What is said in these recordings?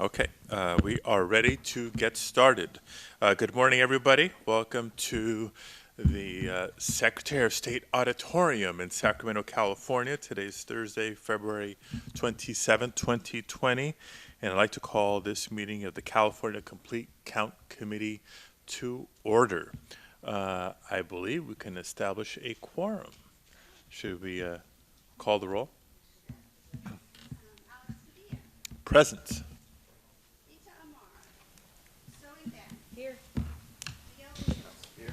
Okay, we are ready to get started. Good morning, everybody. Welcome to the Secretary of State Auditorium in Sacramento, California. Today is Thursday, February 27, 2020, and I'd like to call this meeting of the California Complete Count Committee to order. I believe we can establish a quorum. Should we call the roll? Present. Here. Here.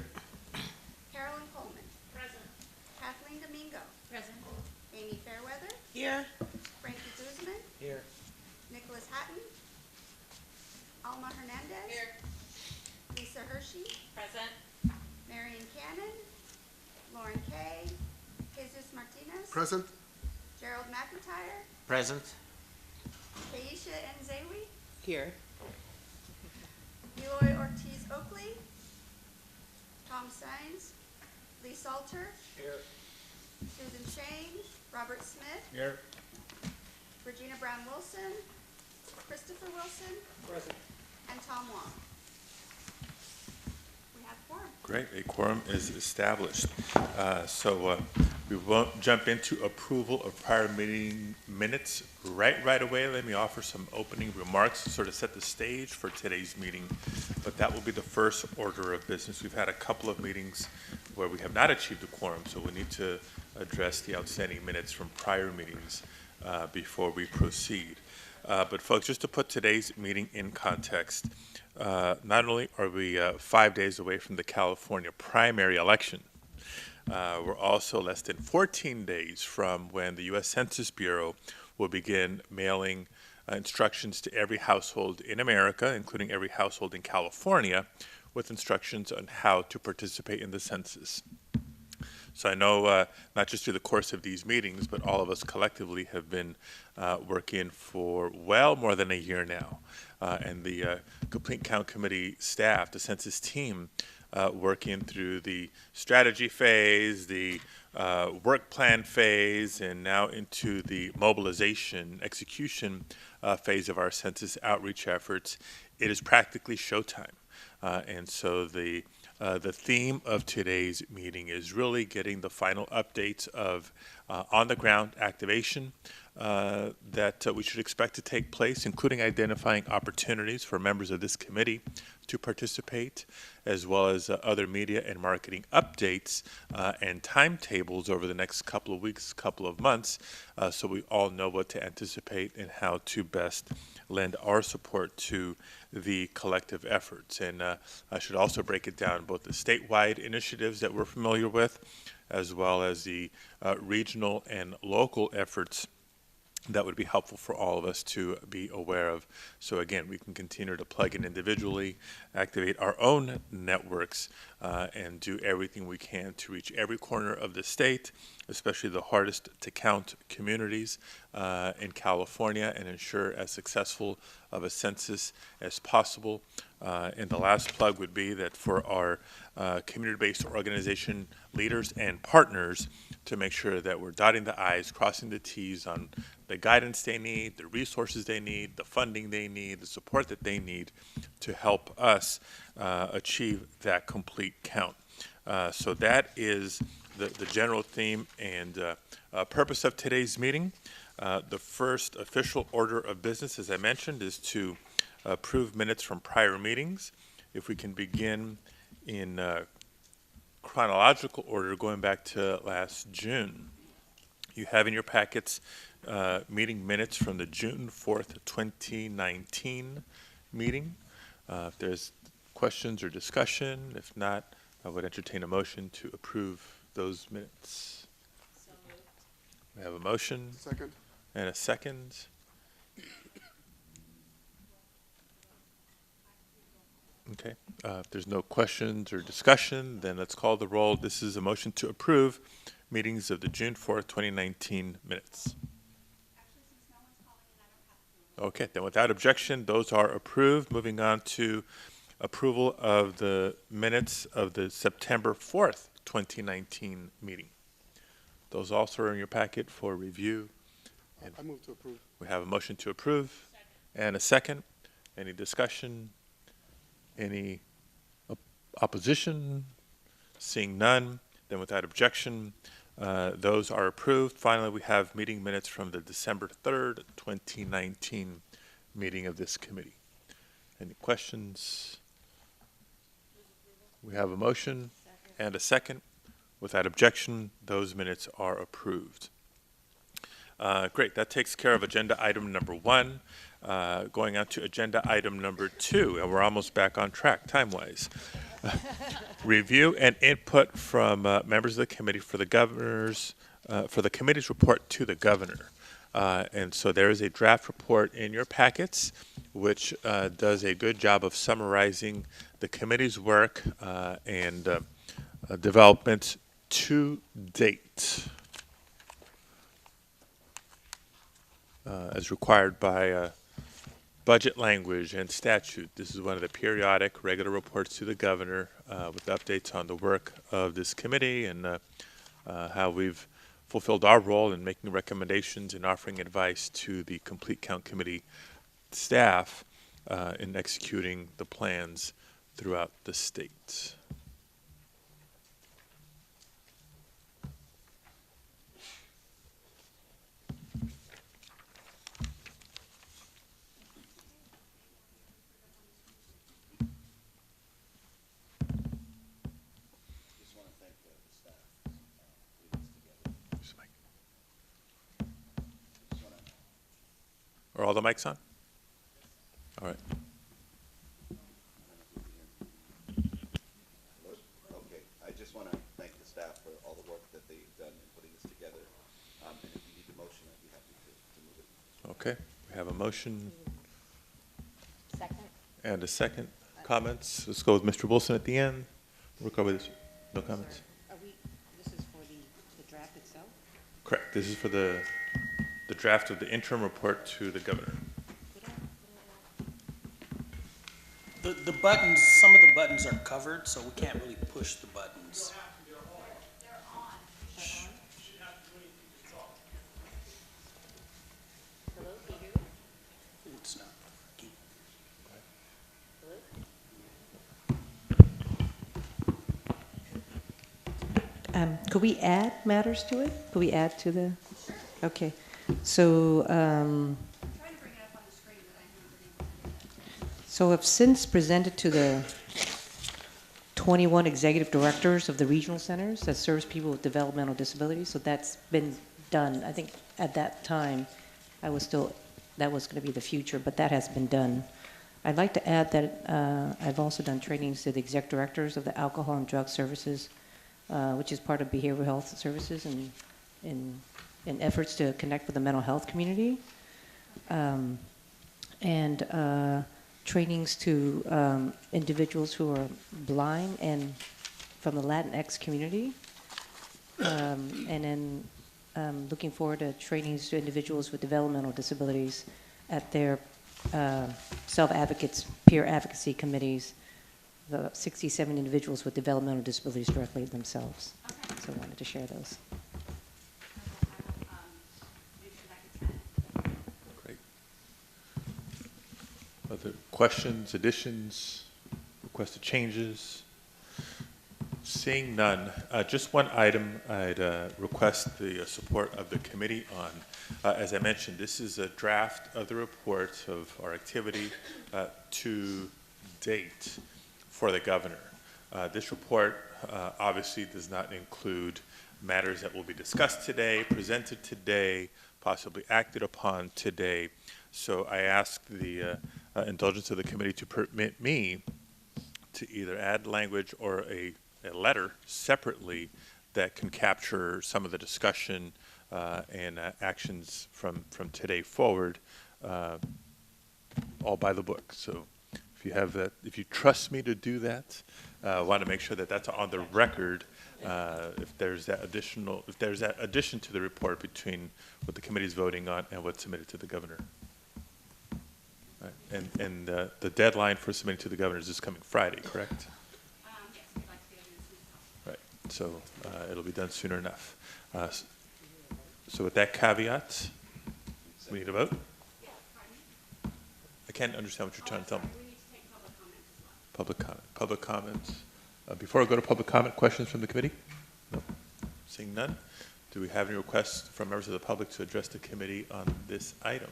Carolyn Coleman. Present. Kathleen Domingo. Present. Amy Fairweather. Here. Frankie Guzman. Here. Nicholas Hatton. Alma Hernandez. Here. Lisa Hershey. Present. Marion Cannon. Lauren Kay. Jesus Martinez. Present. Gerald McIntyre. Present. Keisha Nzewi. Here. Eloy Ortiz Oakley. Tom Steins. Lee Salter. Here. Susan Shane. Robert Smith. Here. Regina Brown Wilson. Christopher Wilson. Present. And Tom Wong. We have quorum. Great, a quorum is established. So we won't jump into approval of prior meeting minutes right away. Let me offer some opening remarks to sort of set the stage for today's meeting, but that will be the first order of business. We've had a couple of meetings where we have not achieved a quorum, so we need to address the outstanding minutes from prior meetings before we proceed. But folks, just to put today's meeting in context, not only are we 5 days away from the California primary election, we're also less than 14 days from when the U.S. Census Bureau will begin mailing instructions to every household in America, including every household in California, with instructions on how to participate in the census. So I know not just through the course of these meetings, but all of us collectively have been working for well more than a year now. And the Complete Count Committee staff, the census team, working through the strategy phase, the work plan phase, and now into the mobilization, execution phase of our census outreach efforts. It is practically showtime. And so the theme of today's meeting is really getting the final updates of on-the-ground activation that we should expect to take place, including identifying opportunities for members of this committee to participate, as well as other media and marketing updates and timetables over the next couple of weeks, couple of months, so we all know what to anticipate and how to best lend our support to the collective efforts. And I should also break it down, both the statewide initiatives that we're familiar with, as well as the regional and local efforts that would be helpful for all of us to be aware of. So again, we can continue to plug in individually, activate our own networks, and do everything we can to reach every corner of the state, especially the hardest to count communities in California, and ensure as successful of a census as possible. And the last plug would be that for our community-based organization leaders and partners, to make sure that we're dotting the I's, crossing the T's on the guidance they need, the resources they need, the funding they need, the support that they need to help us achieve that complete count. So that is the general theme and purpose of today's meeting. The first official order of business, as I mentioned, is to approve minutes from prior meetings. If we can begin in chronological order, going back to last June. You have in your packets meeting minutes from the June 4th, 2019 meeting. If there's questions or discussion, if not, I would entertain a motion to approve those minutes. So moved. We have a motion Second. and a second. Okay, if there's no questions or discussion, then let's call the roll. This is a motion to approve meetings of the June 4th, 2019 minutes. Okay, then without objection, those are approved. Moving on to approval of the minutes of the September 4th, 2019 meeting. Those also are in your packet for review. I move to approve. We have a motion to approve and a second. Any discussion? Any opposition? Seeing none, then without objection, those are approved. Finally, we have meeting minutes from the December 3rd, 2019 meeting of this committee. Any questions? We have a motion and a second. Without objection, those minutes are approved. Great, that takes care of agenda item number 1. Going on to agenda item number 2, and we're almost back on track time-wise. Review and input from members of the committee for the committee's report to the governor. And so there is a draft report in your packets, which does a good job of summarizing the committee's work and developments to date, as required by budget language and statute. This is one of the periodic regular reports to the governor with updates on the work of this committee and how we've fulfilled our role in making recommendations and offering advice to the Complete Count Committee staff in executing the plans throughout the state. Are all the mics on? All right. Okay, I just want to thank the staff for all the work that they've done in putting this together. And if you need a motion, I'd be happy to move it. Okay, we have a motion Second. and a second. Comments? Let's go with Mr. Wilson at the end. We'll cover this. No comments? This is for the draft itself? Correct. This is for the draft of the interim report to the governor. The buttons, some of the buttons are covered, so we can't really push the buttons. Hello, can you hear me? It's not. Hello? Could we add matters to it? Could we add to the, okay. So, I'm trying to bring it up on the screen, but I haven't been able to. so I've since presented to the 21 executive directors of the regional centers that serves people with developmental disabilities. So that's been done. I think at that time, that was going to be the future, but that has been done. I'd like to add that I've also done trainings to the exec directors of the alcohol and drug services, which is part of behavioral health services and in efforts to connect with the mental health community, and trainings to individuals who are blind and from the Latinx community, and then looking forward to trainings to individuals with developmental disabilities at their self-advocates, peer advocacy committees, the 67 individuals with developmental disabilities directly themselves. Okay. So I wanted to share those. Make sure that gets added. Great. Other questions, additions, requested changes? Seeing none, just one item I'd request the support of the committee on. As I mentioned, this is a draft of the report of our activity to date for the governor. This report obviously does not include matters that will be discussed today, presented today, possibly acted upon today. So I ask the indulgence of the committee to permit me to either add language or a letter separately that can capture some of the discussion and actions from today forward, all by the book. So if you have that, if you trust me to do that, I want to make sure that that's on the record. If there's that addition to the report between what the committee is voting on and what's submitted to the governor. Right. And the deadline for submitting to the governor is this coming Friday, correct? Yes, we'd like to get it in as soon as possible. Right. So it'll be done sooner enough. So with that caveat, we need a vote. Yeah, pardon me? A can't understand what you're trying to tell me. We need to take public comment as well. Public comments. Before I go to public comment, questions from the committee? No. Seeing none, do we have any requests from members of the public to address the committee on this item?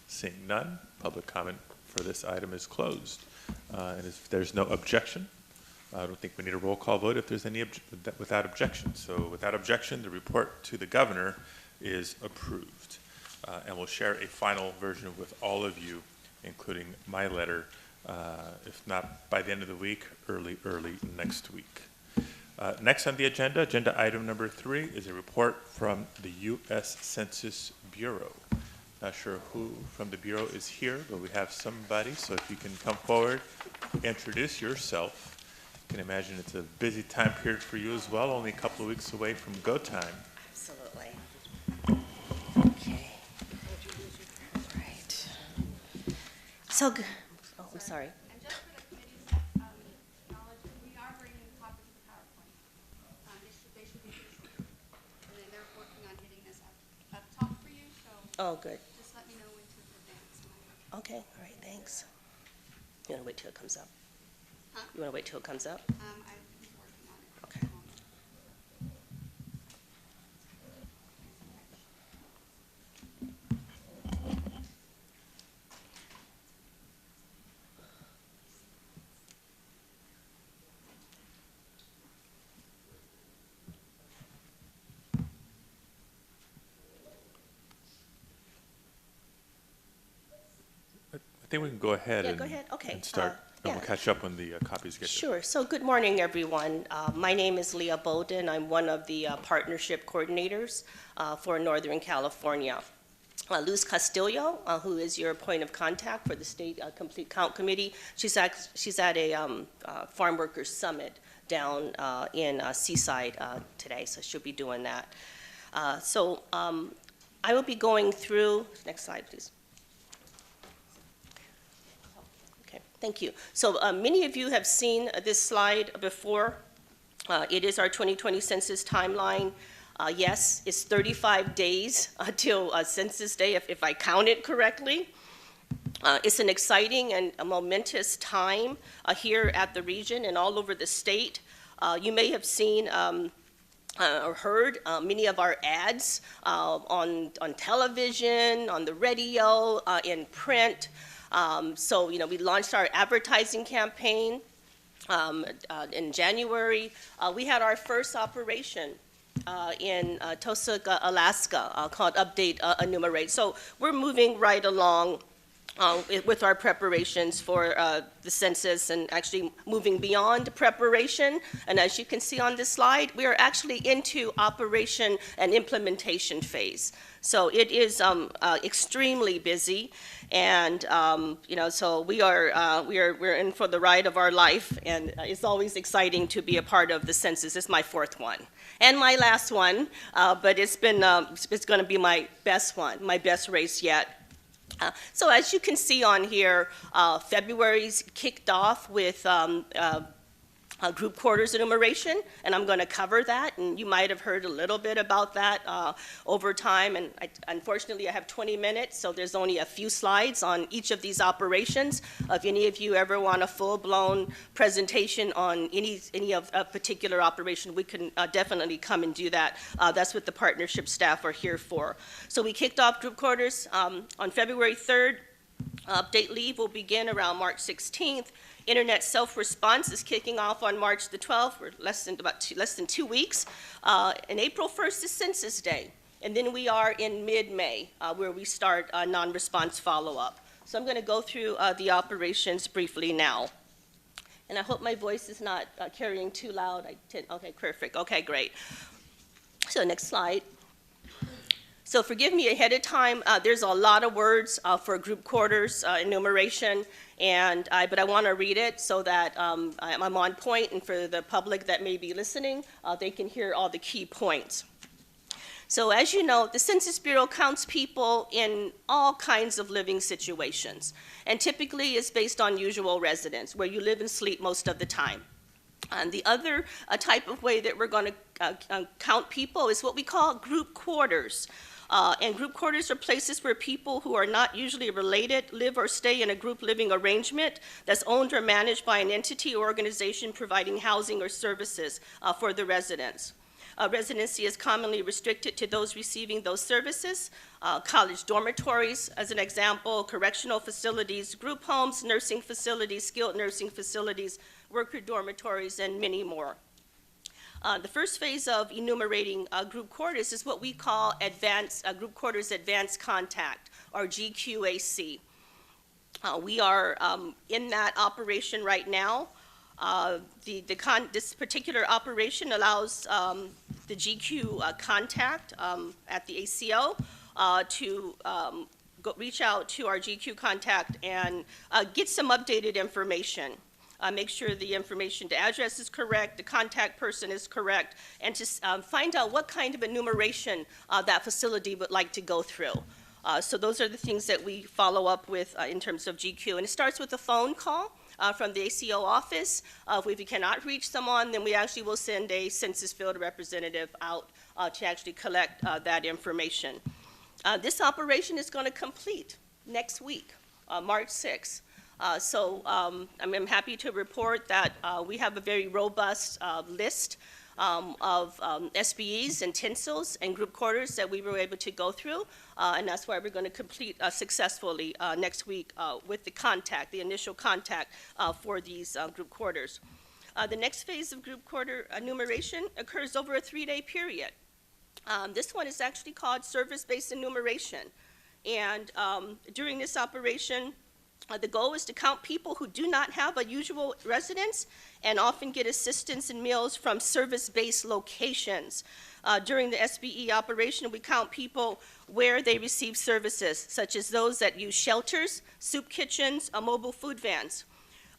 Seeing none, public comment for this item is closed. And if there's no objection, I don't think we need a roll call vote if there's any without objection. So without objection, the report to the governor is approved. And we'll share a final version with all of you, including my letter, if not by the end of the week, early next week. Next on the agenda, agenda item number 3 is a report from the U.S. Census Bureau. Not sure who from the Bureau is here, but we have somebody, so if you can come forward, introduce yourself. You can imagine it's a busy time period for you as well, only a couple of weeks away from go time. Absolutely. Okay. Right. So, oh, I'm sorry. And just for the committee's knowledge, we are bringing copies of the PowerPoint. They should be here shortly. And then they're working on getting this up top for you, so Oh, good. just let me know when to advance. Okay, all right, thanks. You want to wait till it comes up? Huh? You want to wait till it comes up? I'm working on it. Okay. I think we can go ahead Yeah, and go ahead. Okay, and start, and we'll yeah. catch up when the copies get here. Sure. So good morning, everyone. My name is Leah Bolden. I'm one of the partnership coordinators for Northern California. Luz Castillo, who is your point of contact for the State Complete Count Committee, she's at a Farm Workers Summit down in Seaside today, so she'll be doing that. I will be going through, next slide, please. Okay, thank you. So many of you have seen this slide before. It is our 2020 Census Timeline. Yes, it's 35 days until Census Day, if I count it correctly. It's an exciting and a momentous time here at the region and all over the state. You may have seen or heard many of our ads on television, on the radio, in print. We launched our advertising campaign in January. We had our first operation in Tosaga, Alaska, called Update Enumerate. So we're moving right along with our preparations for the census and actually moving beyond preparation. And as you can see on this slide, we are actually into operation and implementation phase. So it is extremely busy, and so we're in for the ride of our life, and it's always exciting to be a part of the census. It's my 4th one and my last one, but it's going to be my best one, my best race yet. So as you can see on here, February's kicked off with group quarters enumeration, and I'm going to cover that, and you might have heard a little bit about that over time, and unfortunately I have 20 minutes, so there's only a few slides on each of these operations. If any of you ever want a full-blown presentation on any of a particular operation, we can definitely come and do that. That's what the partnership staff are here for. So we kicked off group quarters on February 3rd. Update leave will begin around March 16th. Internet self-response is kicking off on March the 12th, or less than 2 weeks. And April 1st is Census Day. And then we are in mid-May, where we start non-response follow-up. So I'm going to go through the operations briefly now. And I hope my voice is not carrying too loud. Okay, perfect. Okay, great. So next slide. So forgive me ahead of time. There's a lot of words for group quarters enumeration, but I want to read it so that I'm on point, and for the public that may be listening, they can hear all the key points. So as you know, the Census Bureau counts people in all kinds of living situations, and typically it's based on usual residence, where you live and sleep most of the time. And the other type of way that we're going to count people is what we call group quarters. And group quarters are places where people who are not usually related live or stay in a group living arrangement that's owned or managed by an entity or organization providing housing or services for the residents. Residency is commonly restricted to those receiving those services, college dormitories, as an example, correctional facilities, group homes, nursing facilities, skilled nursing facilities, worker dormitories, and many more. The first phase of enumerating group quarters is what we call group quarters advanced contact, or GQAC. We are in that operation right now. This particular operation allows the GQ contact at the ACO to reach out to our GQ contact and get some updated information. Make sure the information, the address is correct, the contact person is correct, and to find out what kind of enumeration that facility would like to go through. So those are the things that we follow up with in terms of GQ. And it starts with a phone call from the ACO office. If we cannot reach someone, then we actually will send a census field representative out to actually collect that information. This operation is going to complete next week, March 6th. I'm happy to report that we have a very robust list of SBEs and TINSELs and group quarters that we were able to go through, and that's why we're going to complete successfully next week with the initial contact for these group quarters. The next phase of group quarter enumeration occurs over a 3-day period. This one is actually called service-based enumeration, and during this operation, the goal is to count people who do not have a usual residence and often get assistance and meals from service-based locations. During the SBE operation, we count people where they receive services, such as those that use shelters, soup kitchens, mobile food vans.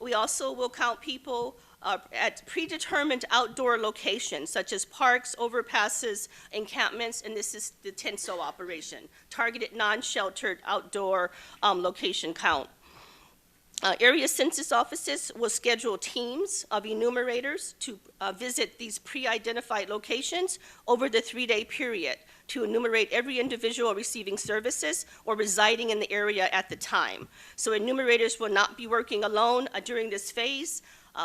We also will count people at predetermined outdoor locations, such as parks, overpasses, encampments, and this is the TINSEL operation, targeted non-sheltered outdoor location count. Area census offices will schedule teams of enumerators to visit these pre-identified locations over the 3-day period to enumerate every individual receiving services or residing in the area at the time. So enumerators will not be working alone during this phase.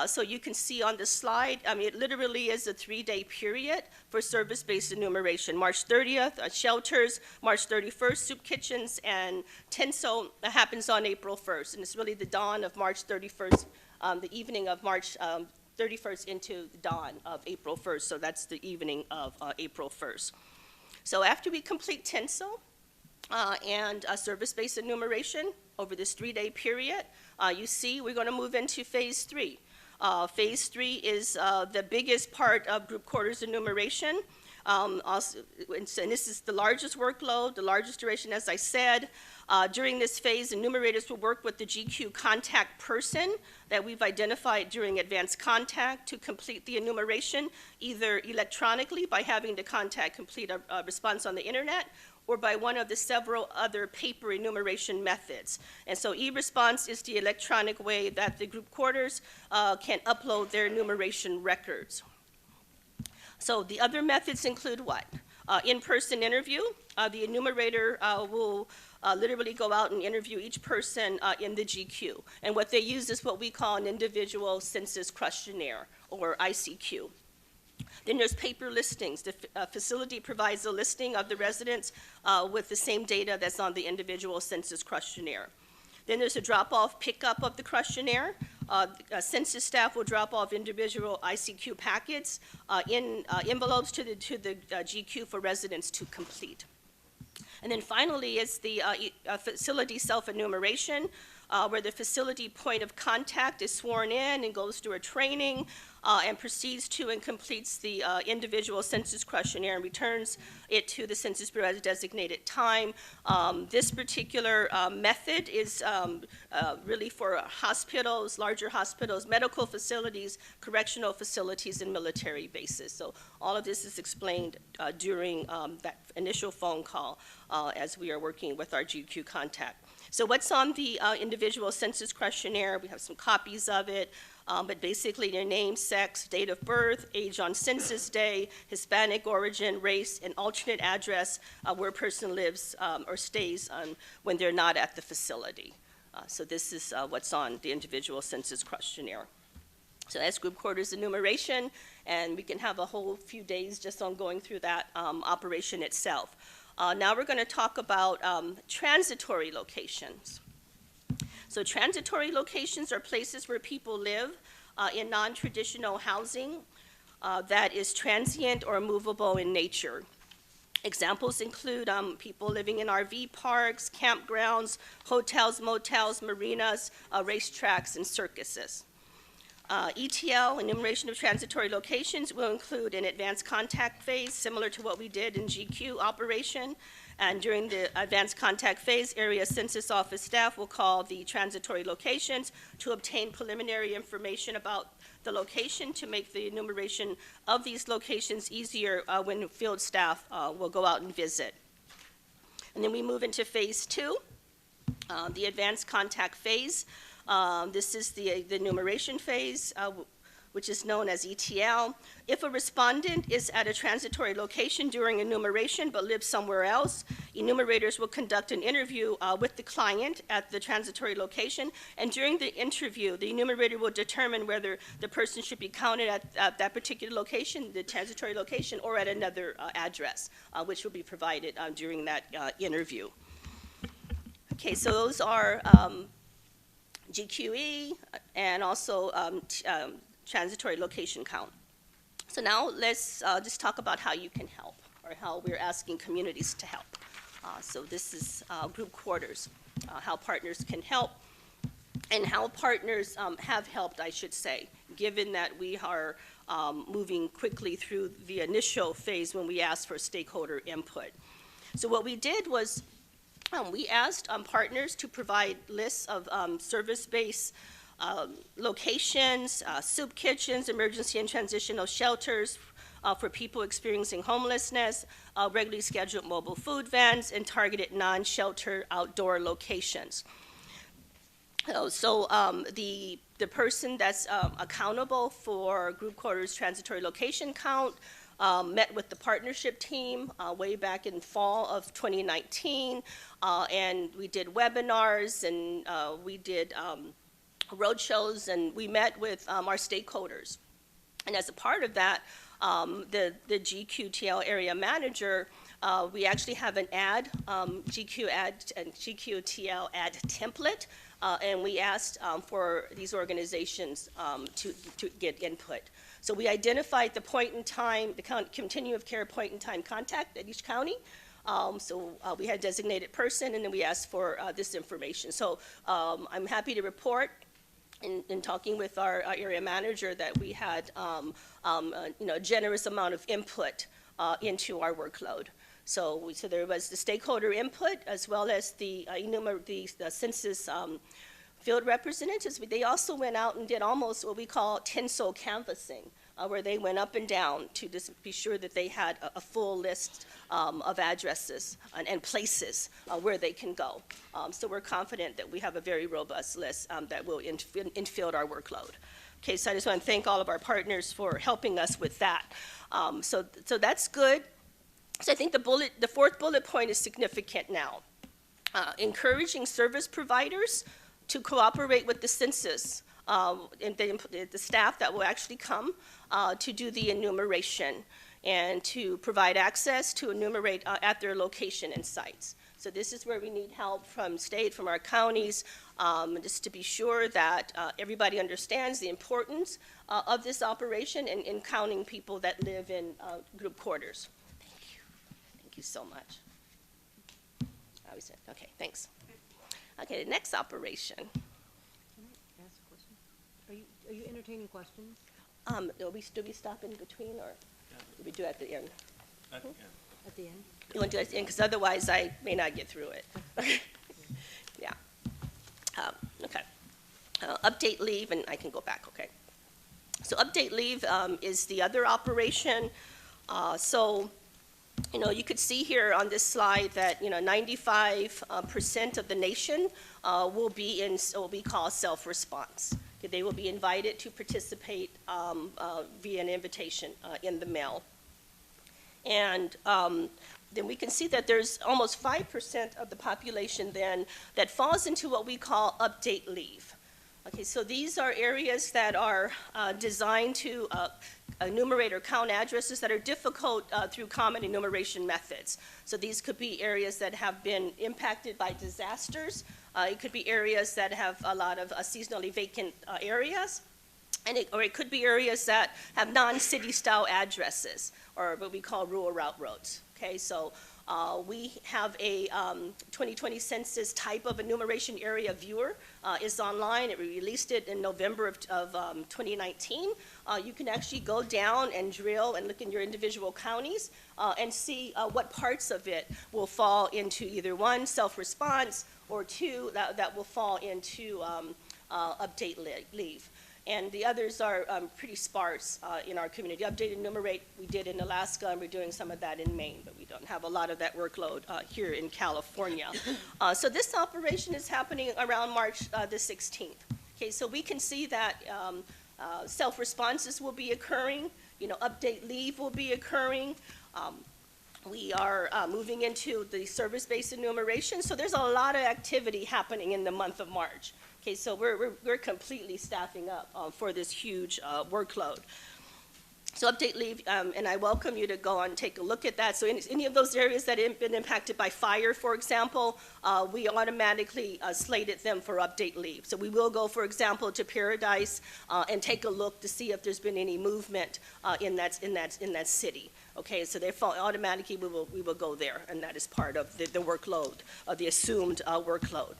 So you can see on the slide, it literally is a 3-day period for service-based enumeration. March 30th, shelters, March 31st, soup kitchens, and TINSEL happens on April 1st. And it's really the dawn of March 31st, the evening of March 31st into the dawn of April 1st. So that's the evening of April 1st. So after we complete TINSEL and service-based enumeration over this 3-day period, you see we're going to move into phase 3. Phase 3 is the biggest part of group quarters enumeration. And this is the largest workload, the largest duration, as I said. During this phase, enumerators will work with the GQ contact person that we've identified during advanced contact to complete the enumeration, either electronically by having the contact complete a response on the internet, or by one of the several other paper enumeration methods. And so e-response is the electronic way that the group quarters can upload their enumeration records. So the other methods include what? In-person interview. The enumerator will literally go out and interview each person in the GQ. And what they use is what we call an individual census questionnaire, or ICQ. Then there's paper listings. The facility provides a listing of the residents with the same data that's on the individual census questionnaire. Then there's a drop-off pickup of the questionnaire. Census staff will drop off individual ICQ packets in envelopes to the GQ for residents to complete. And then finally is the facility self-enumeration, where the facility point of contact is sworn in and goes through a training and proceeds to and completes the individual census questionnaire and returns it to the Census Bureau at a designated time. This particular method is really for hospitals, larger hospitals, medical facilities, correctional facilities, and military bases. So all of this is explained during that initial phone call as we are working with our GQ contact. So what's on the individual individual census questionnaire. We have some copies of it, but basically your name, sex, date of birth, age on census day, Hispanic origin, race, and alternate address where a person lives or stays when they're not at the facility. So this is what's on the individual census questionnaire. So that's group quarters enumeration, and we can have a whole few days just on going through that operation itself. Now we're going to talk about transitory locations. So transitory locations are places where people live in non-traditional housing that is transient or movable in nature. Examples include people living in RV parks, campgrounds, hotels, motels, marinas, racetracks, and circuses. ETL, enumeration of transitory locations, will include an advanced contact phase, similar to what we did in GQ operation. And during the advanced contact phase, area census office staff will call the transitory locations to obtain preliminary information about the location to make the enumeration of these locations easier when field staff will go out and visit. And then we move into phase 2, the advanced contact phase. This is the enumeration phase, which is known as ETL. If a respondent is at a transitory location during enumeration but lives somewhere else, enumerators will conduct an interview with the client at the transitory location, and during the interview, the enumerator will determine whether the person should be counted at that particular location, the transitory location, or at another address, which will be provided during that interview. Okay, so those are GQE and also transitory location count. So now let's just talk about how you can help, or how we're asking communities to help. So this is group quarters, how partners can help, and how partners have helped, I should say, given that we are moving quickly through the initial phase when we asked for stakeholder input. So what we did was we asked partners to provide lists of service-based locations, soup kitchens, emergency and transitional shelters for people experiencing homelessness, regularly scheduled mobile food vans, and targeted non-shelter outdoor locations. So the person that's accountable for group quarters transitory location count met with the partnership team way back in fall of 2019, and we did webinars, and we did roadshows, and we met with our stakeholders. And as a part of that, the GQTL area manager, we actually have an ad, GQTL ad template, and we asked for these organizations to get input. So we identified the point in time, the continuum of care point in time contact at each county. We had a designated person, and then we asked for this information. So I'm happy to report, in talking with our area manager, that we had a generous amount of input into our workload. So there was the stakeholder input, as well as the census field representatives. They also went out and did almost what we call tinsel canvassing, where they went up and down to just be sure that they had a full list of addresses and places where they can go. So we're confident that we have a very robust list that will infill our workload. Okay, so I just want to thank all of our partners for helping us with that. So that's good. So I think the fourth bullet point is significant now. Encouraging service providers to cooperate with the census and the staff that will actually come to do the enumeration and to provide access to enumerate at their location and sites. So this is where we need help from state, from our counties, just to be sure that everybody understands the importance of this operation and counting people that live in group quarters. Thank you. Thank you so much. Okay, thanks. Okay, the next operation. Can I ask a question? Are you entertaining questions? Do we stop in between, or do we do it at the end? At the end. At the end? You want to do it at the end, because otherwise I may not get through it. Yeah. Okay. Update leave, and I can go back, okay. So update leave is the other operation. So you know, you could see here on this slide that, you know, 95% of the nation will be in what we call self-response. Okay, they will be invited to participate via an invitation in the mail. And then we can see that there's almost 5% of the population then that falls into what we call update leave. Okay, so these are areas that are designed to enumerate or count addresses that are difficult through common enumeration methods. So these could be areas that have been impacted by disasters. It could be areas that have a lot of seasonally vacant areas. Or it could be areas that have non-city style addresses, or what we call rural route roads. Okay, so we have a 2020 census type of enumeration area viewer. It's online. It released it in November of 2019. You can actually go down and drill and look in your individual counties and see what parts of it will fall into either one, self-response, or two, that will fall into update leave. And the others are pretty sparse in our community. Update and enumerate, we did in Alaska, and we're doing some of that in Maine, but we don't have a lot of that workload here in California. So this operation is happening around March the 16th. Okay, so we can see that self-responses will be occurring, you know, update leave will be occurring. We are moving into the service-based enumeration, so there's a lot of activity happening in the month of March. Okay, so we're completely staffing up for this huge workload. So update leave, and I welcome you to go and take a look at that. So any of those areas that have been impacted by fire, for example, we automatically slated them for update leave. So we will go, for example, to Paradise and take a look to see if there's been any movement in that city. Okay, so therefore automatically we will go there, and that is part of the workload, the assumed workload.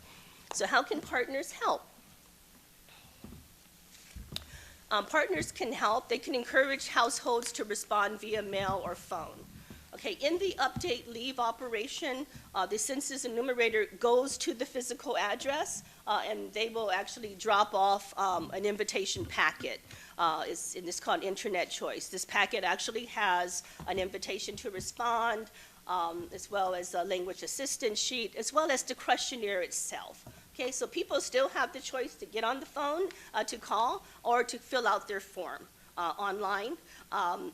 So how can partners help? Partners can help. They can encourage households to respond via mail or phone. Okay, in the update leave operation, the census enumerator goes to the physical address, and they will actually drop off an invitation packet. It's called Internet Choice. This packet actually has an invitation to respond, as well as a language assistance sheet, as well as the questionnaire itself. Okay, so people still have the choice to get on the phone, to call, or to fill out their form online,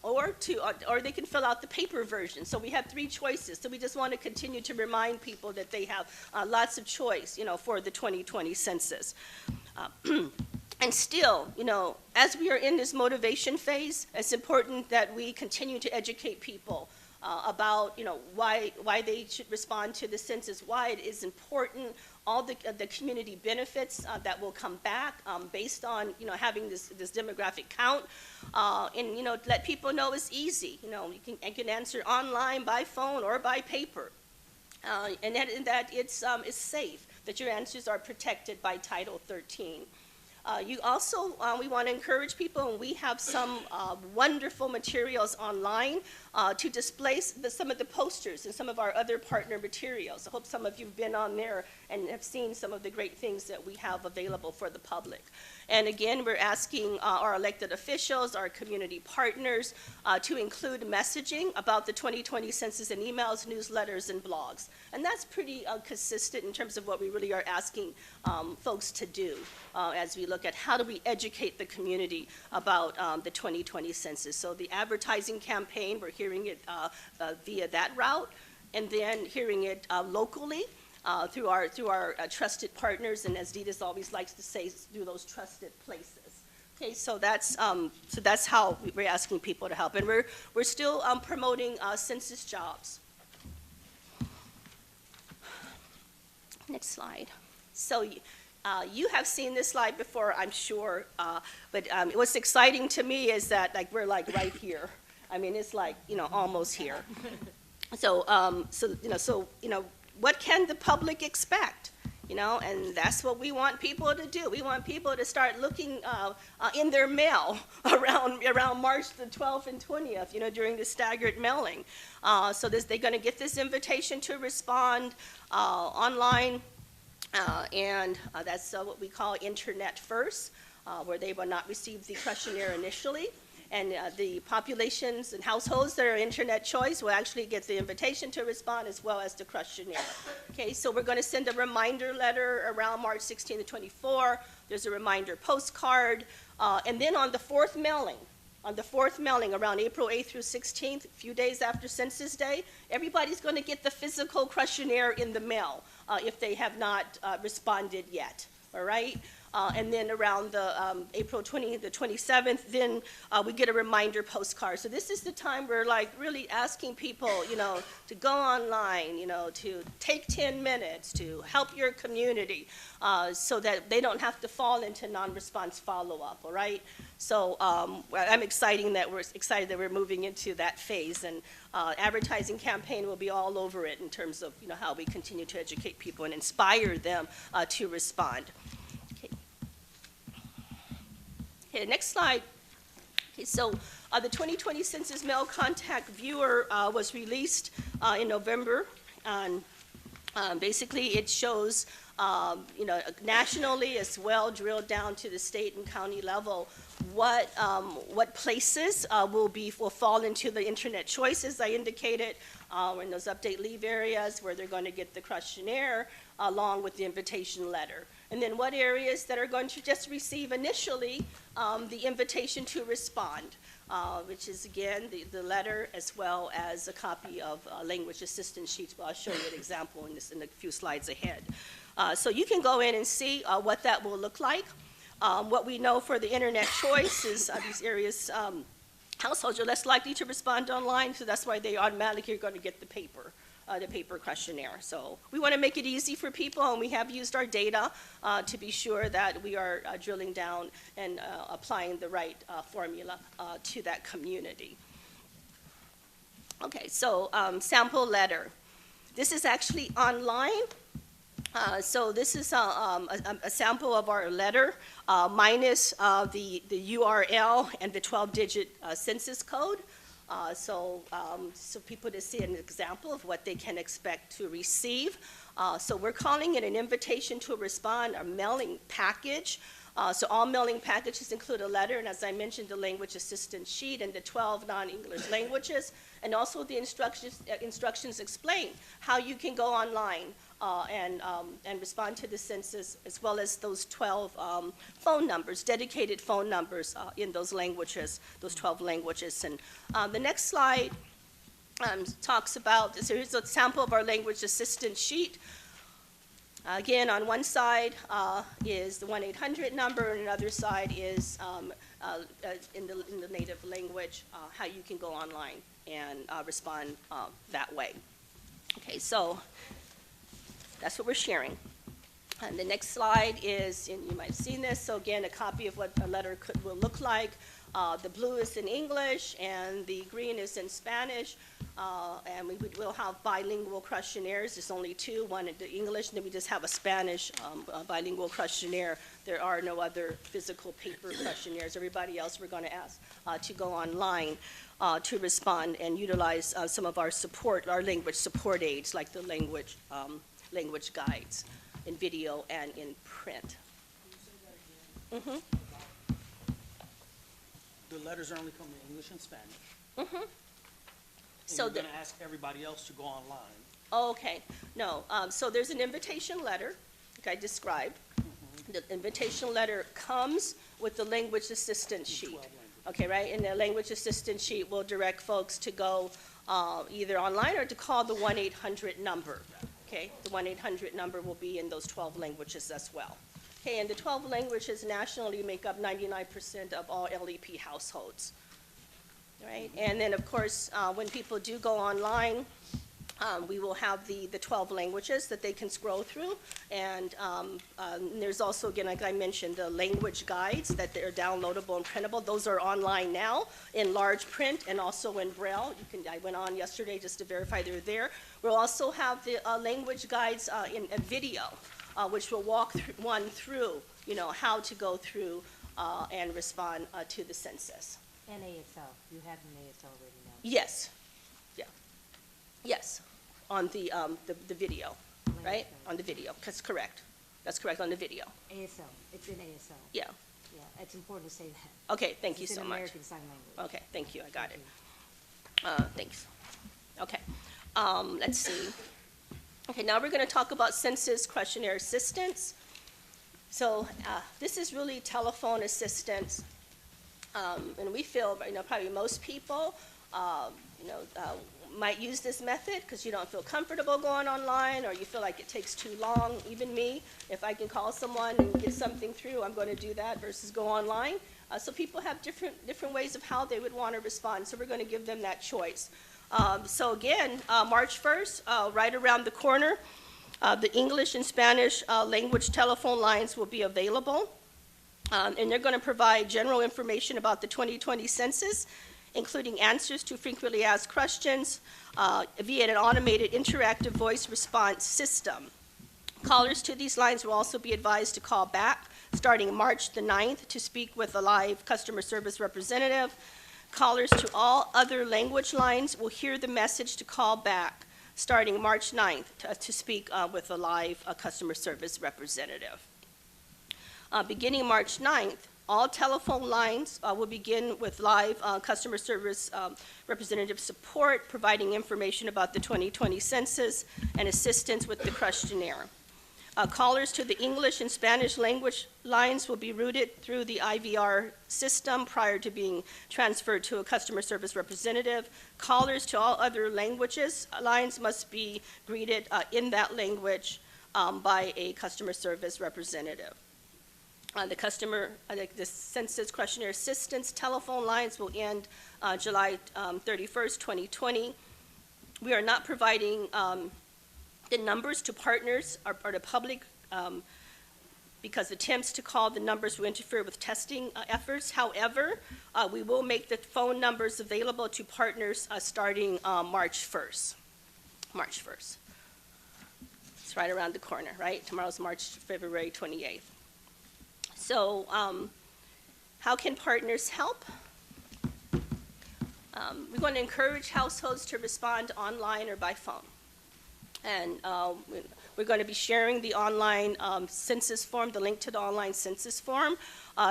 or they can fill out the paper version. So we have three choices. So we just want to continue to remind people that they have lots of choice, you know, for the 2020 census. And still, you know, as we are in this motivation phase, it's important that we continue to educate people about, you know, why they should respond to the census, why it is important, all the community benefits that will come back based on, you know, having this demographic count, and, you know, let people know it's easy. You know, you can answer online, by phone, or by paper, and that it's safe, that your answers are protected by Title 13. You also, we want to encourage people, and we have some wonderful materials online to display some of the posters and some of our other partner materials. I hope some of you have been on there and have seen some of the great things that we have available for the public. And again, we're asking our elected officials, our community partners, to include messaging about the 2020 census in emails, newsletters, and blogs. And that's pretty consistent in terms of what we really are asking folks to do as we look at how do we educate the community about the 2020 census. So the advertising campaign, we're hearing it via that route, and then hearing it locally through our trusted partners, and as Ditas always likes to say, through those trusted places. Okay, so that's how we're asking people to help, and we're still promoting census jobs. Next slide. So you have seen this slide before, I'm sure, but what's exciting to me is that we're right here. I mean, it's almost here. So what can the public expect? And that's what we want people to do. We want people to start looking in their mail around March the 12th and 20th, during the staggered mailing. So they're going to get this invitation to respond online, and that's what we call internet first, where they will not receive the questionnaire initially. And the populations and households that are internet choice will actually get the invitation to respond as well as the questionnaire. Okay, so we're going to send a reminder letter around March 16 to 24. There's a reminder postcard. And then on the fourth mailing, around April 8th through 16th, a few days after Census Day, everybody's going to get the physical questionnaire in the mail if they have not responded yet, all right? And then around the April 20th to 27th, then we get a reminder postcard. So this is the time we're like really asking people, to go online, to take 10 minutes to help your community so that they don't have to fall into non-response follow-up, all right? So I'm excited that we're moving into that phase, and advertising campaign will be all over it in terms of how we continue to educate people and inspire them to respond. Okay, next slide. Okay, so the 2020 Census Mail Contact Viewer was released in November, and basically it shows, nationally as well, drilled down to the state and county level, what places will fall into the internet choice, as I indicated, in those update leave areas where they're going to get the questionnaire along with the invitation letter. And then what areas that are going to just receive initially the invitation to respond, which is, again, the letter as well as a copy of language assistance sheets. Well, I'll show you an example in a few slides ahead. So you can go in and see what that will look like. What we know for the internet choice is these areas, households are less likely to respond online, so that's why they automatically are going to get the paper questionnaire. So we want to make it easy for people, and we have used our data to be sure that we are drilling down and applying the right formula to that community. Okay, so sample letter. This is actually online. So this is a sample of our letter minus the URL and the 12-digit census code. So people to see an example of what they can expect to receive. So we're calling it an invitation to respond, a mailing package. So all mailing packages include a letter, and as I mentioned, the language assistance sheet and the 12 non-English languages, and also the instructions explain how you can go online and respond to the census, as well as those 12 phone numbers, dedicated phone numbers in those languages, those 12 languages. And the next slide talks about, so here's a sample of our language assistance sheet. Again, on one side is the 1-800 number, and another side is in the native language, how you can go online and respond that way. Okay, so that's what we're sharing. And the next slide is, and you might have seen this, so again, a copy of what a letter will look like. The blue is in English, and the green is in Spanish. And we will have bilingual questionnaires. There's only two, one in the English, and then we just have a Spanish bilingual questionnaire. There are no other physical paper questionnaires. Everybody else we're going to ask to go online to respond and utilize some of our support, our language support aids, like the language guides in video and in print. Mm-hmm. The letters are only coming in English and Spanish. Mm-hmm. So you're going to ask everybody else to go online. Okay, no. So there's an invitation letter, like I described. Mm-hmm. The invitation letter comes with the language assistance sheet. Okay, right? And the language assistance sheet will direct folks to go either online or to call the 1-800 number. Okay, the 1-800 number will be in those 12 languages as well. Okay, and the 12 languages nationally make up 99% of all LEP households. Right? And then, of course, when people do go online, we will have the 12 languages that they can scroll through. And there's also, again, like I mentioned, the language guides that they're downloadable and printable. Those are online now in large print and also in Braille. I went on yesterday just to verify they're there. We'll also have the language guides in a video, which will walk one through, how to go through and respond to the census. And ASL, you have an ASL already now. Yes, yeah, yes, on the video, right? On the video, that's correct, on the video. ASL, it's in ASL. Yeah, Yeah, it's important to say that. Okay, thank you It's so an much. American Sign Language. Okay, thank you, I got it. Thank you. Thanks. Okay, let's see. Okay, now we're going to talk about census questionnaire assistance. So this is really telephone assistance, and we feel, probably most people, might use this method because you don't feel comfortable going online, or you feel like it takes too long. Even me, if I can call someone and get something through, I'm going to do that versus go online. So people have different ways of how they would want to respond, so we're going to give them that choice. So again, March 1st, right around the corner, the English and Spanish language telephone lines will be available, and they're going to provide general information about the 2020 census, including answers to frequently asked questions via an automated interactive voice response system. Callers to these lines will also be advised to call back starting March the 9th to speak with a live customer service representative. Callers to all other language lines will hear the message to call back starting March 9th to speak with a live customer service representative. Beginning March 9th, all telephone lines will begin with live customer service representative support, providing information about the 2020 census and assistance with the questionnaire. Callers to the English and Spanish language lines will be routed through the IVR system prior to being transferred to a customer service representative. Callers to all other languages lines must be greeted in that language by a customer service representative. The census questionnaire assistance telephone lines will end July 31st, 2020. We are not providing the numbers to partners or to public because attempts to call the numbers will interfere with testing efforts. However, we will make the phone numbers available to partners starting March 1st. March 1st. It's right around the corner, right? Tomorrow's February 28th. So how can partners help? We want to encourage households to respond online or by phone. And we're going to be sharing the online census form, the link to the online census form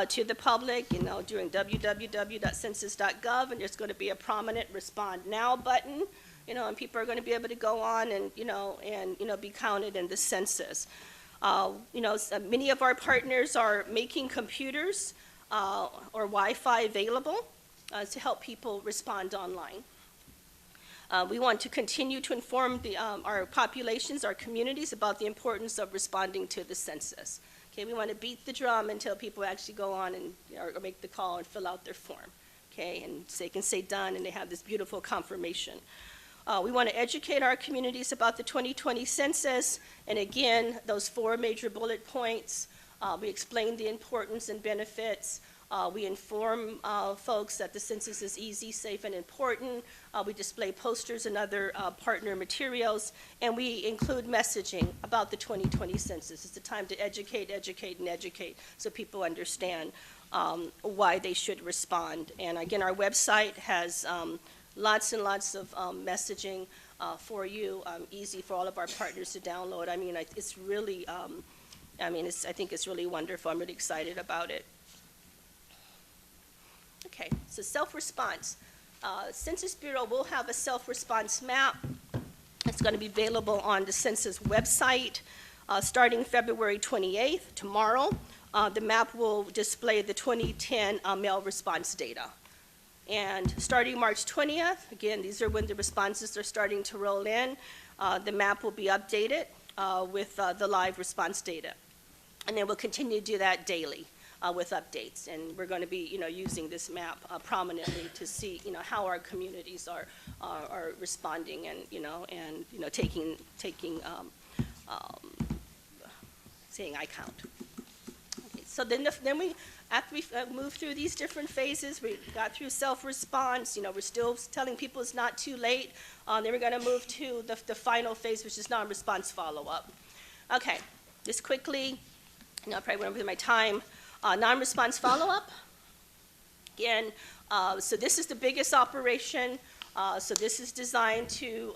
to the public, during www.census.gov, and there's going to be a prominent Respond Now button, and people are going to be able to go on and, be counted in the census. Many of our partners are making computers or Wi-Fi available to help people respond online. We want to continue to inform our populations, our communities, about the importance of responding to the census. Okay, we want to beat the drum until people actually go on and or make the call and fill out their form. Okay, and they can say done, and they have this beautiful confirmation. We want to educate our communities about the 2020 census, and again, those 4 major bullet points. We explain the importance and benefits. We inform folks that the census is easy, safe, and important. We display posters and other partner materials, and we include messaging about the 2020 census. It's a time to educate, and educate so people understand why they should respond. And again, our website has lots and lots of messaging for you, easy for all of our partners to download. I mean, it's really, I think it's really wonderful. I'm really excited about it. Okay, so self-response. Census Bureau will have a self-response map. It's going to be available on the Census website starting February 28th, tomorrow. The map will display the 2010 mail response data. And starting March 20th, again, these are when the responses are starting to roll in, the map will be updated with the live response data. And then we'll continue to do that daily. With updates, and we're going to be, using this map prominently to see, how our communities are responding and, taking saying I count. Okay, so then we, after we move through these different phases, we got through self-response. We're still telling people it's not too late. Then we're going to move to the final phase, which is non-response follow-up. Okay, just quickly, I probably went over my time. Non-response follow-up. Again, so this is the biggest operation. So this is designed to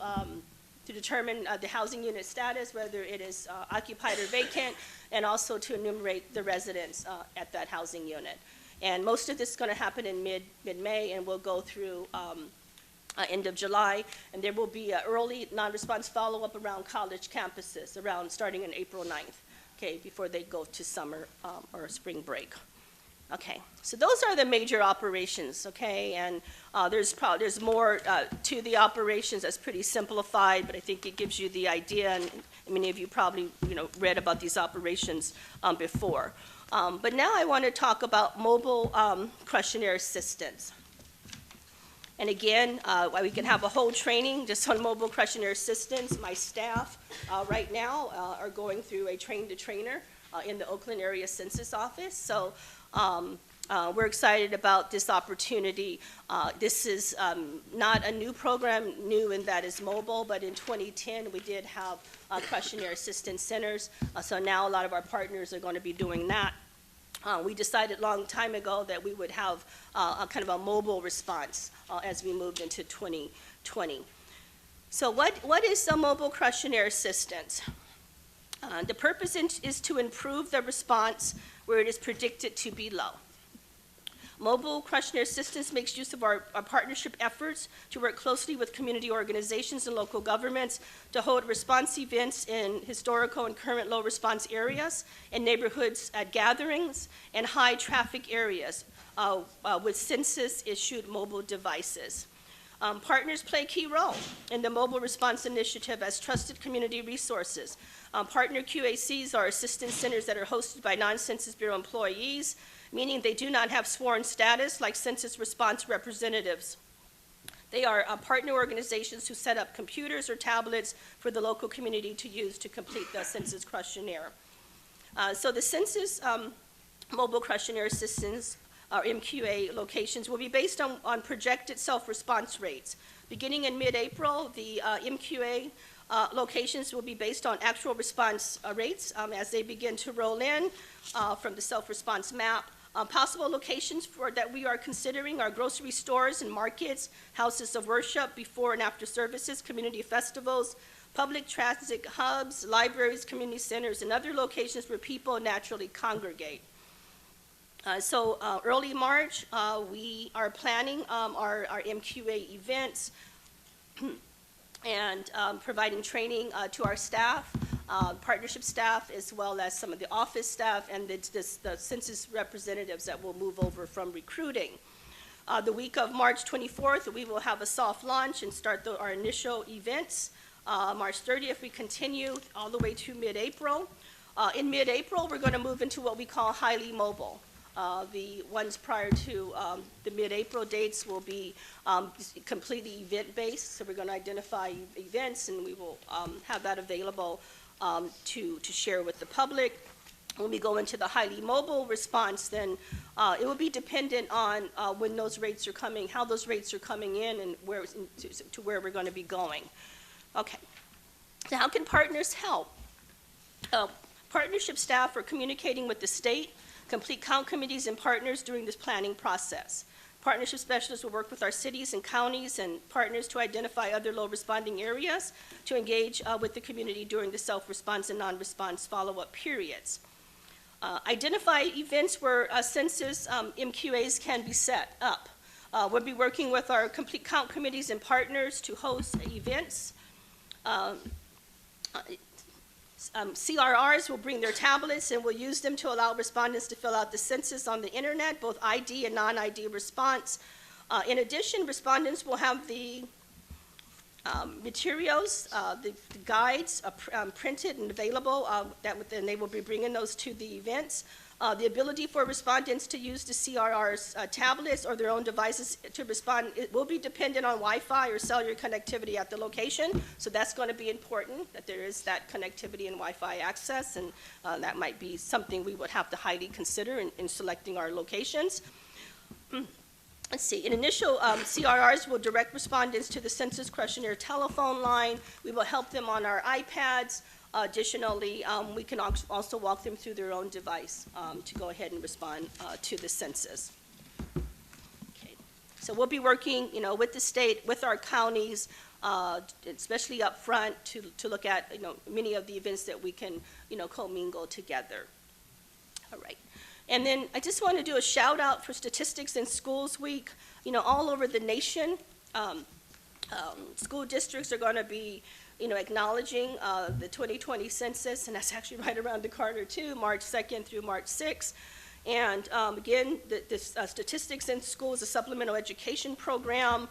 to determine the housing unit status, whether it is occupied or vacant, and also to enumerate the residents at that housing unit. And most of this is going to happen in mid-May, and we'll go through end of July, and there will be an early non-response follow-up around college campuses, starting on April 9th, okay, before they go to summer or spring break. Okay, so those are the major operations, okay, and there's more to the operations that's pretty simplified, but I think it gives you the idea, and many of you probably, read about these operations before. But now I want to talk about mobile questionnaire assistance. And again, we can have a whole training just on mobile questionnaire assistance. My staff right now are going through a train-the-trainer in the Oakland area census office. So we're excited about this opportunity. This is not a new program, new in that it's mobile, but in 2010 we did have questionnaire assistance centers. So now a lot of our partners are going to be doing that. We decided a long time ago that we would have a kind of a mobile response as we moved into 2020. So what is a mobile questionnaire assistance? The purpose is to improve the response where it is predicted to be low. Mobile questionnaire assistance makes use of our partnership efforts to work closely with community organizations and local governments to hold response events in historical and current low response areas, in neighborhoods at gatherings, and high traffic areas with census-issued mobile devices. Partners play a key role in the mobile response initiative as trusted community resources. Partner QACs are assistance centers that are hosted by non-Census Bureau employees, meaning they do not have sworn status like census response representatives. They are partner organizations who set up computers or tablets for the local community to use to complete the census questionnaire. So the census mobile questionnaire assistance, our MQA locations, will be based on projected self-response rates. Beginning in mid-April, the MQA locations will be based on actual response rates as they begin to roll in from the self-response map. Possible locations that we are considering are grocery stores and markets, houses of worship before and after services, community festivals, public transit hubs, libraries, community centers, and other locations where people naturally congregate. So early March, we are planning our MQA events and providing training to our staff, partnership staff, as well as some of the office staff and the census representatives that will move over from recruiting. The week of March 24th, we will have a soft launch and start our initial events. March 30th, we continue all the way to mid-April. In mid-April, we're going to move into what we call highly mobile. The ones prior to the mid-April dates will be completely event-based, so we're going to identify events and we will have that available to share with the public. When we go into the highly mobile response, then it will be dependent on when those rates are coming, how those rates are coming in, and to where we're going to be going. Okay, so how can partners help? Partnership staff are communicating with the state, complete count committees and partners during this planning process. Partnership specialists will work with our cities and counties and partners to identify other low responding areas to engage with the community during the self-response and non-response follow-up periods. Identify events where census MQAs can be set up. We'll be working with our complete count committees and partners to host events. CRRs will bring their tablets and will use them to allow respondents to fill out the census on the internet, both ID and non-ID response. In addition, respondents will have the materials, the guides printed and available, and they will be bringing those to the events. The ability for respondents to use the CRR's tablets or their own devices to respond, it will be dependent on Wi-Fi or cellular connectivity at the location, so that's going to be important, that there is that connectivity and Wi-Fi access, and that might be something we would have to highly consider in selecting our locations. Let's see, in initial CRRs will direct respondents to the census questionnaire telephone line. We will help them on our iPads. Additionally, we can also walk them through their own device to go ahead and respond to the census. Okay. So we'll be working, with the state, with our counties, especially up front, to look at, many of the events that we can, commingle together. All right. And then I just want to do a shout out for Statistics in Schools Week. All over the nation, school districts are going to be, acknowledging the 2020 census, and that's actually right around the corner too, March 2nd through March 6th. And again, the Statistics in Schools, a supplemental education program,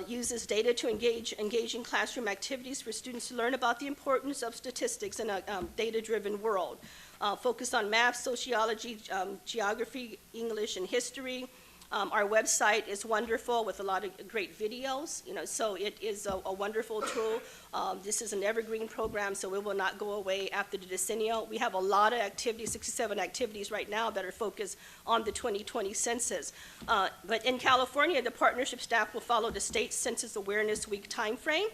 uses data to engage in classroom activities for students to learn about the importance of statistics in a data-driven world. Focus on math, sociology, geography, English, and history. Our website is wonderful with a lot of great videos, so it is a wonderful tool. This is an evergreen program, so it will not go away after the decennial. We have a lot of activities, 67 activities right now that are focused on the 2020 census. But in California, the partnership staff will follow the state Census Awareness Week timeframe.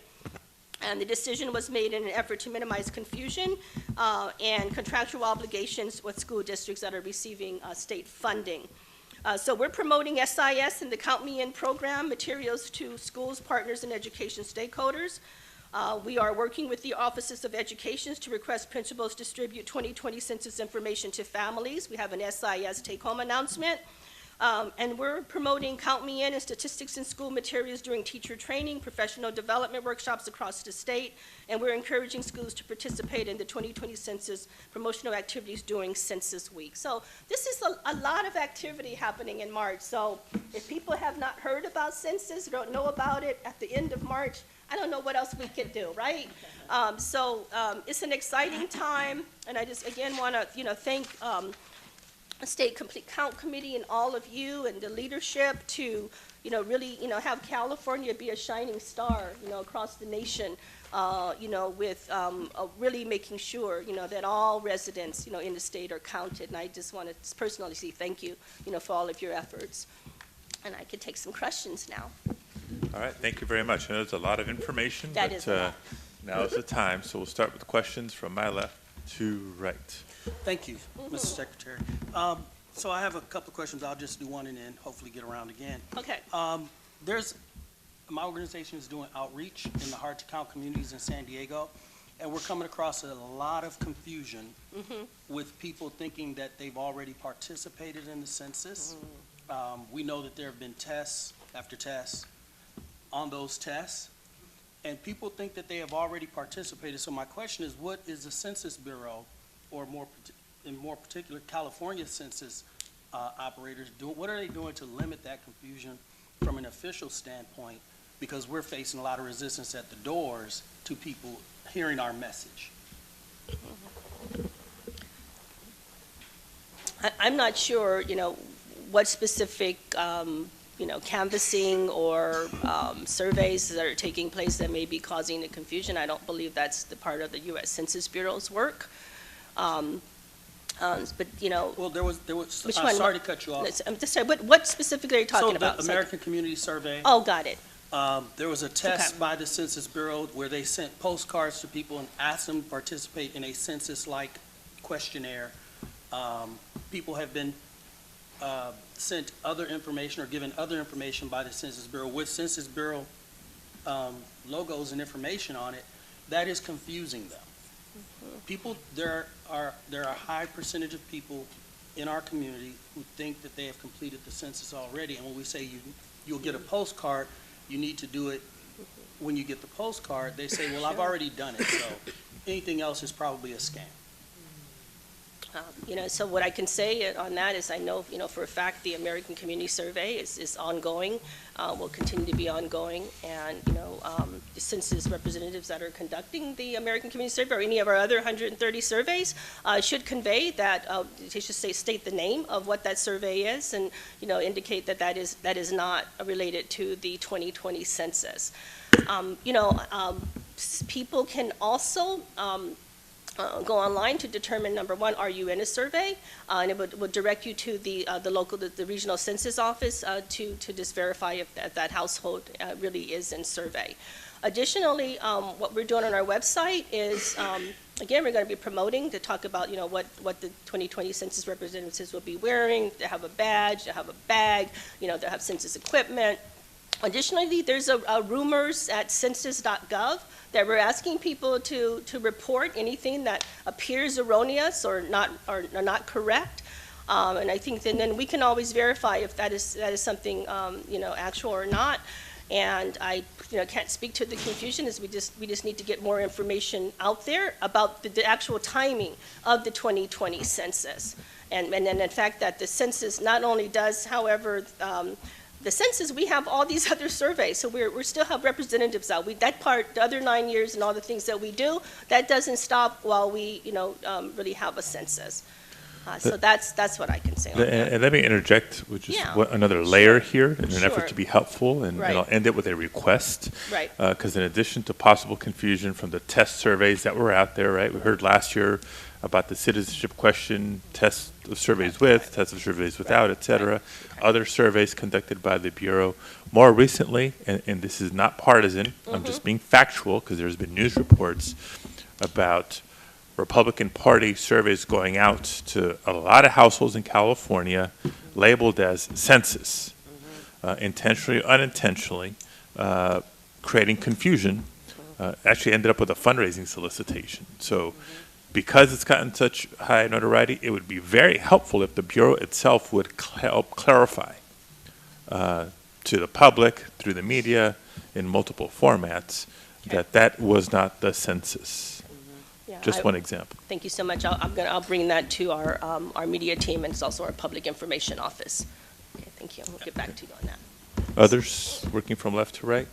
And the decision was made in an effort to minimize confusion and contractual obligations with school districts that are receiving state funding. So we're promoting SIS and the Count Me In program materials to schools, partners, and education stakeholders. We are working with the Offices of Education to request principals distribute 2020 census information to families. We have an SIS take-home announcement. And we're promoting Count Me In and statistics in school materials during teacher training, professional development workshops across the state, and we're encouraging schools to participate in the 2020 census promotional activities during Census Week. So this is a lot of activity happening in March. So if people have not heard about census, don't know about it at the end of March, I don't know what else we can do, right? It's an exciting time, and I just again want to thank State Complete Count Committee and all of you and the leadership to, really, have California be a shining star, across the nation, with really making sure, that all residents, in the state are counted. And I just want to personally say thank you, for all of your efforts. And I can take some questions now. All right, thank you very much. I know there's a lot of information, That but is a lot. now is the time. So we'll start with questions from my left to right. Thank you, Mr. Secretary. So I have a couple of questions. I'll just do one and then hopefully get around again. Okay. My organization is doing outreach in the hard-to-count communities in San Diego, and we're coming across a lot of confusion with people thinking that they've already participated in the census. We know that there have been tests after tests on those tests, and people think that they have already participated. So my question is, what is the Census Bureau, or in more particular, California census operators doing? What are they doing to limit that confusion from an official standpoint? Because we're facing a lot of resistance at the doors to people hearing our message. I'm not sure, what specific, canvassing or surveys that are taking place that may be causing the confusion. I don't believe that's the part of the U.S. Census Bureau's work. But, Well, there was. Which I'm one? sorry to cut you off. I'm just sorry, what specifically are you talking about? So the American Community Survey. Oh, got it. There was a test Okay. by the Census Bureau where they sent postcards to people and asked them to participate in a census-like questionnaire. People have been sent other information or given other information by the Census Bureau with Census Bureau logos and information on it. That is confusing them. People, there are a high percentage of people in our community who think that they have completed the census already, and when we say you'll get a postcard, you need to do it when you get the postcard, they say, well, I've already done it, so anything else is probably a scam. So what I can say on that is I know, for a fact, the American Community Survey is ongoing, will continue to be ongoing, and, the census representatives that are conducting the American Community Survey or any of our other 130 surveys should convey that, they should state the name of what that survey is and, indicate that is not related to the 2020 census. People can also go online to determine, number one, are you in a survey? And it would direct you to the regional census office to just verify if that household really is in survey. Additionally, what we're doing on our website is, again, we're going to be promoting to talk about, what the 2020 census representatives will be wearing. They have a badge, they have a bag, they'll have census equipment. Additionally, there's a rumors at census.gov that we're asking people to report anything that appears erroneous or not correct. And I think then we can always verify if that is something, actual or not. And I, can't speak to the confusion, as we just need to get more information out there about the actual timing of the 2020 census. And then the fact that the census not only does, however, the census, we have all these other surveys, so we still have representatives out. That part, the other 9 years and all the things that we do, that doesn't stop while we, really have a census. So that's what I can say on that. And let me interject with just Yeah. another layer here in an Sure. effort to be helpful, and Right. I'll end it with a request. Right. Because in addition to possible confusion from the test surveys that were out there, right? We heard last year about the citizenship question, test of surveys with, test of surveys without, et cetera. Other surveys conducted by the Bureau. More recently, and this is not partisan, I'm just being factual, because there's been news reports about Republican Party surveys going out to a lot of households in California labeled as census, intentionally or unintentionally, creating confusion, actually ended up with a fundraising solicitation. So because it's gotten such high notoriety, it would be very helpful if the Bureau itself would help clarify to the public, through the media, in multiple formats, that was not the census. Yeah, Just one example. Thank you so much. I'll bring that to our media team, and it's also our public information office. Okay, thank you. We'll get back to you on that. Others working from left to right?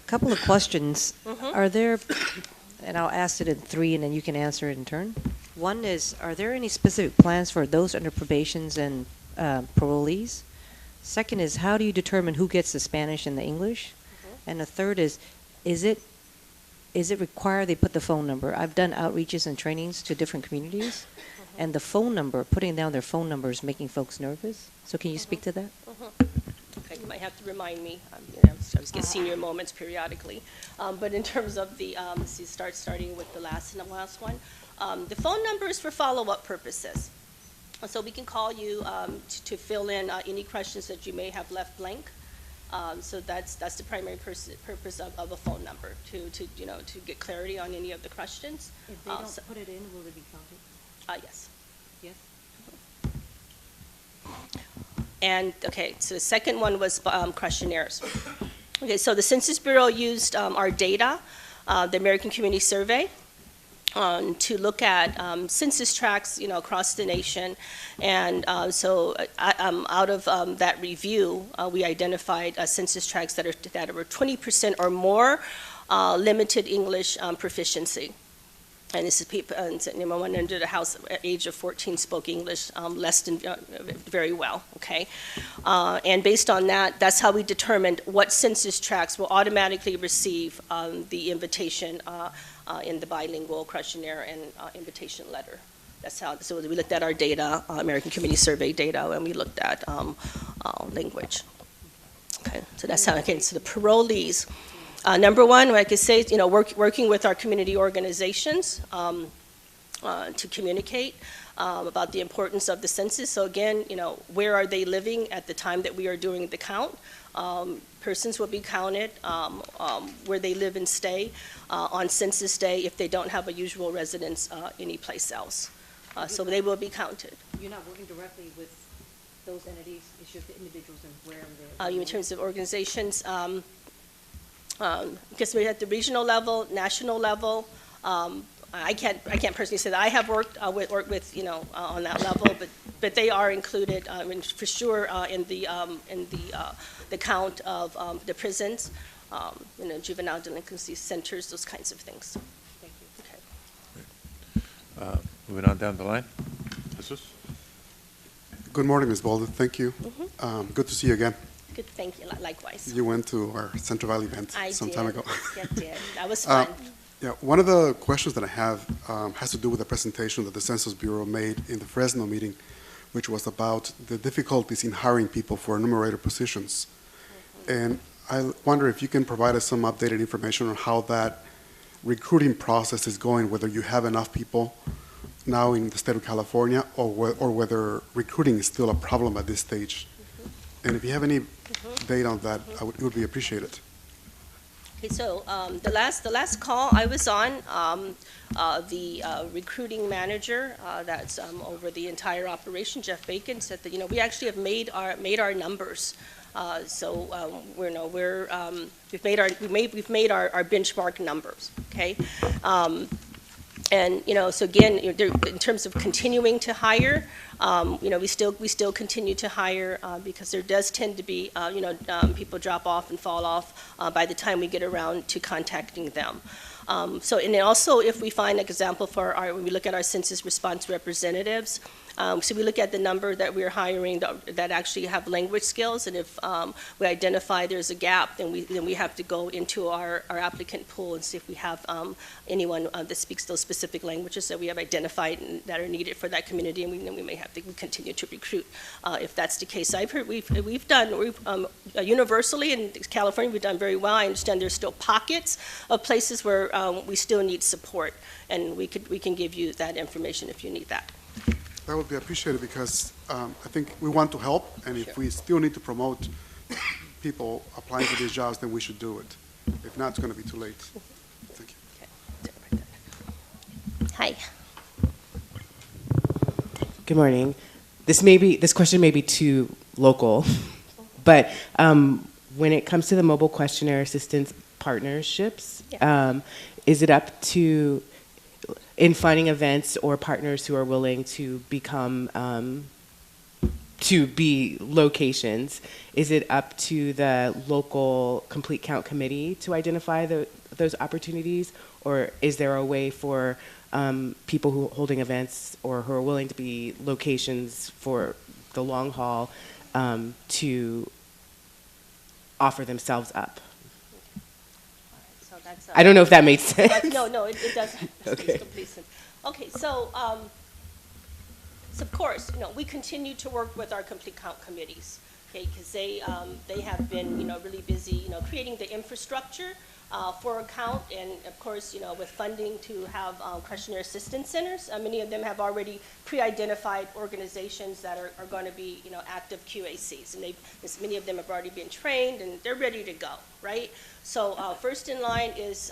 Couple of questions. Are there, and I'll ask it in three, and then you can answer it in turn. One is, are there any specific plans for those under probations and parolees? Second is, how do you determine who gets the Spanish and the English? And the third is it required they put the phone number? I've done outreaches and trainings to different communities, and the phone number, putting down their phone number is making folks nervous. So can you speak to that? Okay, you might have to remind me. I just get senior moments periodically. But in terms of the, starting with the last one, the phone number is for follow-up purposes. So we can call you to fill in any questions that you may have left blank. So that's the primary purpose of a phone number, to get clarity on any of the questions. If they don't put it in, will it be counted? Yes. Yes. And, okay, so the second one was questionnaires. Okay, so the Census Bureau used our data, the American Community Survey, to look at census tracts, across the nation. And so out of that review, we identified census tracts that were 20% or more limited English proficiency. And this is people, one under the house at age of 14 spoke English less than very well, okay? And based on that, that's how we determined what census tracts will automatically receive the invitation in the bilingual questionnaire and invitation letter. That's how, so we looked at our data, American Community Survey data, and we looked at language. Okay, so that's how, okay, so the parolees. Number one, like I say, working with our community organizations to communicate about the importance of the census. So again, where are they living at the time that we are doing the count? Persons will be counted where they live and stay on census day if they don't have a usual residence anyplace else. So they will be counted. You're not working directly with those entities, it's just the individuals and wherever they're... In terms of organizations, because we're at the regional level, national level. I can't personally say that I have worked with on that level, but they are included for sure in the count of the prisons, juvenile delinquency centers, those kinds of things. Thank you. Okay. Moving on down the line. Jesus? Good morning, Ms. Bolden. Thank you. Good to see you again. Good, thank you. Likewise. You went to our Central Valley event some time ago. I did. That was fun. Yeah, one of the questions that I have has to do with the presentation that the Census Bureau made in the Fresno meeting, which was about the difficulties in hiring people for enumerator positions. And I wonder if you can provide us some updated information on how that recruiting process is going, whether you have enough people now in the state of California, or whether recruiting is still a problem at this stage. And if you have any data on that, it would be appreciated. Okay, so the last call I was on, the recruiting manager that's over the entire operation, Jeff Bacon, said that we actually have made our numbers. We've made our benchmark numbers. Okay. And so again, in terms of continuing to hire, we still continue to hire because there does tend to be people drop off and fall off by the time we get around to contacting them. And then also, if we find an example when we look at our census response representatives, so we look at the number that we're hiring that actually have language skills, and if we identify there's a gap, then we have to go into our applicant pool and see if we have anyone that speaks those specific languages that we have identified and that are needed for that community, and then we may have to continue to recruit if that's the case. I've heard we've done universally in California, we've done very well. I understand there's still pockets of places where we still need support, and we can give you that information if you need that. That would be appreciated because I think we want to help, and if we still need to promote people applying for these jobs, then we should do it. If not, it's going to be too late. Thank you. Okay. Hi. Good morning. This question may be too local, but when it comes to the mobile questionnaire assistance partnerships, is it up to, in finding events or partners who are willing to become, to be locations, is it up to the local complete count committee to identify those opportunities? Or is there a way for people who are holding events or who are willing to be locations for the long haul to offer themselves up? I don't know if that made sense. No, it doesn't. Okay. Okay, so of course, we continue to work with our complete count committees, okay, because they have been, really busy, creating the infrastructure for a count, and of course, with funding to have questionnaire assistance centers. Many of them have already pre-identified organizations that are going to be, active QACs, and many of them have already been trained and they're ready to go, right? So first in line is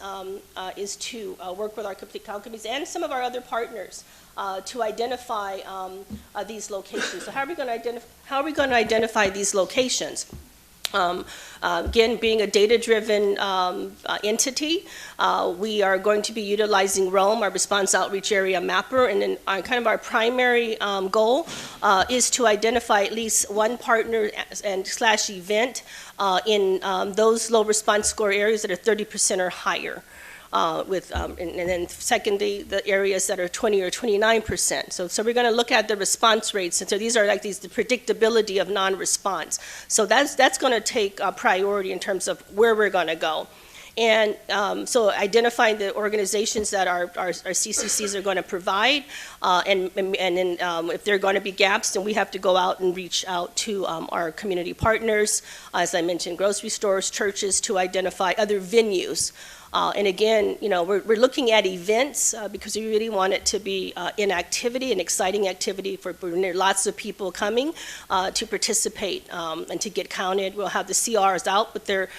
to work with our complete count committees and some of our other partners to identify these locations. So how are we going to identify these locations? Again, being a data-driven entity, we are going to be utilizing ROAM, our Response Outreach Area Mapper, and then kind of our primary goal is to identify at least one partner and / event in those low response score areas that are 30% or higher. And then secondly, the areas that are 20 or 29%. So we're going to look at the response rates, and so these are like the predictability of non-response. So that's going to take priority in terms of where we're going to go. And so identifying the organizations that our CCCs are going to provide, and then if there are going to be gaps, then we have to go out and reach out to our community partners, as I mentioned, grocery stores, churches, to identify other venues. And again, we're looking at events because we really want it to be an activity, an exciting activity for when there are lots of people coming to participate and to get counted. We'll have the CRs out with their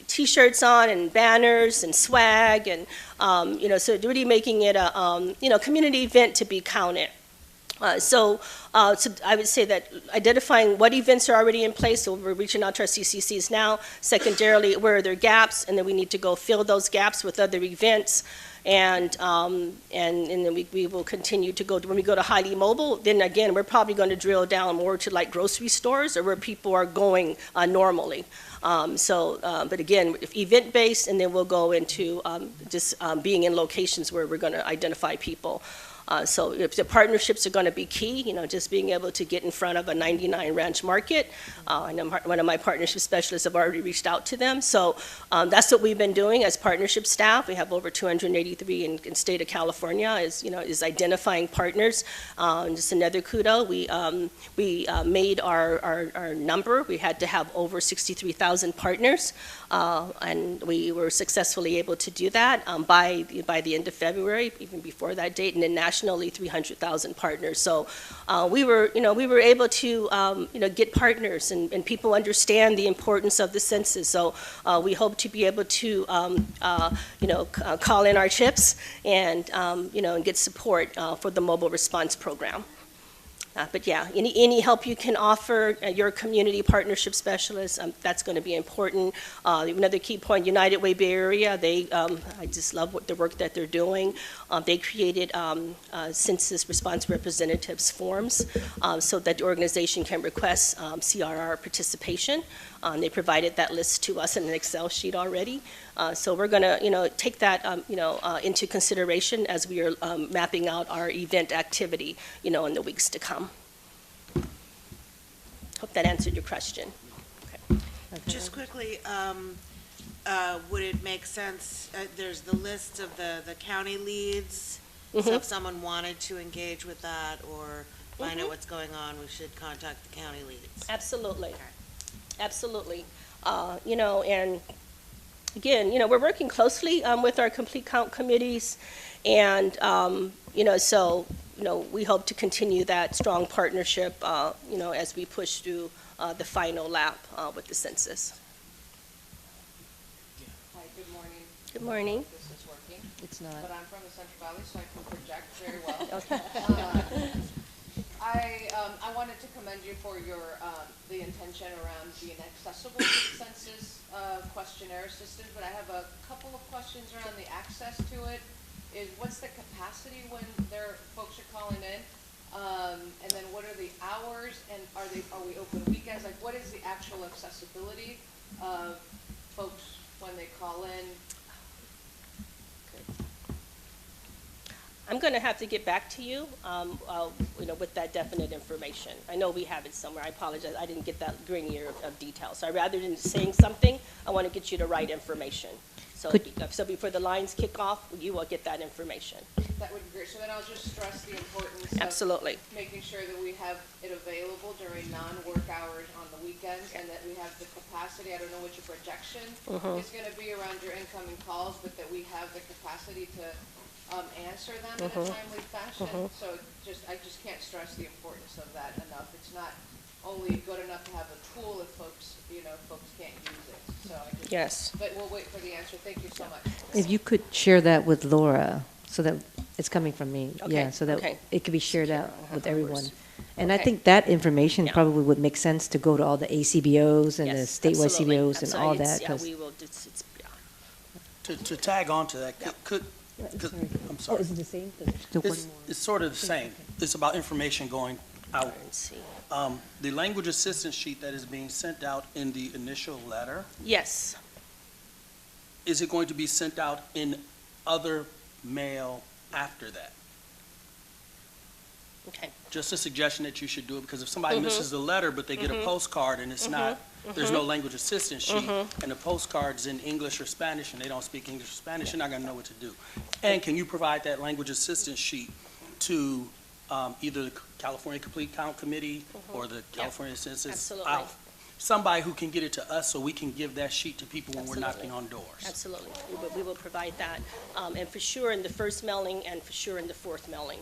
T-shirts on and banners and swag, and so really making it a community event to be counted. So I would say that identifying what events are already in place, so we're reaching out to our CCCs now. Secondarily, where are there gaps, and then we need to go fill those gaps with other events. And then we will continue to go, when we go to highly mobile, then again, we're probably going to drill down more to like grocery stores or where people are going normally. But again, if event-based, and then we'll go into just being in locations where we're going to identify people. So if the partnerships are going to be key, just being able to get in front of a 99 ranch market. I know one of my partnership specialists have already reached out to them. So that's what we've been doing as partnership staff. We have over 283 in state of California is identifying partners. Just another kudo, we made our number. We had to have over 63,000 partners, and we were successfully able to do that by the end of February, even before that date, and then nationally 300,000 partners. So we were able to get partners, and people understand the importance of the census. So we hope to be able to call in our chips and and get support for the mobile response program. But yeah, any help you can offer your community partnership specialists, that's going to be important. Another key point, United Way Bay Area, I just love the work that they're doing. They created census response representatives forms so that the organization can request CRR participation. They provided that list to us in an Excel sheet already. So we're going to take that into consideration as we are mapping out our event activity in the weeks to come. Hope that answered your question. Okay. Just quickly, would it make sense, there's the list of the county leads, so if someone wanted to engage with that or find out what's going on, we should contact the county leads? Absolutely. Okay. Absolutely. And again, we're working closely with our complete count committees, and so we hope to continue that strong partnership, as we push through the final lap with the census. Hi, good morning. Good morning. I don't know if this is working, It's not. but I'm from the Central Valley, so I can project very well. Okay. I wanted to commend you for the intention around being accessible to the census questionnaire system, but I have a couple of questions around the access to it. What's the capacity when folks are calling in? And then what are the hours, and are we open weekends? Like, what is the actual accessibility of folks when they call in? I'm going to have to get back to you, with that definite information. I know we have it somewhere. I apologize. I didn't get that grainier of detail. So rather than saying something, I want to get you the right information. So before the lines kick off, you will get that information. That would be great. So then I'll just stress the importance Absolutely. of making sure that we have it available during non-work hours on the weekends, and that we have the capacity. I don't know what your projection is going to be around your incoming calls, but that we have the capacity to answer them in a timely fashion. So I just can't stress the importance of that enough. It's not only good enough to have a tool if folks can't use it. So Yes. But we'll wait for the answer. Thank you so much. If you could share that with Laura, so that it's coming from me. Okay, Yeah, so that okay. it could be shared out with everyone. And I Okay. think that information Yeah. probably would make sense to go to all the ACBOs and the Yes, statewide absolutely. CBOs and all Absolutely. that. Yeah, 'Cause- we will. Yeah. To tag on to that, I'm sorry. it the same? It's sort of the same. It's about information going out. Let's see. The language assistance sheet that is being sent out in the initial letter, Yes. is it going to be sent out in other mail after that? Okay. Just a suggestion that you should do it, because if somebody misses the letter, but they get a postcard and it's not, there's no language assistance sheet, and the postcard's in English or Spanish, and they don't speak English or Spanish, you're not gonna know what to do. And can you provide that language assistance sheet to either the California Complete Count Committee or the California Census? Absolutely. Somebody who can get it to us so we can give that sheet to people when we're Absolutely. knocking on doors. Absolutely. We will provide that. And for sure in the first mailing and for sure in the fourth mailing,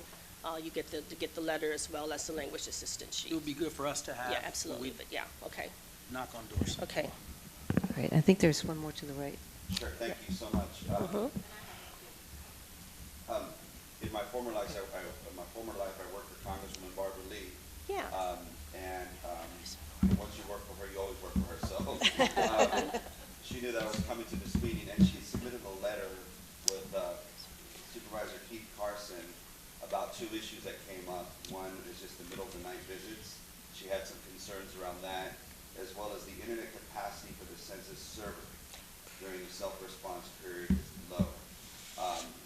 you get the letter as well as the language assistance It sheet. would be good for us to have. Yeah, when absolutely. we But yeah, okay. knock on doors. Okay. Right, I think there's one more to the right. Sure, thank you so much. In my former life, I worked for Congresswoman Barbara Lee. Yeah. And once you work for her, you always work for her. So she knew that I was coming to this meeting, and she submitted a letter with Supervisor Keith Carson about two issues that came up. One is just the middle of the night visits. She had some concerns around that, as well as the internet capacity for the census server during the self-response period is low.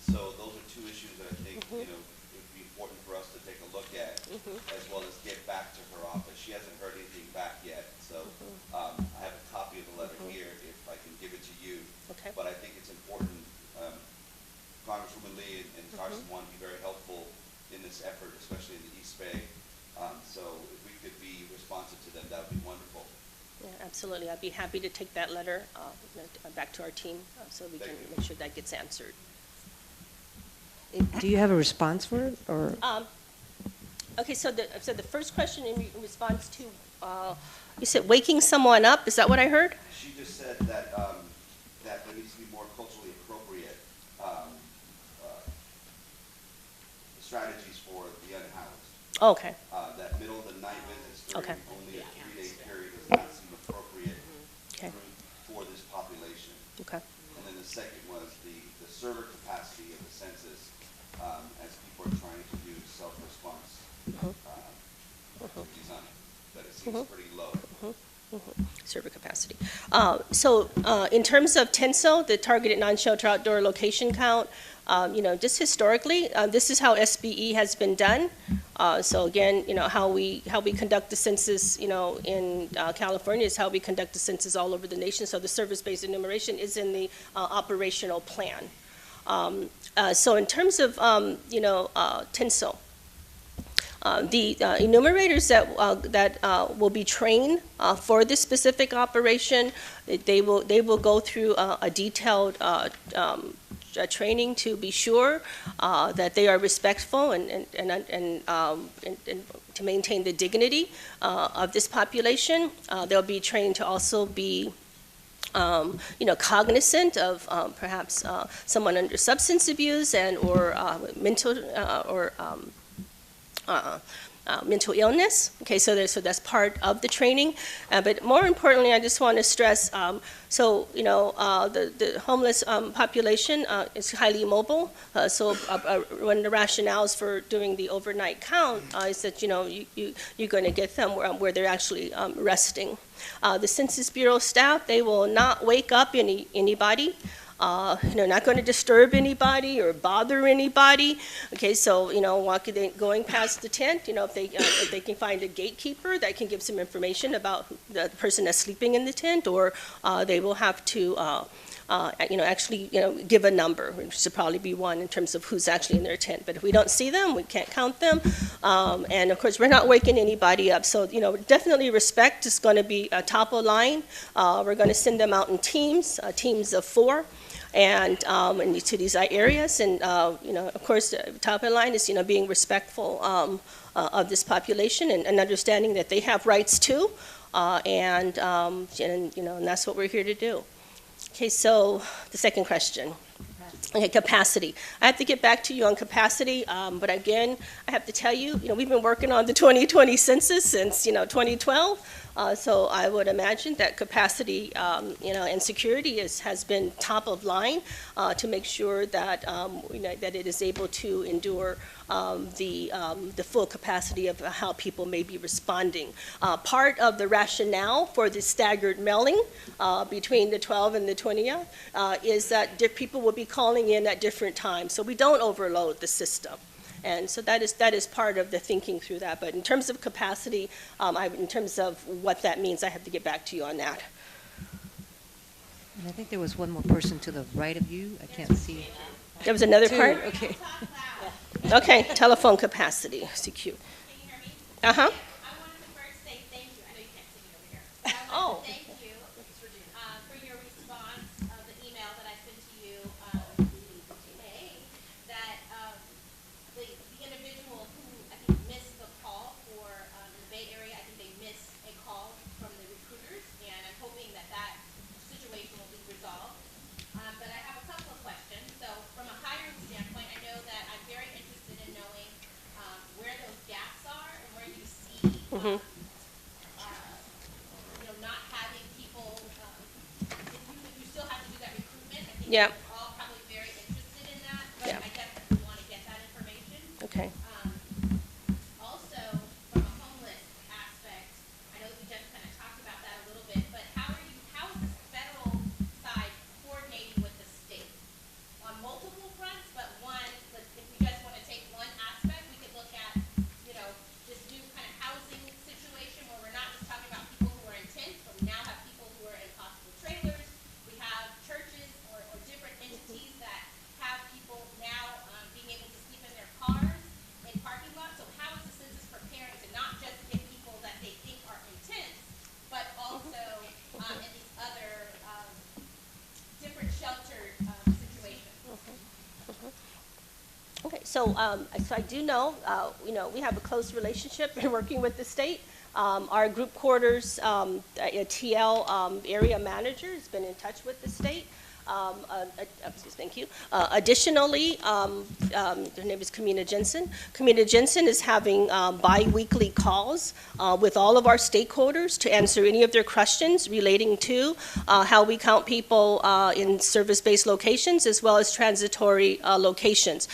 So those are two issues that I think, if we important for us to take a look at, as well as get back to her office. She hasn't heard anything back yet, so I have a copy of the letter here, if I can give it to you. Okay. But I think it's important, Congresswoman Lee and Carson want to be very helpful in this effort, especially in the East Bay. So if we could be responsive to them, that would be wonderful. Yeah, absolutely. I'd be happy to take that letter back to our team so we can Thank you. make sure that gets answered. Do you have a response for it, or? Okay, so the first question in response to, you said waking someone up, is that what I heard? She just said that, that there needs to be more culturally appropriate strategies for the unhoused. Okay, That middle of the night visits during Okay. only a 3-day period does not seem appropriate Okay. for this population. okay. And then the second was the server capacity of the census, as people are trying to do self-response design, that it seems pretty low. Server capacity. So in terms of TENSO, the targeted non-shelter outdoor location count, just historically, this is how SBE has been done. So again, how we conduct the census, in California is how we conduct the census all over the nation. So the service-based enumeration is in the operational plan. So in terms of, TENSO, the enumerators that will be trained for this specific operation, they will go through a detailed training to be sure that they are respectful and to maintain the dignity of this population. They'll be trained to also be cognizant of perhaps someone under substance abuse and or mental mental illness. Okay, so that's part of the training. But more importantly, I just want to stress, the homeless population is highly mobile. So one of the rationales for doing the overnight count is that, you're going to get them where they're actually resting. The Census Bureau staff, they will not wake up anybody. Not going to disturb anybody or bother anybody. Okay, so going past the tent, if they can find a gatekeeper that can give some information about the person that's sleeping in the tent, or they will have to, actually, give a number, which should probably be one in terms of who's actually in their tent. But if we don't see them, we can't count them. And of course, we're not waking anybody up. So, definitely respect is going to be top of line. We're going to send them out in teams of 4. And to these areas, and of course, top of line is being respectful of this population and understanding that they have rights too, and that's what we're here to do. Okay, so the second question. Okay, capacity. I have to get back to you on capacity, but again, I have to tell you, we've been working on the 2020 census since 2012. So I would imagine that capacity, and security has been top of line to make sure that that it is able to endure the full capacity of how people may be responding. Part of the rationale for the staggered mailing between the 12th and the 20th is that people will be calling in at different times, so we don't overload the system. And so that is part of the thinking through that. But in terms of capacity, in terms of what that means, I have to get back to you on that. And I think there was one more person to the right of you. I can't see. There was another 2, part? okay. Okay, telephone capacity, CQ. Can you hear me? Uh-huh. I wanted to first say thank you. I know you can't see me over here. I Oh. wanted to thank you for your response of the email that I sent to you today, that the individual who I think missed the call for in the Bay Area, I think they missed a call from the recruiters, and I'm hoping that situation will be resolved. But I have a couple of questions. So from a hiring standpoint, I know that I'm very interested in knowing where those gaps are and where you see, not having people, you still have to do that recruitment. I think Yeah. we're all probably very interested in that, but Yeah. I definitely want to get that information. Okay. Also, from a homeless aspect, I know we just kind of talked about that a little bit, but how is the federal side coordinating with the state? On multiple fronts, but one, if we just want to take one aspect, we could look So I do know, we have a close relationship in working with the state. Our group quarters TL area manager has been in touch with the state. Thank you. Additionally, her name is Kamina Jensen. Kamina Jensen is having bi-weekly calls with all of our stakeholders to answer any of their questions relating to how we count people in service-based locations as well as transitory locations.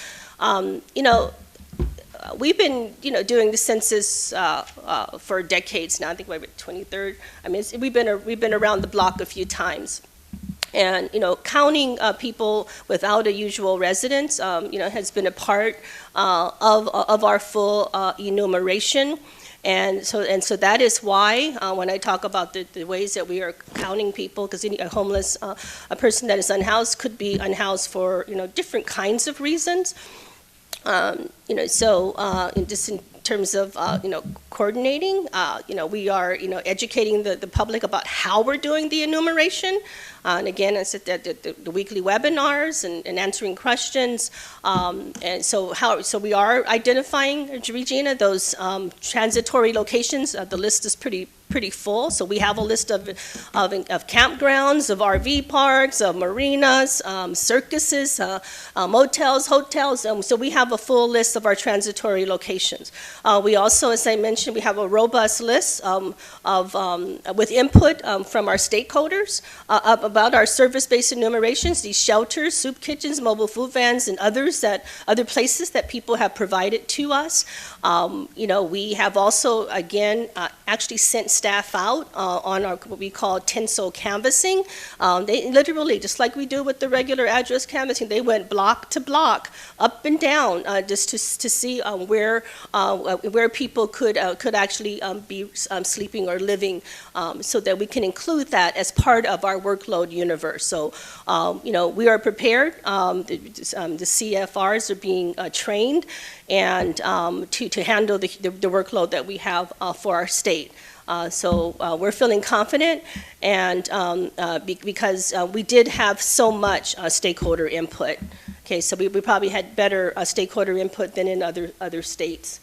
We've been, doing the census for decades now. I think we're at 23rd. I mean, we've been around the block a few times. And, counting people without a usual residence, has been a part of our full enumeration. And so that is why when I talk about the ways that we are counting people, because a homeless, a person that is unhoused could be unhoused for, different kinds of reasons. Just in terms of, coordinating, we are, educating the public about how we're doing the enumeration. And again, I said that the weekly webinars and answering questions. And so we are identifying, Regina, those transitory locations. The list is pretty full. So we have a list of campgrounds, of RV parks, of marinas, circuses, motels, hotels. So we have a full list of our transitory locations. We also, as I mentioned, we have a robust list with input from our stakeholders about our service-based enumerations, these shelters, soup kitchens, mobile food vans, and other places that people have provided to us. We have also, again, actually sent staff out on our what we call tinsel canvassing. They literally, just like we do with the regular address canvassing, they went block to block, up and down, just to see where people could actually be sleeping or living, so that we can include that as part of our workload universe. So, we are prepared. The CFRs are being trained and to handle the workload that we have for our state. So we're feeling confident, and because we did have so much stakeholder input. Okay, so we probably had better stakeholder input than in other states.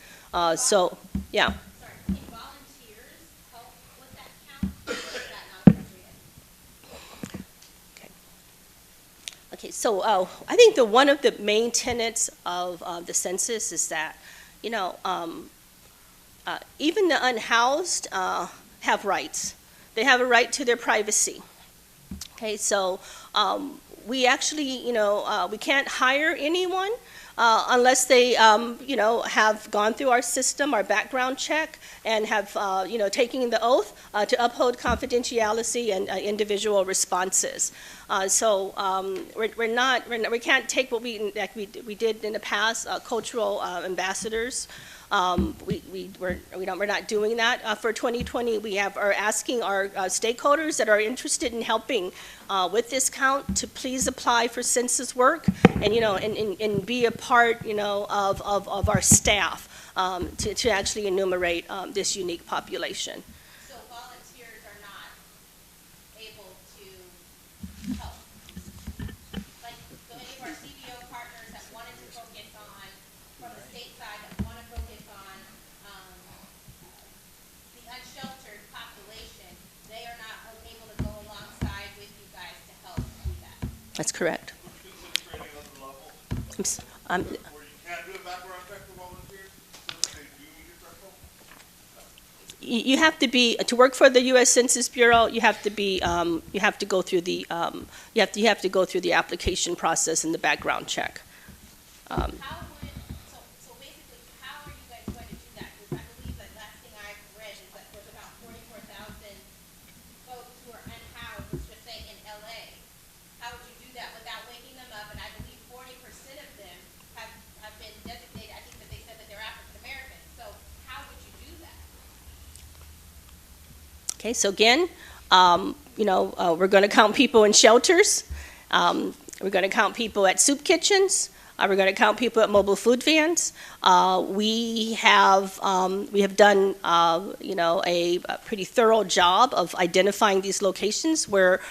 So, yeah. Sorry, can volunteers help with that count, or is that not appropriate? Okay, so I think one of the main tenets of the census is that, even the unhoused have rights. They have a right to their privacy. Okay, so we actually, we can't hire anyone unless they, have gone through our system, our background check, and have, taken the oath to uphold confidentiality and individual responses. We can't take what we did in the past, cultural ambassadors. We're not doing that for 2020. We are asking our stakeholders that are interested in helping with this count to please apply for census work and be a part of our staff to actually enumerate this unique population. So volunteers are not able to help. Like, so any of our CBO partners that wanted to focus on, from the state side, that want to focus on the unsheltered population, they are not able to go alongside with you guys to help do that. That's correct. Where you can't do a background check for volunteers, so that they do meet your threshold? You have to be to work for the U.S. Census Bureau. You have to be you have to go through the you have to go through the application process and the background check. How would, so basically, how are you guys going to do that? Because I believe that last thing I read is that there's about 44,000 folks who are unhoused, let's just say in LA. How would you do that without waking them up? And I believe 40% of them have been designated, I think that they said that they're African American. So how would you do that? Okay, so again, we're going to count people in shelters. We're going to count people at soup kitchens. We're going to count people at mobile food vans. We have done, a pretty thorough job of identifying these locations where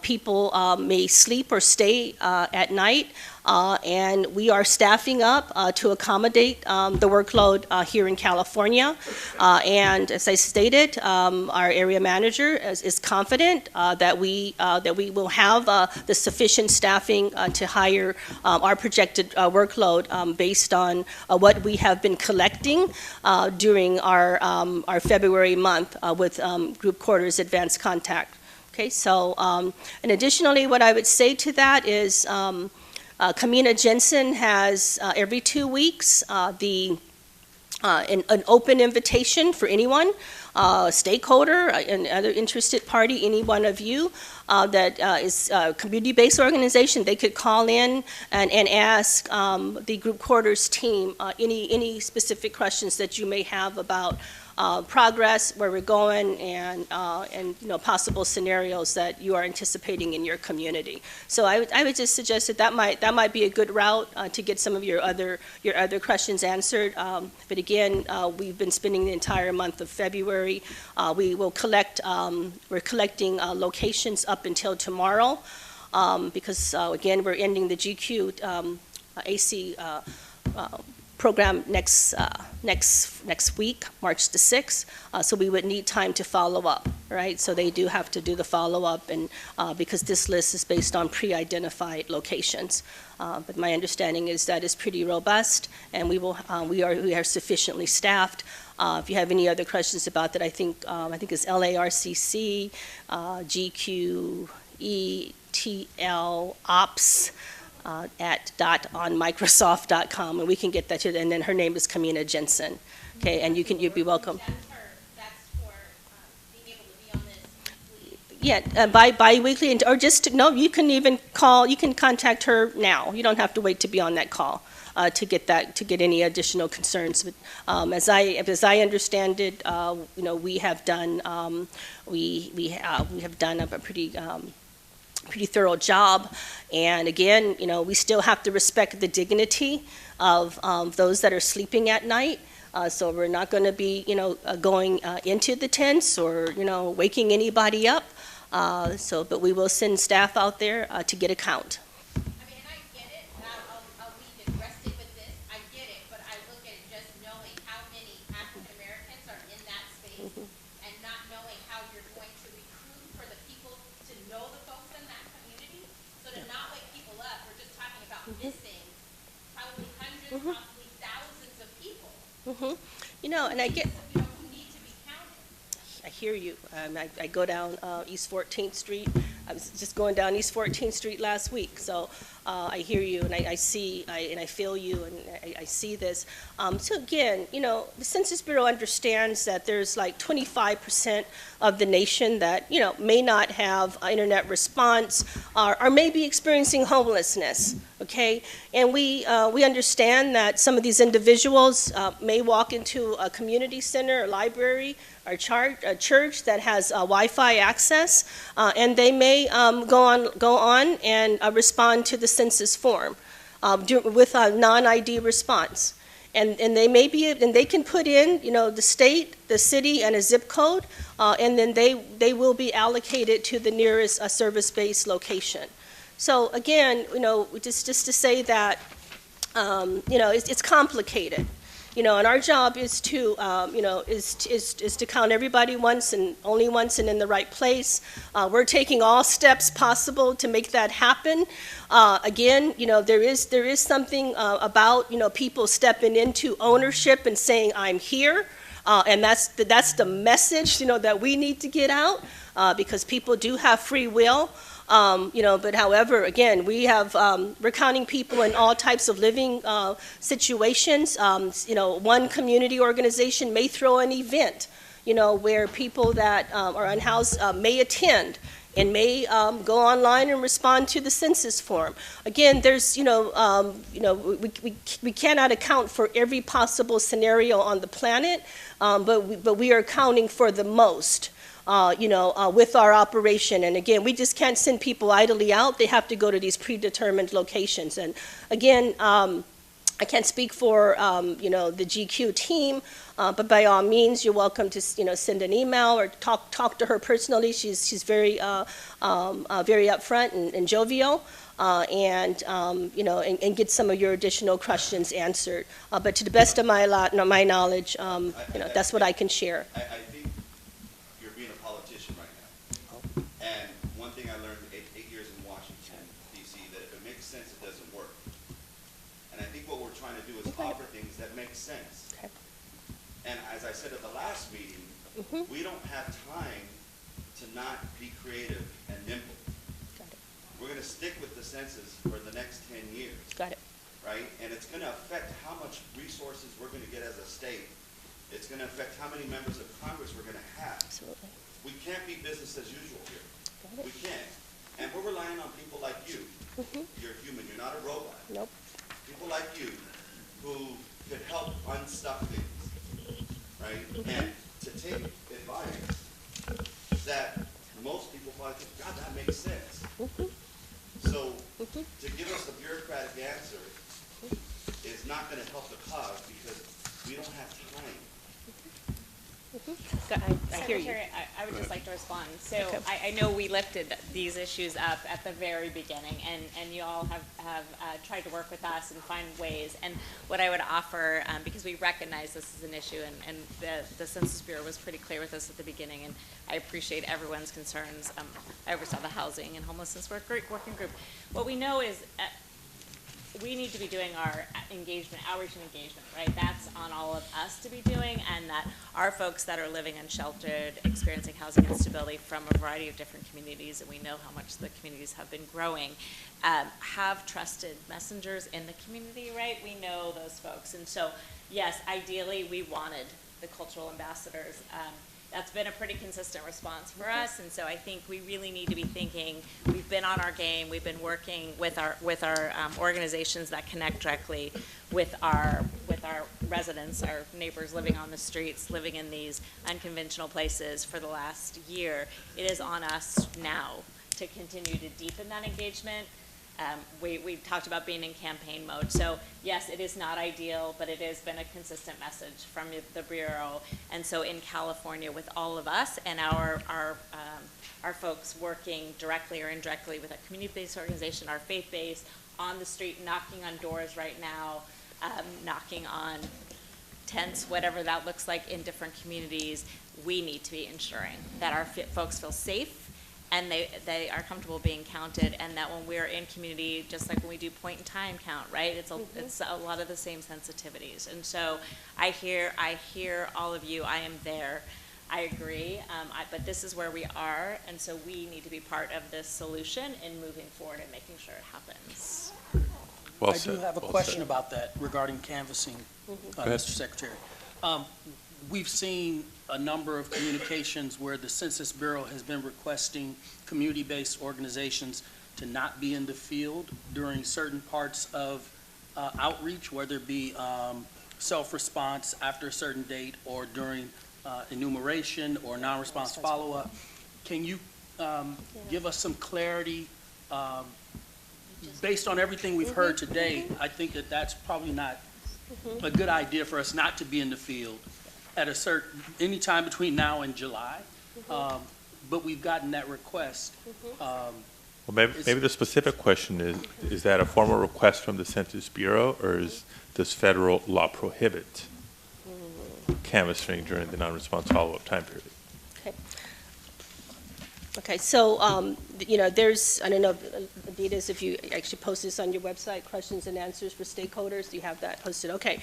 people may sleep or stay at night. And we are staffing up to accommodate the workload here in California. And as I stated, our area manager is confident that we will have the sufficient staffing to hire our projected workload based on what we have been collecting during our February month with group quarters advanced contact. Okay, so and additionally, what I would say to that is. Kamina Jensen has every 2 weeks an open invitation for anyone, stakeholder, and other interested party, any one of you that is a community-based organization. They could call in and ask the group quarters team any specific questions that you may have about progress, where we're going, and possible scenarios that you are anticipating in your community. So I would just suggest that might be a good route to get some of your other questions answered. But again, we've been spending the entire month of February. We will we're collecting locations up until tomorrow because again we're ending the GQ AC program next week, March the 6th, so we would need time to follow up, right? So they do have to do the follow-up, and because this list is based on pre-identified locations. But my understanding is that is pretty robust, and we are sufficiently staffed. If you have any other questions about that, I think it's LARCC, GQ, ETL, Ops, at .onmicrosoft.com, and we can get that to you. And then her name is Kamina Jensen. Okay, and you'd be welcome. That's for being able to be on this weekly. Yeah, bi-weekly, or just no. You can even call. You can contact her now. You don't have to wait to be on that call to get any additional concerns. But as I understand it, we have done we have done a pretty thorough job, and again, we still have to respect the dignity of those that are sleeping at night. So we're not going to be, going into the tents or, waking anybody up. But we will send staff out there to get a count. I mean, and I get it, and I'll leave it rested with this. I get it, but I look at it just knowing how many African Americans are in that space, and not knowing how you're going to recruit for the people to know the folks in that community. So to not wake people up, we're just talking about missing probably hundreds, possibly thousands of people. And I get. Who need to be counted. I hear you. I go down East 14th Street. I was just going down East 14th Street last week, so I hear you, and I see, and I feel you, and I see this. So again, the Census Bureau understands that there's like 25% of the nation that, may not have internet response or may be experiencing homelessness, okay? And we understand that some of these individuals may walk into a community center, a library, or a church that has Wi-Fi access, and they may go on and respond to the census form with a non-ID response. And they can put in, the state, the city, and a zip code, and then they will be allocated to the nearest service-based location. So again, just to say that, it's complicated. And our job is to, is to count everybody once and only once and in the right place. We're taking all steps possible to make that happen. Again, there is something about, people stepping into ownership and saying, I'm here. And that's the message, that we need to get out because people do have free will. But however, again, we're counting people in all types of living situations. One community organization may throw an event, where people that are unhoused may attend and may go online and respond to the census form. Again, there's, we cannot account for every possible scenario on the planet, but we are accounting for the most. with our operation. And again, we just can't send people idly out. They have to go to these predetermined locations. And again, I can't speak for, the GQ team, but by all means, you're welcome to, send an email or talk to her personally. She's very, very upfront and jovial, and get some of your additional questions answered. But to the best of my knowledge, that's what I can share. I think you're being a politician right now. And one thing I learned eight years in Washington, D.C., that if it makes sense, it doesn't work. And I think what we're trying to do is offer things that make sense. Okay. And as I said at the last meeting, we don't have time to not be creative and nimble. Got it. We're going to stick with the census for the next 10 years. Got it. Right? And it's going to affect how much resources we're going to get as a state. It's going to affect how many members of Congress we're going to have. Absolutely. We can't be business as usual here. Got it. We can't. And we're relying on people like you. You're human. You're not a robot. Nope. People like you who could help unstuck things, right? And to take advice that most people probably think, God, that makes sense. So to give us a bureaucratic answer is not going to help the cause because we don't have time. I hear you. Secretary, I would just like to respond. So I know we lifted these issues up at the very beginning, and you all have tried to work with us and find ways. And what I would offer, because we recognize this is an issue, and the Census Bureau was pretty clear with us at the beginning, and I appreciate everyone's concerns. I oversaw the housing and homelessness working group. What we know is we need to be doing our outreach and engagement, right? That's on all of us to be doing, and that our folks that are living unsheltered, experiencing housing instability from a variety of different communities, and we know how much the communities have been growing, have trusted messengers in the community, right? We know those folks. And so, yes, ideally, we wanted the cultural ambassadors. That's been a pretty consistent response for us, and so I think we really need to be thinking. We've been on our game. We've been working with our organizations that connect directly with our residents, our neighbors living on the streets, living in these unconventional places for the last year. It is on us now to continue to deepen that engagement. We talked about being in campaign mode. So yes, it is not ideal, but it has been a consistent message from the Bureau. And so in California with all of us and our folks working directly or indirectly with a community-based organization, our faith-based, on the street, knocking on doors right now, knocking on tents, whatever that looks like in different communities, we need to be ensuring that our folks feel safe and they are comfortable being counted, and that when we're in community, just like when we do point in time count, right? It's a lot of the same sensitivities. And so I hear all of you. I am there. I agree, but this is where we are, and so we need to be part of this solution in moving forward and making sure it happens. Well I said. do have a Well question said. about that regarding canvassing, ahead. Mr. Secretary. We've seen a number of communications where the Census Bureau has been requesting community-based organizations to not be in the field during certain parts of outreach, whether it be self-response after a certain date or during enumeration or non-response follow-up. Can you give us some clarity? Based on everything we've heard today, I think that that's probably not a good idea for us not to be in the field at any time between now and July. But we've gotten that request. Well, maybe the specific question is that a formal request from the Census Bureau, or does federal law prohibit canvassing during the non-response follow-up time period? Okay, so, there's, I don't know, Adidas, if you actually post this on your website, questions and answers for stakeholders, do you have that posted? Okay.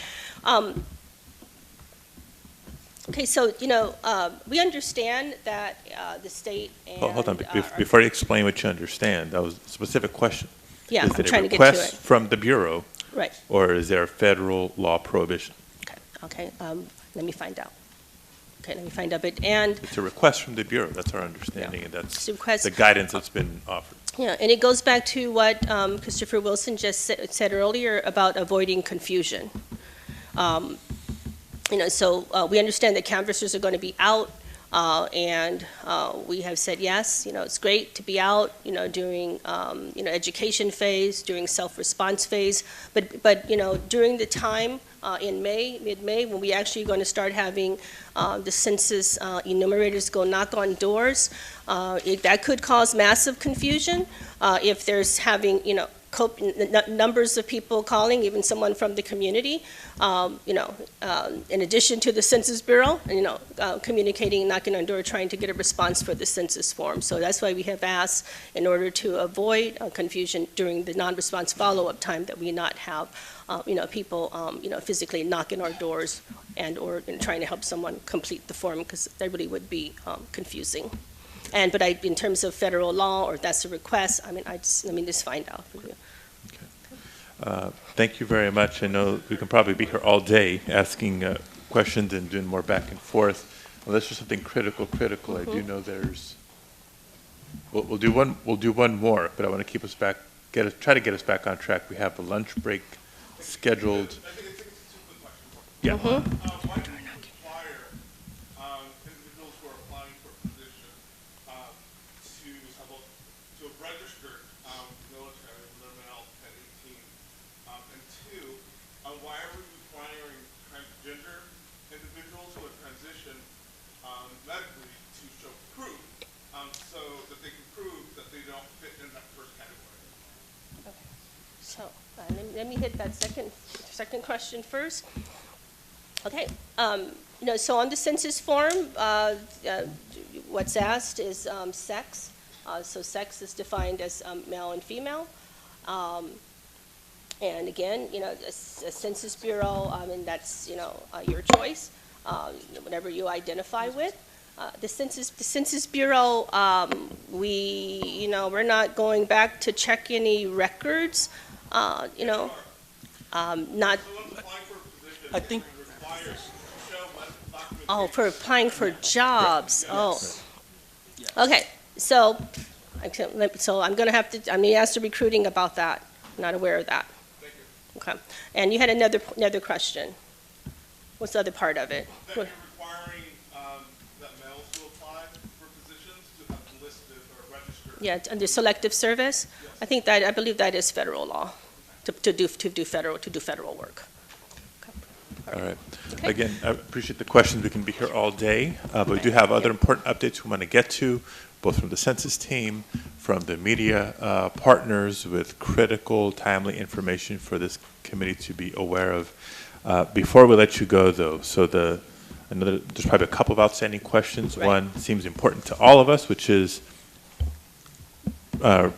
Okay, so, we understand that the state and... Hold on, before you explain what you understand, that was a specific question. Yeah, Is I'm it trying a to get to it. request from the Bureau? Right. Or is there a federal law prohibition? Okay, let me find out. Okay, let me find out. And It's a request from the Bureau, that's our understanding, and that's It's a request. the guidance that's been offered. yeah, and it goes back to what Christopher Wilson just said earlier about avoiding confusion. So we understand that canvassers are going to be out And we have said, yes, it's great to be out, doing, education phase, during self-response phase. But during the time in May, mid-May, when we actually going to start having the census enumerators go knock on doors, that could cause massive confusion if there's having, numbers of people calling, even someone from the community, in addition to the Census Bureau, communicating, knocking on door, trying to get a response for the census form. So that's why we have asked, in order to avoid confusion during the non-response follow-up time, that we not have, people, physically knocking our doors and/or trying to help someone complete the form, because that really would be confusing. But in terms of federal law, or if that's a request, let me just find out for you. Thank you very much. I know we can probably be here all day asking questions and doing more back and forth. Unless there's something critical, I do know there's. We'll do one more, but I want to keep us back. Try to get us back on track. We have a lunch break scheduled. I think it's a simple question. Yeah. Why do you require individuals who are applying for a position to have registered military when they're male at 18? And two, why are we requiring transgender individuals who have transitioned medically to show proof so that they can prove that they don't fit in that first category? So let me hit that second question first. Okay, so on the census form, what's asked is sex. So sex is defined as male and female. And again, a Census Bureau, that's, your choice, whatever you identify with. The Census Bureau, we're not going back to check any records, not. I think. Oh, for applying for jobs. Oh. Okay. So I'm going to have to. I'm going to ask the recruiting about that. Not aware of that. Thank you. Okay. And you had another question. What's the other part of it? That you're requiring that males who apply for positions to have enlisted or registered. Yeah, under selective service. Yes. I believe that is federal law to do federal work. All right. Okay. Again, I appreciate the questions. We can be here all day, but we do have other important updates we want to get to, both from the census team, from the media partners, with critical, timely information for this committee to be aware of. Before we let you go, though, there's probably a couple of outstanding questions. Right. One seems important to all of us, which is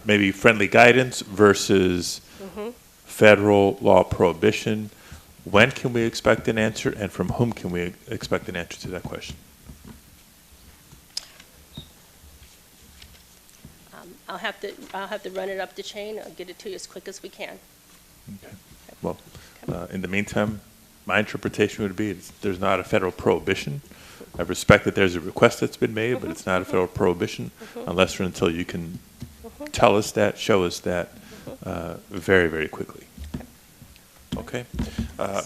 maybe friendly guidance versus federal law prohibition. When can we expect an answer, and from whom can we expect an answer to that question? I'll have to run it up the chain. I'll get it to you as quick as we can. Okay. Well, in the meantime, my interpretation would be there's not a federal prohibition. I respect that there's a request that's been made, but it's not a federal prohibition unless or until you can tell us that, show us that very, very quickly. Okay.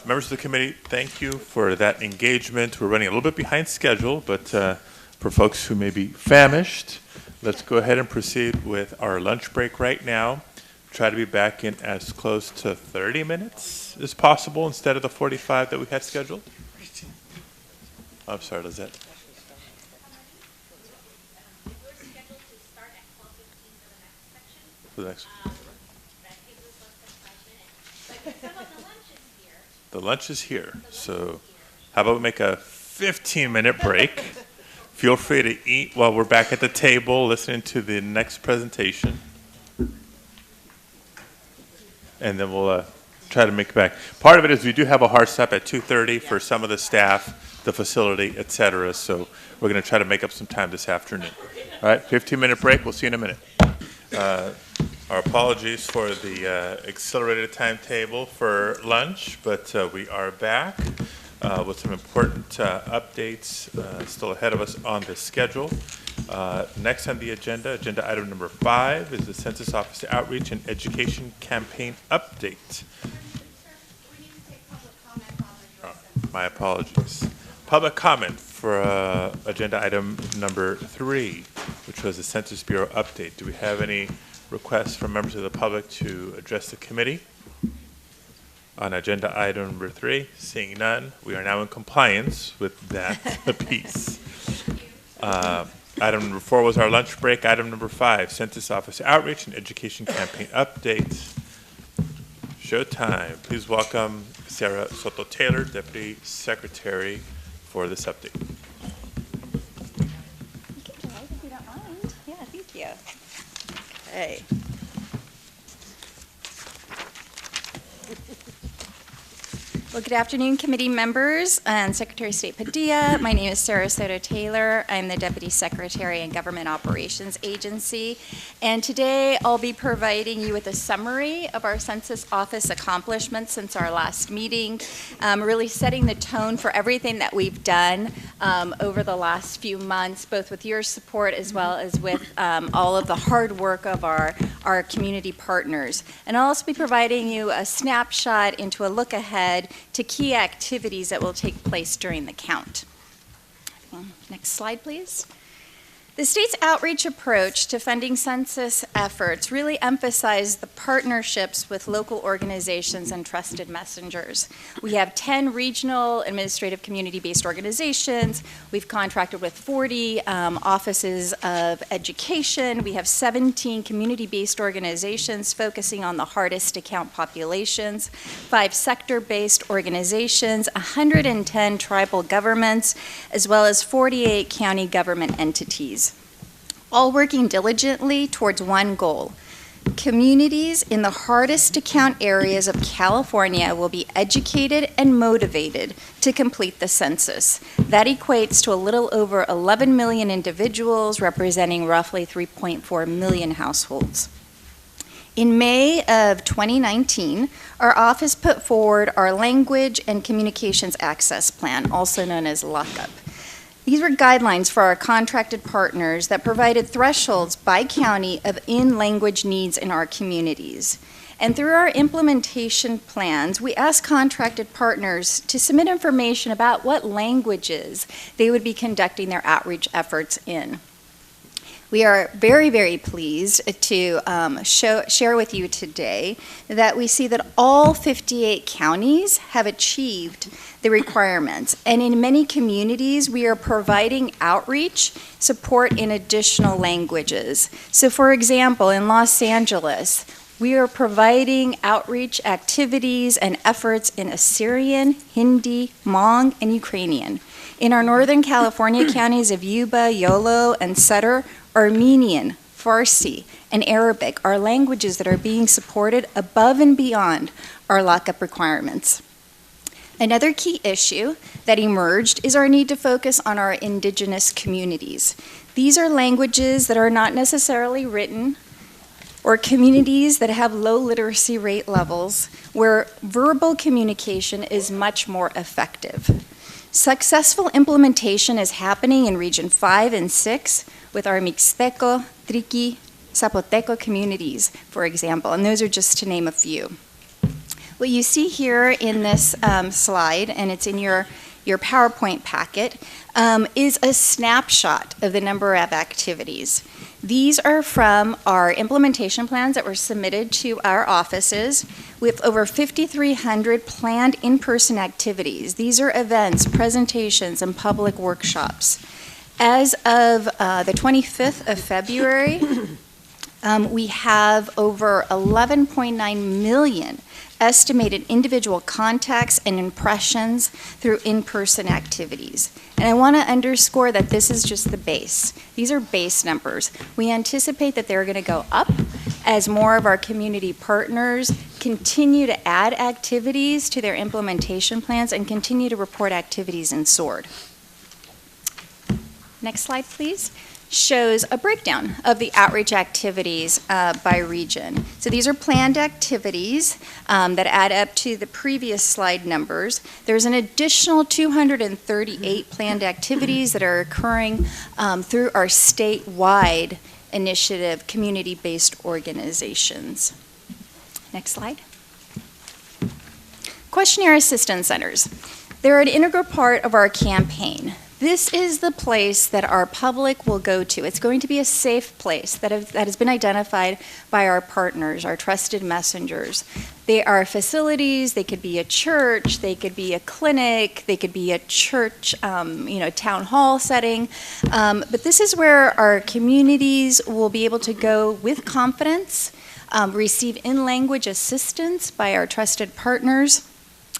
Members of the committee, thank you for that engagement. We're running a little bit behind schedule, but for folks who may be famished, let's go ahead and proceed with our lunch break right now. Try to be back in as close to 30 minutes as possible instead of the 45 that we had scheduled. I'm sorry, Lizette. We're scheduled to start at 12:15 For for the next section. the next. That gives us less than 5 minutes. But some of the lunch is here. The lunch is here, so how about we make a 15-minute break? Feel free to eat while we're back at the table listening to the next presentation. And then we'll try to make it back. Part of it is we do have a hard stop at 2:30 for some of the staff, the facility, et cetera, so we're going to try to make up some time this afternoon. All right, 15-minute break. We'll see you in a minute. Our apologies for the accelerated timetable for lunch, but we are back with some important updates still ahead of us on the schedule. Next on the agenda item number 5 is the Census Office Outreach and Education Campaign Update. We need to take public comment on the U.S. Census. My apologies. Public comment for agenda item number 3, which was the Census Bureau update. Do we have any requests from members of the public to address the committee on agenda item number 3? Seeing none, we are now in compliance with that piece. Item number 4 was our lunch break. Item number 5, Census Office Outreach and Education Campaign Update. Showtime. Please welcome Sarah Soto-Taylor, Deputy Secretary, for this update. If you don't mind. Yeah, thank you. Okay. Well, good afternoon, committee members and Secretary of State Padilla. My name is Sarah Soto-Taylor. I'm the Deputy Secretary in Government Operations Agency. And today I'll be providing you with a summary of our Census Office accomplishments since our last meeting, really setting the tone for everything that we've done over the last few months, both with your support as well as with all of the hard work of our community partners. And I'll also be providing you a snapshot into a look ahead to key activities that will take place during the count. Next slide, please. The state's outreach approach to funding census efforts really emphasized the partnerships with local organizations and trusted messengers. We have 10 regional administrative community-based organizations. We've contracted with 40 offices of education. We have 17 community-based organizations focusing on the hardest to count populations, 5 sector-based organizations, 110 tribal governments, as well as 48 county government entities, all working diligently towards one goal. Communities in the hardest to count areas of California will be educated and motivated to complete the census. That equates to a little over 11 million individuals, representing roughly 3.4 million households. In May of 2019, our office put forward our Language and Communications Access Plan, also known as LOCUP. These were guidelines for our contracted partners that provided thresholds by county of in-language needs in our communities. And through our implementation plans, we asked contracted partners to submit information about what languages they would be conducting their outreach efforts in. We are very, very pleased to share with you today that we see that all 58 counties have achieved the requirements. And in many communities, we are providing outreach support in additional languages. So for example, in Los Angeles, we are providing outreach activities and efforts in Assyrian, Hindi, Hmong, and Ukrainian. In our Northern California counties of Yuba, Yolo, and Sutter, Armenian, Farsi, and Arabic are languages that are being supported above and beyond our lockup requirements. Another key issue that emerged is our need to focus on our indigenous communities. These are languages that are not necessarily written, or communities that have low literacy rate levels, where verbal communication is much more effective. Successful implementation is happening in Region 5 and 6 with our Mixteco, Triqui, Zapoteco communities, for example, and those are just to name a few. What you see here in this slide, and it's in your PowerPoint packet, is a snapshot of the number of activities. These are from our implementation plans that were submitted to our offices with over 5,300 planned in-person activities. These are events, presentations, and public workshops. As of the 25th of February, we have over 11.9 million estimated individual contacts and impressions through in-person activities. And I want to underscore that this is just the base. These are base numbers. We anticipate that they're going to go up as more of our community partners continue to add activities to their implementation plans and continue to report activities in SWORD. Next slide, please. Shows a breakdown of the outreach activities by region. So these are planned activities that add up to the previous slide numbers. There's an additional 238 planned activities that are occurring through our statewide initiative, community-based organizations. Next slide. Questionnaire assistance centers. They're an integral part of our campaign. This is the place that our public will go to. It's going to be a safe place that has been identified by our partners, our trusted messengers. They are facilities, they could be a church, they could be a clinic, they could be a church, town hall setting. But this is where our communities will be able to go with confidence, receive in-language assistance by our trusted partners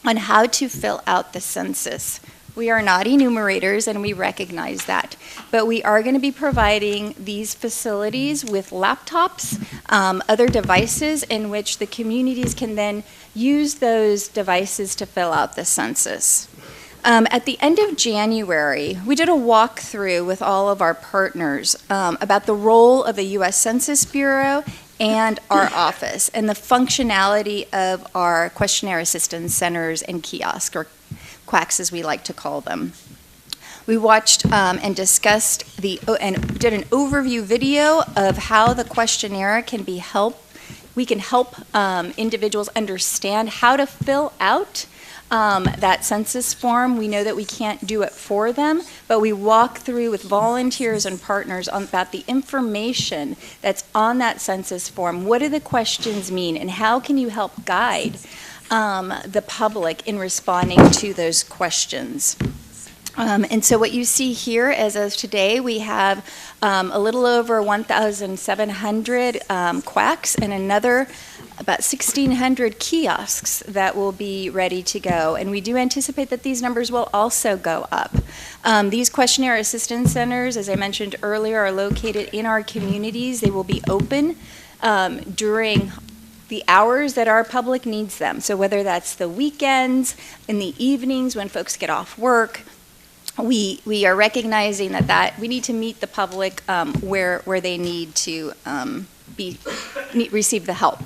on how to fill out the census. We are not enumerators, and we recognize that. But we are going to be providing these facilities with laptops, other devices in which the communities can then use those devices to fill out the census. At the end of January, we did a walkthrough with all of our partners about the role of the U.S. Census Bureau and our office and the functionality of our questionnaire assistance centers and kiosks, or quacks as we like to call them. We watched and discussed and did an overview video of how the questionnaire we can help individuals understand how to fill out that census form. We know that we can't do it for them, but we walk through with volunteers and partners about the information that's on that census form. What do the questions mean, and how can you help guide the public in responding to those questions? And so what you see here, as of today, we have a little over 1,700 quacks and another about 1,600 kiosks that will be ready to go. And we do anticipate that these numbers will also go up. These questionnaire assistance centers, as I mentioned earlier, are located in our communities. They will be open during the hours that our public needs them. So whether that's the weekends, in the evenings when folks get off work, we are recognizing that we need to meet the public where they need to receive the help.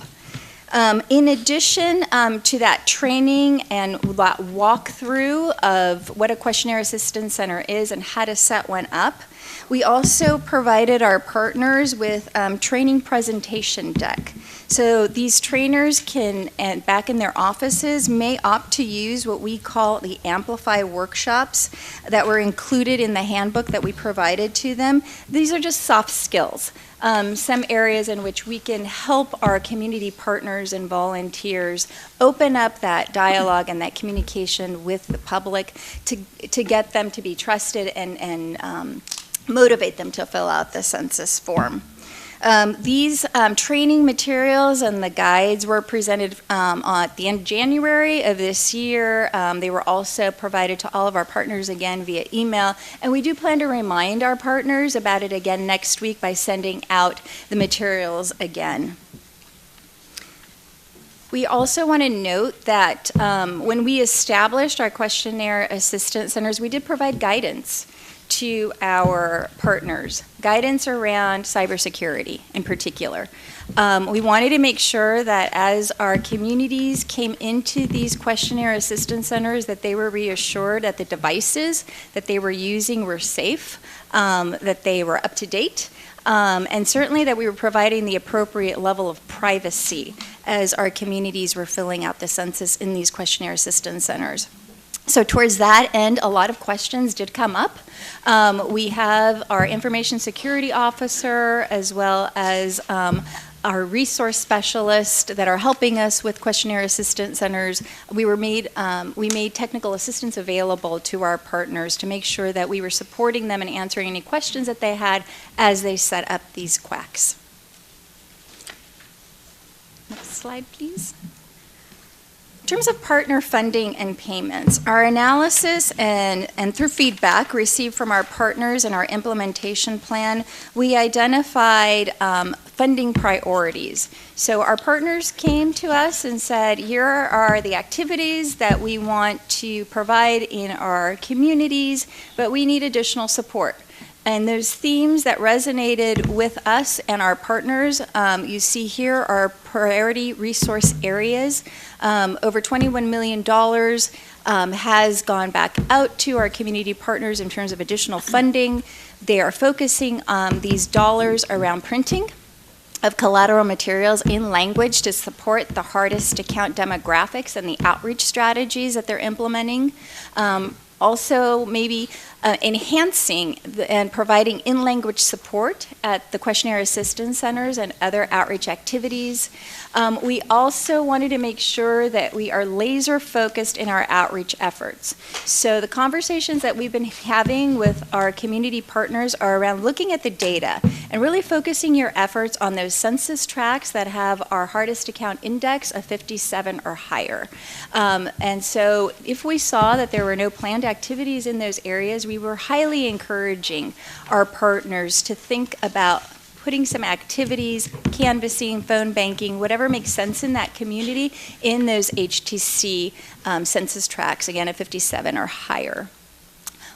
In addition to that training and that walkthrough of what a questionnaire assistance center is and how to set one up, we also provided our partners with training presentation deck. So these trainers can, and back in their offices, may opt to use what we call the Amplify workshops that were included in the handbook that we provided to them. These are just soft skills. Some areas in which we can help our community partners and volunteers open up that dialogue and that communication with the public to get them to be trusted and motivate them to fill out the census form. These training materials and the guides were presented at the end of January of this year. They were also provided to all of our partners again via email, and we do plan to remind our partners about it again next week by sending out the materials again. We also want to note that when we established our questionnaire assistance centers, we did provide guidance to our partners, guidance around cybersecurity in particular. We wanted to make sure that as our communities came into these questionnaire assistance centers, that they were reassured that the devices that they were using were safe, that they were up to date, and certainly that we were providing the appropriate level of privacy as our communities were filling out the census in these questionnaire assistance centers. So towards that end, a lot of questions did come up. We have our information security officer as well as our resource specialist that are helping us with questionnaire assistance centers. We made technical assistance available to our partners to make sure that we were supporting them and answering any questions that they had as they set up these quacks. Next slide, please. In terms of partner funding and payments, our analysis and through feedback received from our partners in our implementation plan, we identified funding priorities. So our partners came to us and said, here are the activities that we want to provide in our communities, but we need additional support. And those themes that resonated with us and our partners, you see here are priority resource areas. Over $21 million has gone back out to our community partners in terms of additional funding. They are focusing these dollars around printing, of collateral materials in language to support the hardest to count demographics and the outreach strategies that they're implementing. Also, maybe enhancing and providing in-language support at the questionnaire assistance centers and other outreach activities. We also wanted to make sure that we are laser focused in our outreach efforts. So the conversations that we've been having with our community partners are around looking at the data and really focusing your efforts on those census tracts that have our hardest to count index of 57 or higher. And so if we saw that there were no planned activities in those areas, we were highly encouraging our partners to think about putting some activities, canvassing, phone banking, whatever makes sense in that community in those HTC census tracts, again, at 57 or higher.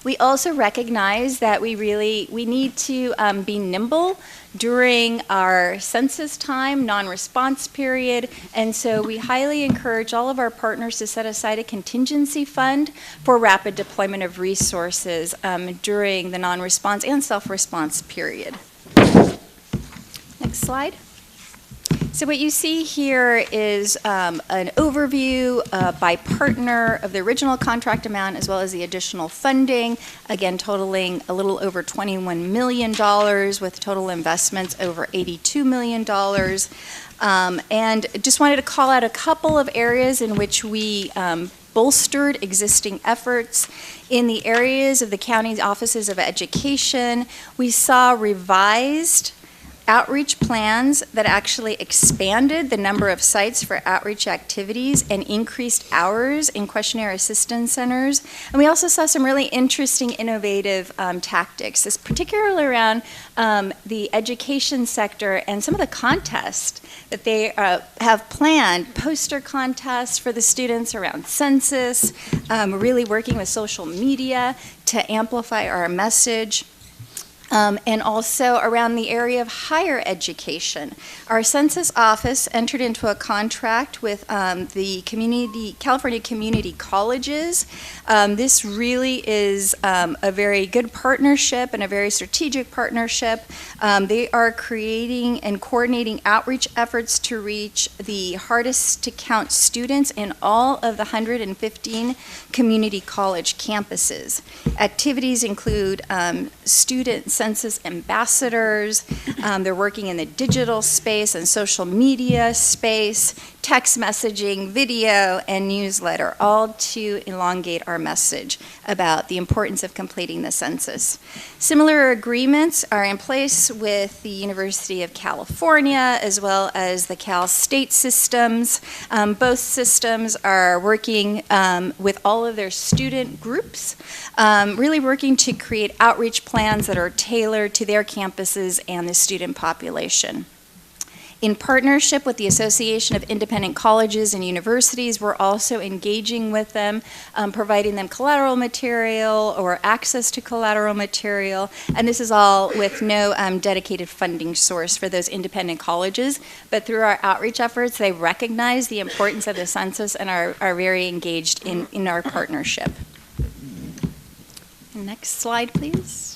We also recognize that we need to be nimble during our census time, non-response period, and so we highly encourage all of our partners to set aside a contingency fund for rapid deployment of resources during the non-response and self-response period. Next slide. So what you see here is an overview by partner of the original contract amount as well as the additional funding, again totaling a little over $21 million with total investments over $82 million. And just wanted to call out a couple of areas in which we bolstered existing efforts. In the areas of the county's offices of education, we saw revised outreach plans that actually expanded the number of sites for outreach activities and increased hours in questionnaire assistance centers. And we also saw some really interesting, innovative tactics, this particularly around the education sector and some of the contests that they have planned, poster contests for the students around census, really working with social media to amplify our message. And also around the area of higher education. Our census office entered into a contract with the California Community Colleges. This really is a very good partnership and a very strategic partnership. They are creating and coordinating outreach efforts to reach the hardest to count students in all of the 115 community college campuses. Activities include student census ambassadors. They're working in the digital space and social media space, text messaging, video, and newsletter, all to elongate our message about the importance of completing the census. Similar agreements are in place with the University of California as well as the Cal State systems. Both systems are working with all of their student groups, really working to create outreach plans that are tailored to their campuses and the student population. In partnership with the Association of Independent Colleges and Universities, we're also engaging with them, providing them collateral material or access to collateral material, and this is all with no dedicated funding source for those independent colleges, but through our outreach efforts, they recognize the importance of the census and are very engaged in our partnership. Next slide, please.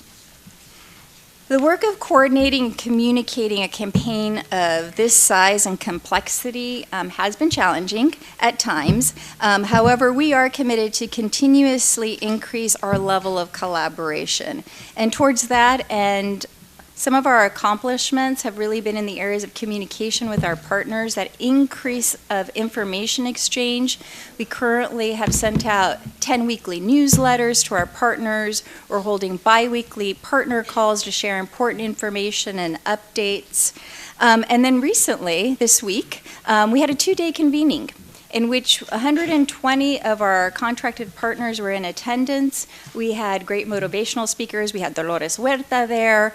The work of coordinating and communicating a campaign of this size and complexity has been challenging at times. However, we are committed to continuously increase our level of collaboration. And towards that end, some of our accomplishments have really been in the areas of communication with our partners, that increase of information exchange. We currently have sent out 10 weekly newsletters to our partners. We're holding bi-weekly partner calls to share important information and updates. And then recently, this week, we had a 2-day convening in which 120 of our contracted partners were in attendance. We had great motivational speakers. We had Dolores Huerta there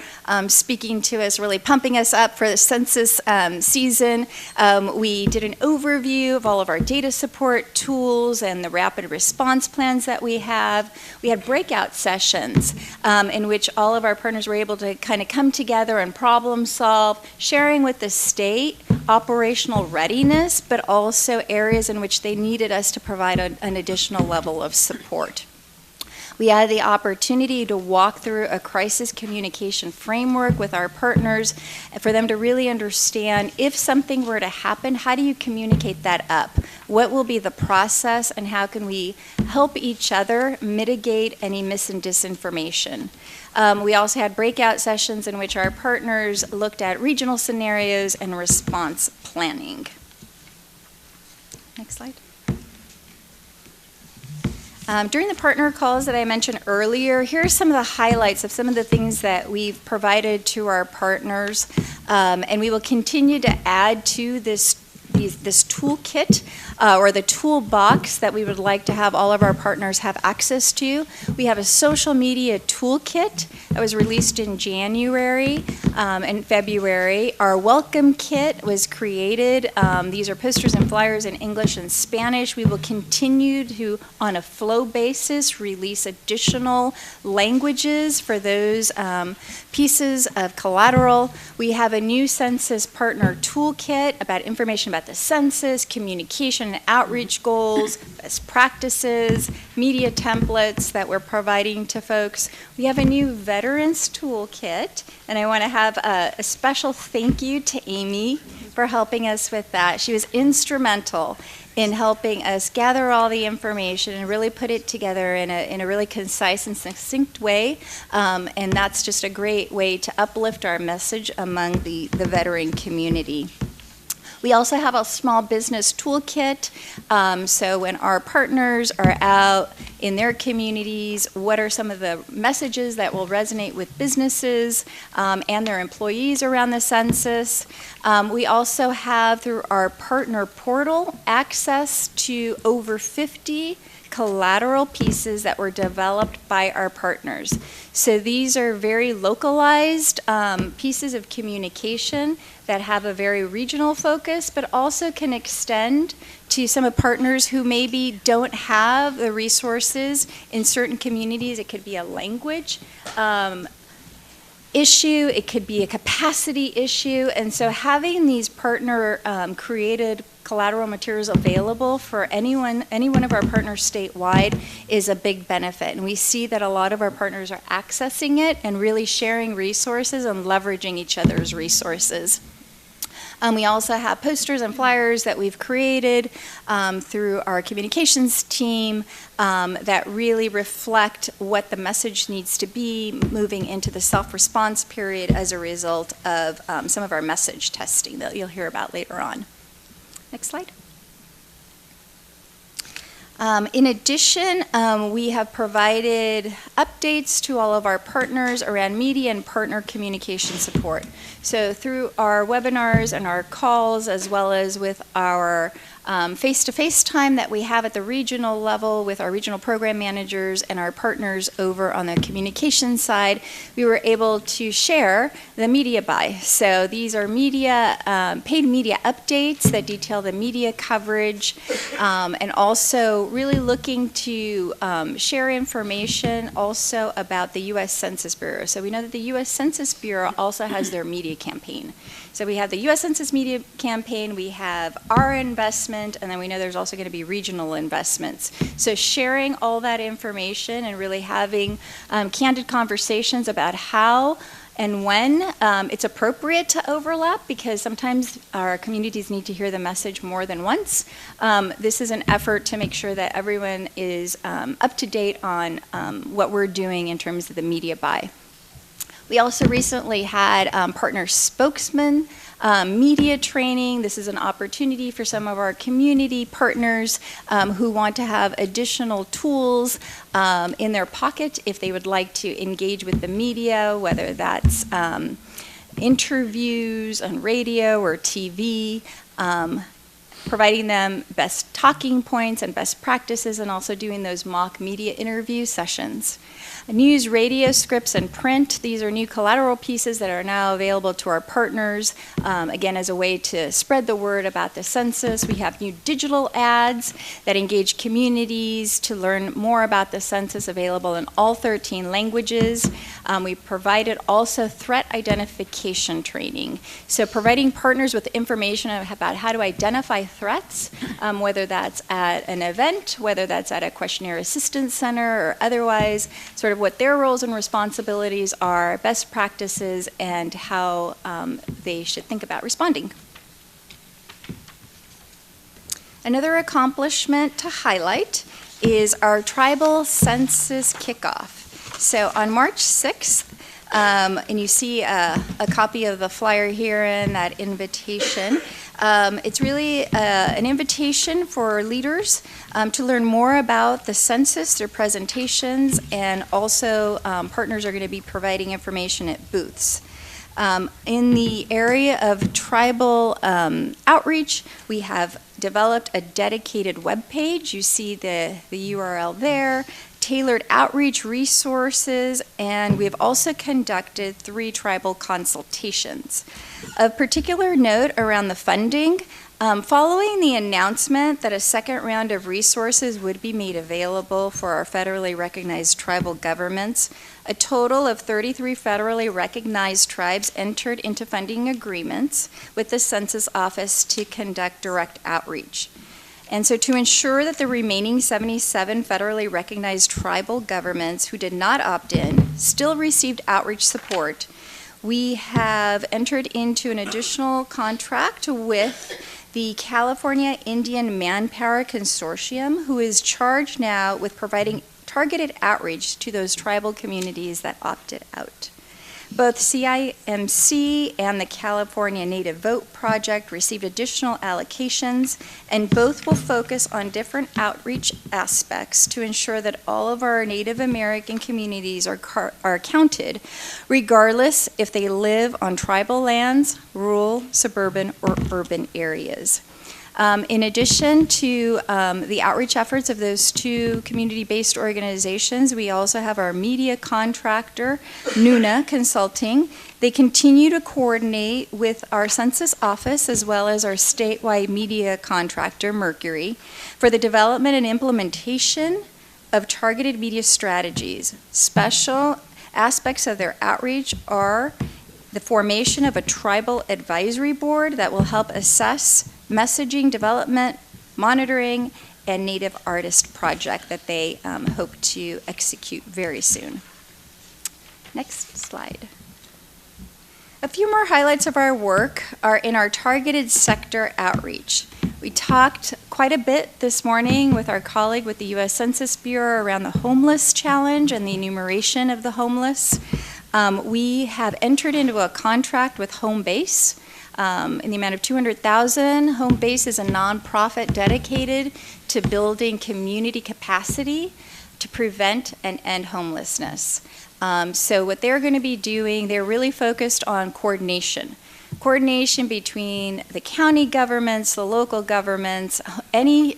speaking to us, really pumping us up for the census season. We did an overview of all of our data support tools and the rapid response plans that we have. We had breakout sessions in which all of our partners were able to kind of come together and problem solve, sharing with the state operational readiness, but also areas in which they needed us to provide an additional level of support. We had the opportunity to walk through a crisis communication framework with our partners for them to really understand if something were to happen, how do you communicate that up? What will be the process, and how can we help each other mitigate any mis and disinformation? We also had breakout sessions in which our partners looked at regional scenarios and response planning. Next slide. During the partner calls that I mentioned earlier, here are some of the highlights of some of the things that we've provided to our partners, and we will continue to add to this toolkit or the toolbox that we would like to have all of our partners have access to. We have a social media toolkit that was released in January and February. Our welcome kit was created. These are posters and flyers in English and Spanish. We will continue to, on a flow basis, release additional languages for those pieces of collateral. We have a new census partner toolkit about information about the census, communication and outreach goals, best practices, media templates that we're providing to folks. We have a new veterans toolkit, and I want to have a special thank you to Amy for helping us with that. She was instrumental in helping us gather all the information and really put it together in a really concise and succinct way, and that's just a great way to uplift our message among the veteran community. We also have a small business toolkit, so when our partners are out in their communities, what are some of the messages that will resonate with businesses and their employees around the census. We also have, through our partner portal, access to over 50 collateral pieces that were developed by our partners. So these are very localized pieces of communication that have a very regional focus, but also can extend to some of partners who maybe don't have the resources in certain communities. It could be a language issue, it could be a capacity issue, and so having these partner created collateral materials available for any one of our partners statewide is a big benefit. And we see that a lot of our partners are accessing it and really sharing resources and leveraging each other's resources. We also have posters and flyers that we've created through our communications team that really reflect what the message needs to be moving into the self-response period as a result of some of our message testing that you'll hear about later on. Next slide. In addition, we have provided updates to all of our partners around media and partner communication support. So through our webinars and our calls, as well as with our face-to-face time that we have at the regional level with our regional program managers and our partners over on the communication side, we were able to share the media buy. So these are media, paid media updates that detail the media coverage, and also really looking to share information also about the U.S. Census Bureau. So we know that the U.S. Census Bureau also has their media campaign. So we have the U.S. Census Media Campaign, we have our investment, and then we know there's also going to be regional investments. So sharing all that information and really having candid conversations about how and when it's appropriate to overlap, because sometimes our communities need to hear the message more than once. This is an effort to make sure that everyone is up to date on what we're doing in terms of the media buy. We also recently had partner spokesman media training. This is an opportunity for some of our community partners who want to have additional tools in their pocket if they would like to engage with the media, whether that's interviews on radio or TV, providing them best talking points and best practices, and also doing those mock media interview sessions. News, radio, scripts, and print. These are new collateral pieces that are now available to our partners, again, as a way to spread the word about the census. We have new digital ads that engage communities to learn more about the census, available in all 13 languages. We provided also threat identification training. So providing partners with information about how to identify threats, whether that's at an event, whether that's at a questionnaire assistance center or otherwise, sort of what their roles and responsibilities are, best practices, and how they should think about responding. Another accomplishment to highlight is our tribal census kickoff. So on March 6th, and you see a copy of the flyer here and that invitation. It's really an invitation for leaders to learn more about the census, their presentations, and also partners are going to be providing information at booths. In the area of tribal outreach, we have developed a dedicated web page. You see the URL there, tailored outreach resources, and we have also conducted 3 tribal consultations. Of particular note around the funding, following the announcement that a second round of resources would be made available for our federally recognized tribal governments, a total of 33 federally recognized tribes entered into funding agreements with the Census Office to conduct direct outreach. And so to ensure that the remaining 77 federally recognized tribal governments who did not opt in still received outreach support, we have entered into an additional contract with the California Indian Manpower Consortium, who is charged now with providing targeted outreach to those tribal communities that opted out. Both CIMC and the California Native Vote Project received additional allocations, and both will focus on different outreach aspects to ensure that all of our Native American communities are counted, regardless if they live on tribal lands, rural, suburban, or urban areas. In addition to the outreach efforts of those 2 community-based organizations, we also have our media contractor, Nuna Consulting. They continue to coordinate with our census office as well as our statewide media contractor, Mercury, for the development and implementation of targeted media strategies. Special aspects of their outreach are the formation of a tribal advisory board that will help assess messaging development, monitoring, and Native artist project that they hope to execute very soon. Next slide. A few more highlights of our work are in our targeted sector outreach. We talked quite a bit this morning with our colleague with the U.S. Census Bureau around the homeless challenge and the enumeration of the homeless. We have entered into a contract with Home Base in the amount of $200,000. Home Base is a nonprofit dedicated to building community capacity to prevent and end homelessness. So what they're going to be doing, they're really focused on coordination between the county governments, the local governments, any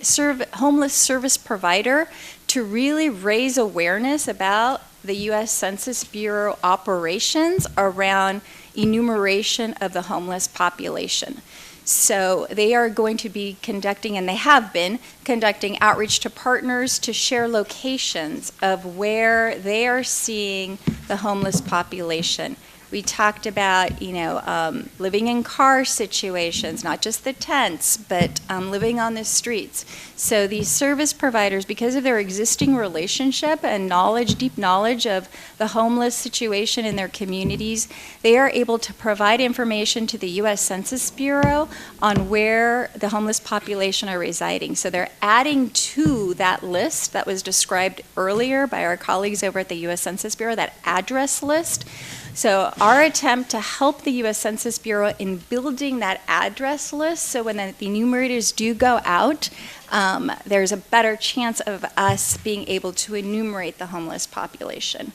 homeless service provider to really raise awareness about the U.S. Census Bureau operations around enumeration of the homeless population. So they are going to be conducting, and they have been conducting outreach to partners to share locations of where they are seeing the homeless population. We talked about, living in car situations, not just the tents, but living on the streets. So these service providers, because of their existing relationship and deep knowledge of the homeless situation in their communities, they are able to provide information to the U.S. Census Bureau on where the homeless population are residing. So they're adding to that list that was described earlier by our colleagues over at the U.S. Census Bureau, that address list. So our attempt to help the U.S. Census Bureau in building that address list, so when the enumerators do go out, there's a better chance of us being able to enumerate the homeless population.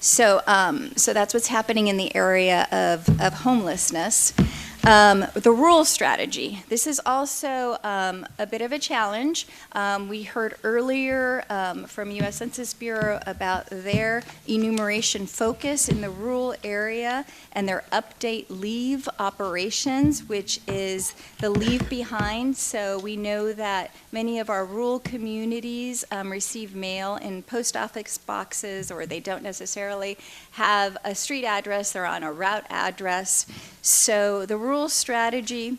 So that's what's happening in the area of homelessness. The rural strategy. This is also a bit of a challenge. We heard earlier from U.S. Census Bureau about their enumeration focus in the rural area and their update leave operations, which is the leave behind. So we know that many of our rural communities receive mail in post office boxes, or they don't necessarily have a street address, they're on a route address. So the rural strategy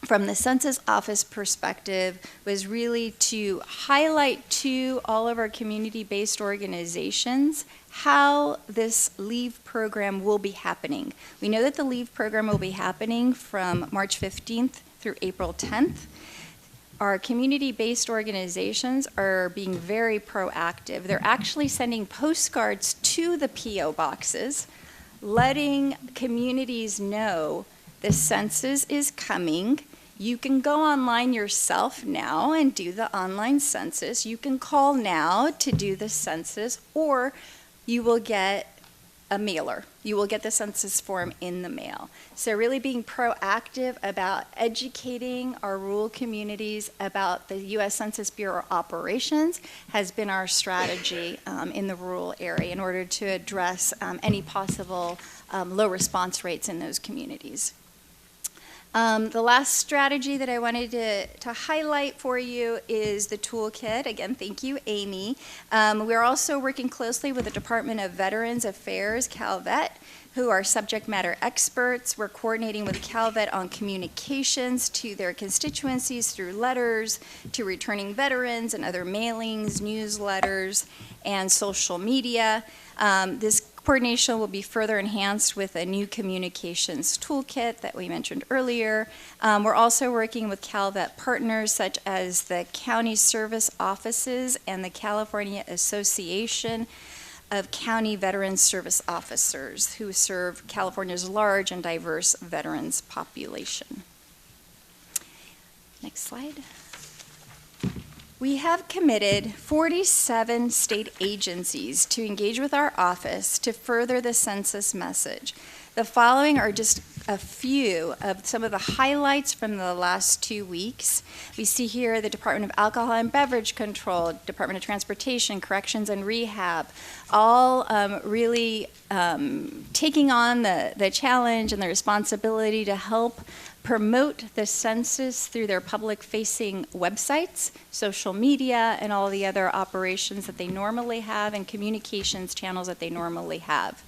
from the census office perspective was really to highlight to all of our community-based organizations how this leave program will be happening. We know that the leave program will be happening from March 15th through April 10th. Our community-based organizations are being very proactive. They're actually sending postcards to the P.O. boxes, letting communities know the census is coming. You can go online yourself now and do the online census. You can call now to do the census, or you will get a mailer. You will get the census form in the mail. So really being proactive about educating our rural communities about the U.S. Census Bureau operations has been our strategy in the rural area in order to address any possible low response rates in those communities. The last strategy that I wanted to highlight for you is the toolkit. Again, thank you, Amy. We're also working closely with the Department of Veterans Affairs, CalVet, who are subject matter experts. We're coordinating with CalVet on communications to their constituencies through letters, to returning veterans and other mailings, newsletters, and social media. This coordination will be further enhanced with a new communications toolkit that we mentioned earlier. We're also working with CalVet partners such as the county service offices and the California Association of County Veterans Service Officers, who serve California's large and diverse veterans population. Next slide. We have committed 47 state agencies to engage with our office to further the census message. The following are just a few of some of the highlights from the last 2 weeks. We see here the Department of Alcohol and Beverage Control, Department of Transportation, Corrections and Rehab, all really taking on the challenge and the responsibility to help promote the census through their public-facing websites, social media, and all the other operations that they normally have and communications channels that they normally have.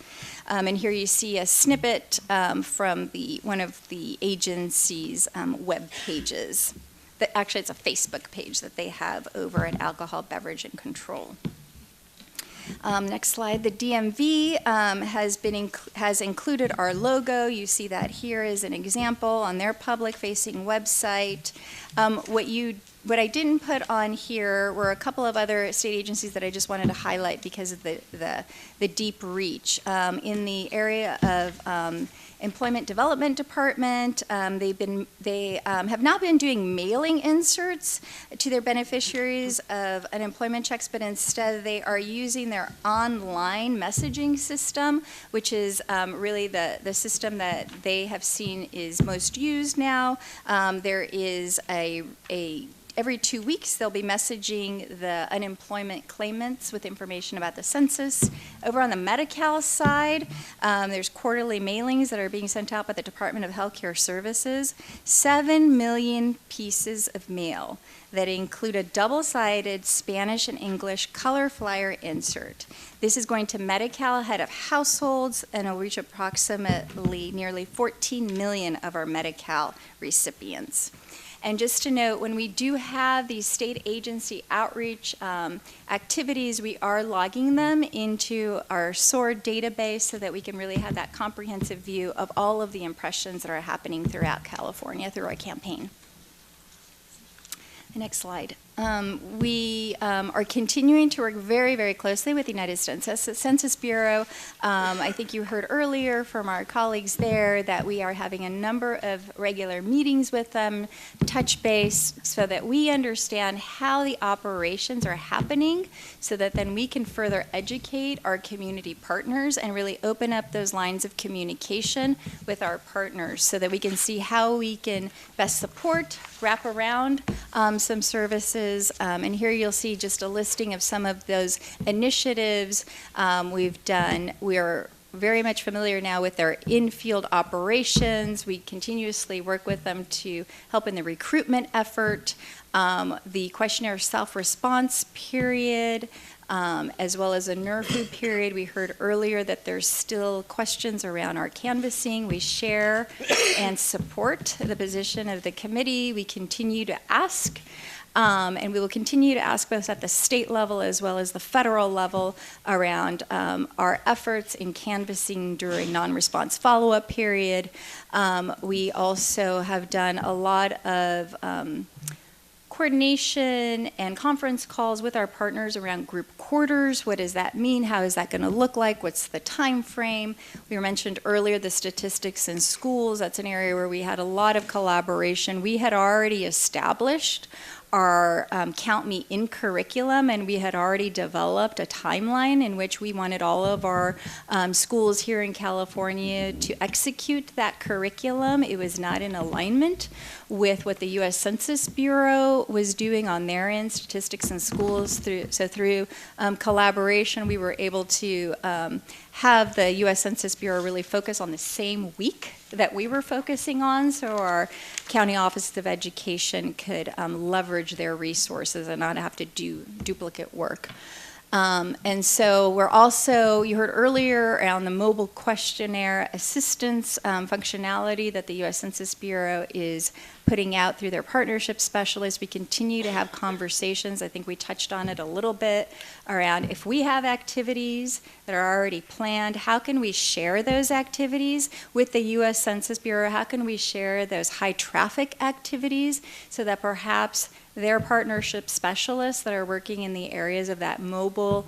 And here you see a snippet from one of the agency's web pages. Actually, it's a Facebook page that they have over at Alcohol, Beverage, and Control. Next slide. The DMV has included our logo. You see that here is an example on their public-facing website. What I didn't put on here were a couple of other state agencies that I just wanted to highlight because of the deep reach. In the area of Employment Development Department, they have not been doing mailing inserts to their beneficiaries of unemployment checks, but instead they are using their online messaging system, which is really the system that they have seen is most used now. There is every 2 weeks, they'll be messaging the unemployment claimants with information about the census. Over on the Medi-Cal side, there's quarterly mailings that are being sent out by the Department of Healthcare Services. 7 million pieces of mail that include a double-sided Spanish and English color flyer insert. This is going to Medi-Cal head of households and will reach approximately nearly 14 million of our Medi-Cal recipients. And just to note, when we do have these state agency outreach activities, we are logging them into our SOAR database so that we can really have that comprehensive view of all of the impressions that are happening throughout California through our campaign. The next slide. We are continuing to work very, very closely with the United States Census Bureau. I think you heard earlier from our colleagues there that we are having a number of regular meetings with them, touch base, so that we understand how the operations are happening, so that then we can further educate our community partners and really open up those lines of communication with our partners so that we can see how we can best support, wrap around some services. And here you'll see just a listing of some of those initiatives we've done. We are very much familiar now with their in-field operations. We continuously work with them to help in the recruitment effort, the questionnaire self-response period, as well as a NERFU period. We heard earlier that there's still questions around our canvassing. We share and support the position of the committee. We continue to ask, and we will continue to ask both at the state level as well as the federal level around our efforts in canvassing during non-response follow-up period. We also have done a lot of coordination and conference calls with our partners around group quarters. What does that mean? How is that going to look like? What's the time frame? We mentioned earlier the statistics in schools. That's an area where we had a lot of collaboration. We had already established our Count Me In curriculum, and we had already developed a timeline in which we wanted all of our schools here in California to execute that curriculum. It was not in alignment with what the U.S. Census Bureau was doing on their end, statistics in schools. Through collaboration, we were able to have the U.S. Census Bureau really focus on the same week that we were focusing on, so our county office of education could leverage their resources and not have to do duplicate work. And so we're also, you heard earlier around the mobile questionnaire assistance functionality that the U.S. Census Bureau is putting out through their partnership specialists. We continue to have conversations. I think we touched on it a little bit around if we have activities that are already planned, how can we share those activities with the U.S. Census Bureau? How can we share those high traffic activities so that perhaps their partnership specialists that are working in the areas of that mobile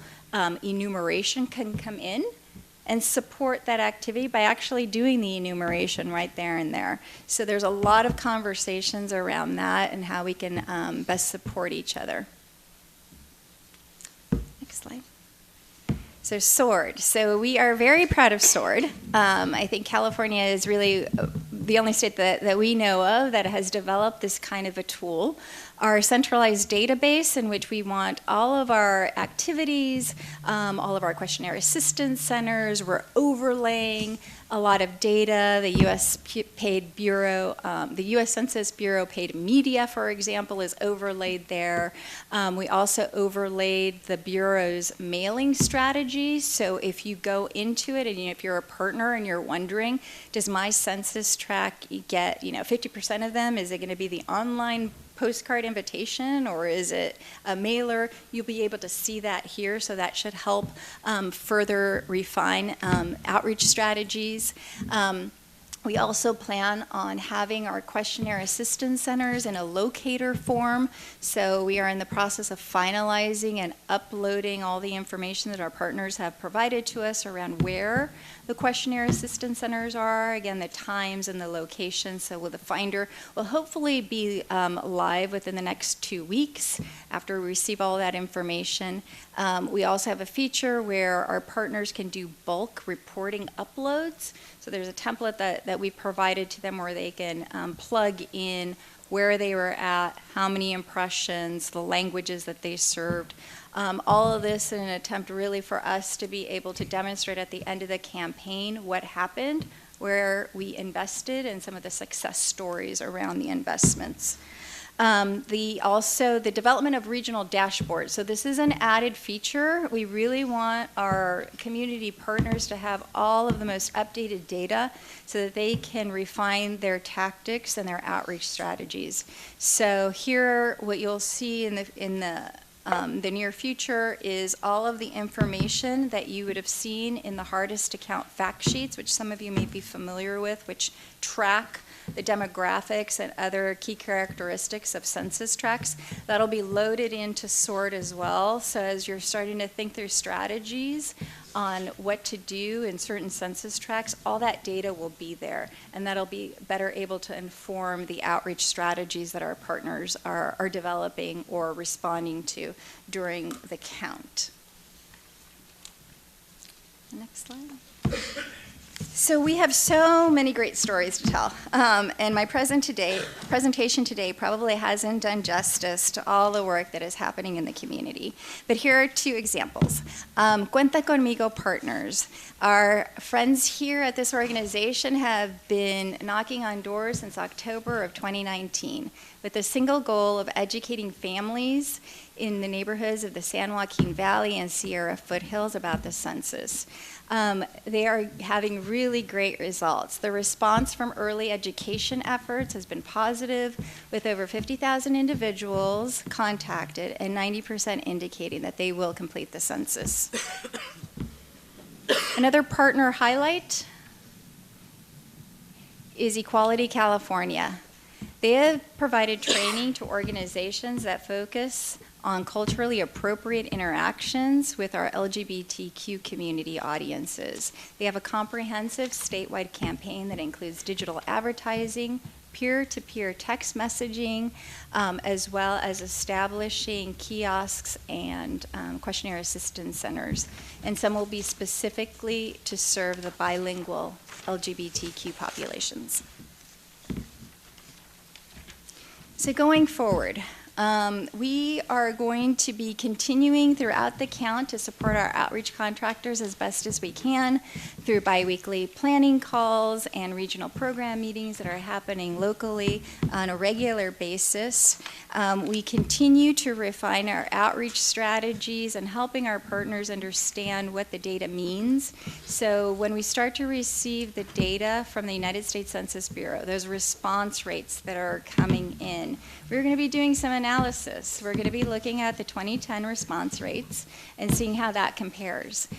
enumeration can come in and support that activity by actually doing the enumeration right there and there. So there's a lot of conversations around that and how we can best support each other. Next slide. So SWORD. So we are very proud of SWORD. I think California is really the only state that we know of that has developed this kind of a tool. Our centralized database in which we want all of our activities, all of our questionnaire assistance centers, we're overlaying a lot of data. The U.S. paid bureau, the U.S. Census Bureau paid media, for example, is overlaid there. We also overlaid the Bureau's mailing strategy. So if you go into it and if you're a partner and you're wondering, does my census tract get, 50% of them? Is it going to be the online postcard invitation or is it a mailer? You'll be able to see that here, so that should help further refine outreach strategies. We also plan on having our questionnaire assistance centers in a locator form. So we are in the process of finalizing and uploading all the information that our partners have provided to us around where the questionnaire assistance centers are, again, the times and the locations. So the finder will hopefully be live within the next 2 weeks after we receive all that information. We also have a feature where our partners can do bulk reporting uploads. So there's a template that we provided to them where they can plug in where they were at, how many impressions, the languages that they served. All of this in an attempt really for us to be able to demonstrate at the end of the campaign what happened, where we invested, and some of the success stories around the investments. Also the development of regional dashboards. So this is an added feature. We really want our community partners to have all of the most updated data so that they can refine their tactics and their outreach strategies. So here, what you'll see in the near future is all of the information that you would have seen in the hardest to count fact sheets, which some of you may be familiar with, which track the demographics and other key characteristics of census tracts. That'll be loaded into SWORD as well. So as you're starting to think through strategies on what to do in certain census tracts, all that data will be there. And that'll be better able to inform the outreach strategies that our partners are developing or responding to during the count. Next slide. So we have so many great stories to tell, and my presentation today probably hasn't done justice to all the work that is happening in the community. But here are two examples. Cuenta Conmigo Partners. Our friends here at this organization have been knocking on doors since October of 2019 with the single goal of educating families in the neighborhoods of the San Joaquin Valley and Sierra Foothills about the census. They are having really great results. The response from early education efforts has been positive, with over 50,000 individuals contacted and 90% indicating that they will complete the census. Another partner highlight is Equality California. They have provided training to organizations that focus on culturally appropriate interactions with our LGBTQ community audiences. They have a comprehensive statewide campaign that includes digital advertising, peer-to-peer text messaging, as well as establishing kiosks and questionnaire assistance centers. And some will be specifically to serve the bilingual LGBTQ populations. So going forward, we are going to be continuing throughout the count to support our outreach contractors as best as we can through biweekly planning calls and regional program meetings that are happening locally on a regular basis. We continue to refine our outreach strategies and helping our partners understand what the data means. So when we start to receive the data from the United States Census Bureau, those response rates that are coming in, we're going to be doing some analysis. We're going to be looking at the 2010 response rates and seeing how that compares.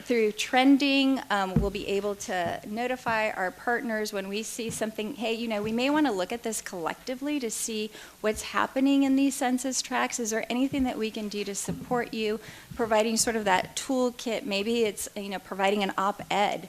Through trending, we'll be able to notify our partners when we see something, hey, you know, we may want to look at this collectively to see what's happening in these census tracts. Is there anything that we can do to support you, providing sort of that toolkit? Maybe it's, you know, providing an op-ed,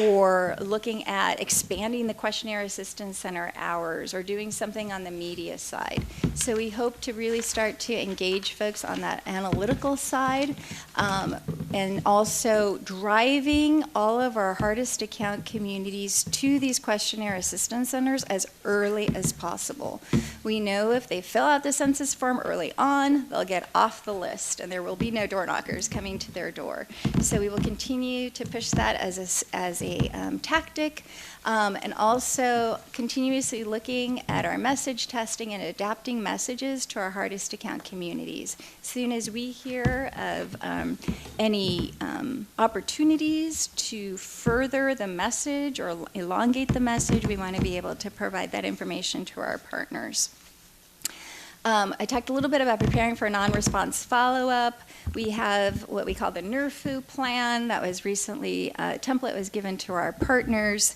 or looking at expanding the questionnaire assistance center hours, or doing something on the media side. So we hope to really start to engage folks on that analytical side, and also driving all of our hardest to count communities to these questionnaire assistance centers as early as possible. We know if they fill out the census form early on, they'll get off the list, and there will be no door knockers coming to their door. So we will continue to push that as a tactic, and also continuously looking at our message testing and adapting messages to our hardest to count communities. As soon as we hear of any opportunities to further the message or elongate the message, we want to be able to provide that information to our partners. I talked a little bit about preparing for non-response follow-up. We have what we call the NERFU plan that was recently, a template was given to our partners.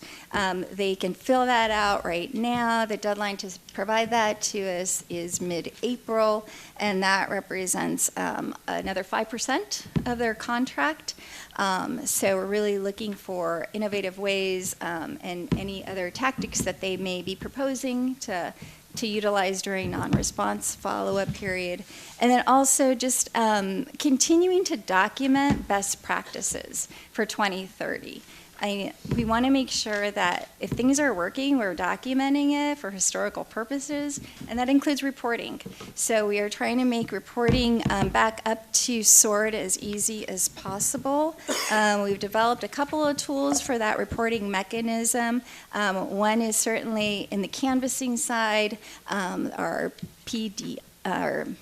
They can fill that out right now. The deadline to provide that to us is mid-April, and that represents another 5% of their contract. So we're really looking for innovative ways and any other tactics that they may be proposing to utilize during non-response follow-up period. And then also just continuing to document best practices for 2030. We want to make sure that if things are working, we're documenting it for historical purposes, and that includes reporting. So we are trying to make reporting back up to SORT as easy as possible. We've developed a couple of tools for that reporting mechanism. One is certainly in the canvassing side, our PDI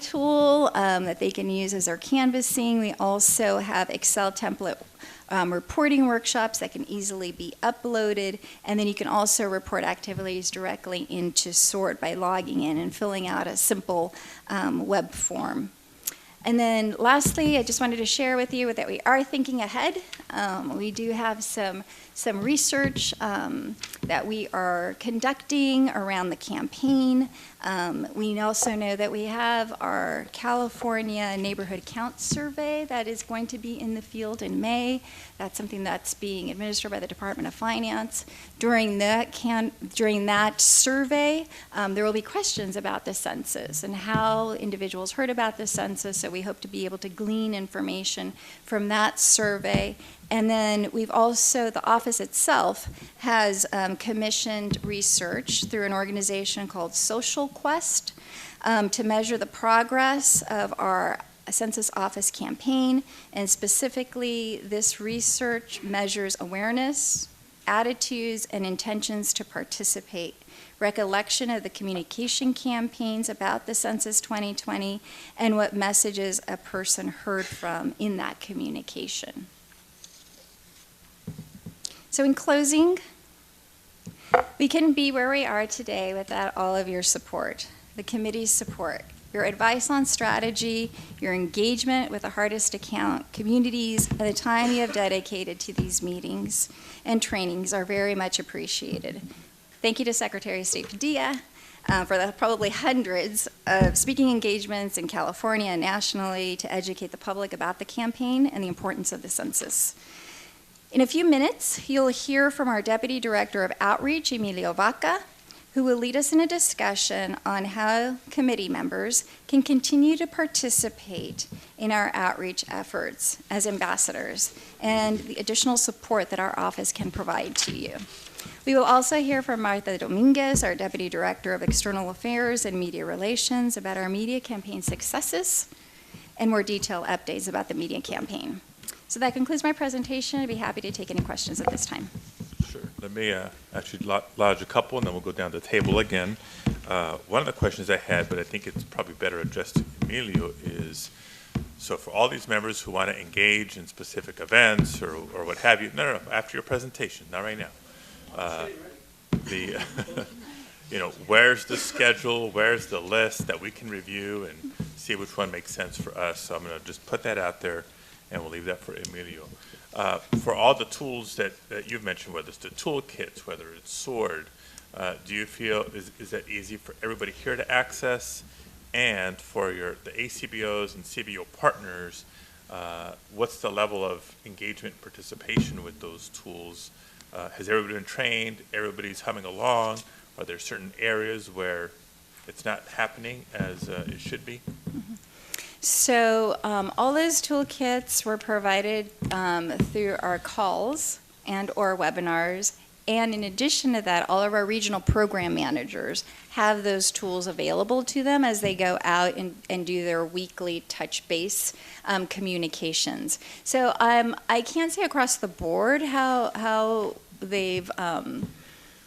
tool that they can use as their canvassing. We also have Excel template reporting workshops that can easily be uploaded, and then you can also report activities directly into SORT by logging in and filling out a simple web form. And then lastly, I just wanted to share with you that we are thinking ahead. We do have some research that we are conducting around the campaign. We also know that we have our California Neighborhood Count Survey that is going to be in the field in May. That's something that's being administered by the Department of Finance. During that survey, there will be questions about the census and how individuals heard about the census, so we hope to be able to glean information from that survey. And then we've also, the office itself has commissioned research through an organization called Social Quest to measure the progress of our Census Office campaign. And specifically, this research measures awareness, attitudes, and intentions to participate, recollection of the communication campaigns about the Census 2020, and what messages a person heard from in that communication. So in closing, we couldn't be where we are today without all of your support, the committee's support, your advice on strategy, your engagement with the hardest to count communities, and the time you have dedicated to these meetings and trainings are very much appreciated. Thank you to Secretary of State Padilla for the probably hundreds of speaking engagements in California and nationally to educate the public about the campaign and the importance of the census. In a few minutes, you'll hear from our Deputy Director of Outreach, Emilio Vaca, who will lead us in a discussion on how committee members can continue to participate in our outreach efforts as ambassadors and the additional support that our office can provide to you. We will also hear from Martha Dominguez, our Deputy Director of External Affairs and Media Relations, about our media campaign successes and more detailed updates about the media campaign. So that concludes my presentation. I'd be happy to take any questions at this time. Sure. Let me actually lodge a couple, and then we'll go down the table again. One of the questions I had, but I think it's probably better addressed to Emilio, is, so for all these members who want to engage in specific events or what have you, no, after your presentation, not right now. Where's the schedule, where's the list that we can review and see which one makes sense for us? So I'm going to just put that out there, and we'll leave that for Emilio. For all the tools that you've mentioned, whether it's the toolkits, whether it's SWORD, do you feel, is that easy for everybody here to access? And for the ACBOs and CBO partners, what's the level of engagement and participation with those tools? Has everybody been trained? Everybody's humming along? Are there certain areas where it's not happening as it should be? Mm-hmm. So all those toolkits were provided through our calls and or webinars. And in addition to that, all of our regional program managers have those tools available to them as they go out and do their weekly touch base communications. So I can't say across the board how they've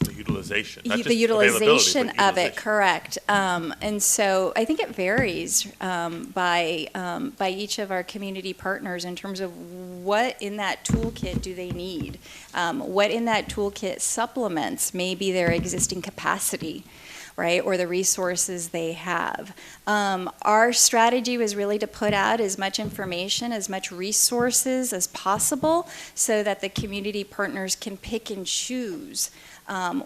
The utilization, not just the utilization availability, but of it, correct. And so I think it varies by each of our community partners in terms of what in that toolkit do they need, what in that toolkit supplements maybe their existing capacity, right, or the resources they have. Our strategy was really to put out as much information, as much resources as possible so that the community partners can pick and choose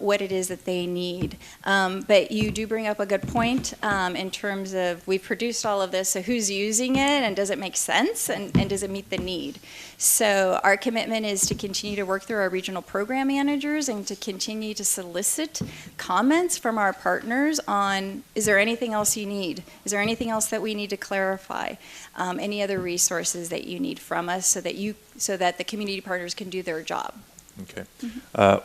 what it is that they need. But you do bring up a good point in terms of we've produced all of this, so who's using it and does it make sense and does it meet the need? So our commitment is to continue to work through our regional program managers and to continue to solicit comments from our partners on, is there anything else you need? Is there anything else that we need to clarify? Any other resources that you need from us so that the community partners can do their job. Okay.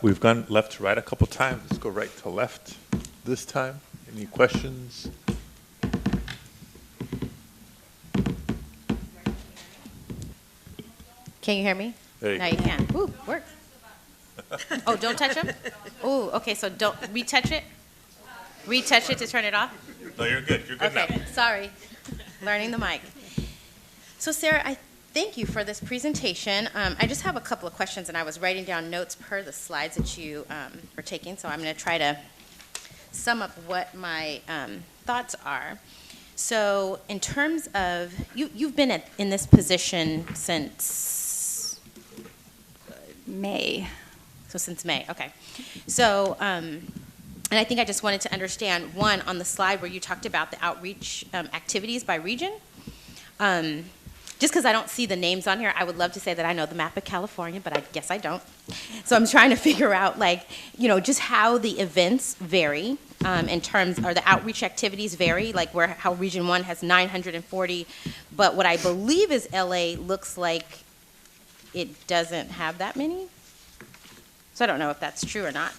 We've gone left to right a couple times. Let's go right to left this time. Any questions? Can you hear me? There you now go. You can. Ooh, work. Oh, don't touch them? Ooh, okay, so don't retouch it? Retouch it to turn it off? No, you're good. You're good Okay, now. sorry. Learning the mic. So Sarah, I thank you for this presentation. I just have a couple of questions, and I was writing down notes per the slides that you were taking, so I'm going to try to sum up what my thoughts are. So in terms of, you've been in this position since? May. So since May, okay. So And I think I just wanted to understand, one, on the slide where you talked about the outreach activities by region. Just because I don't see the names on here, I would love to say that I know the map of California, but I guess I don't. So I'm trying to figure out, like, you know, just how the events vary in terms, or the outreach activities vary, like how Region 1 has 940, but what I believe is LA looks like it doesn't have that many. So I don't know if that's true or not.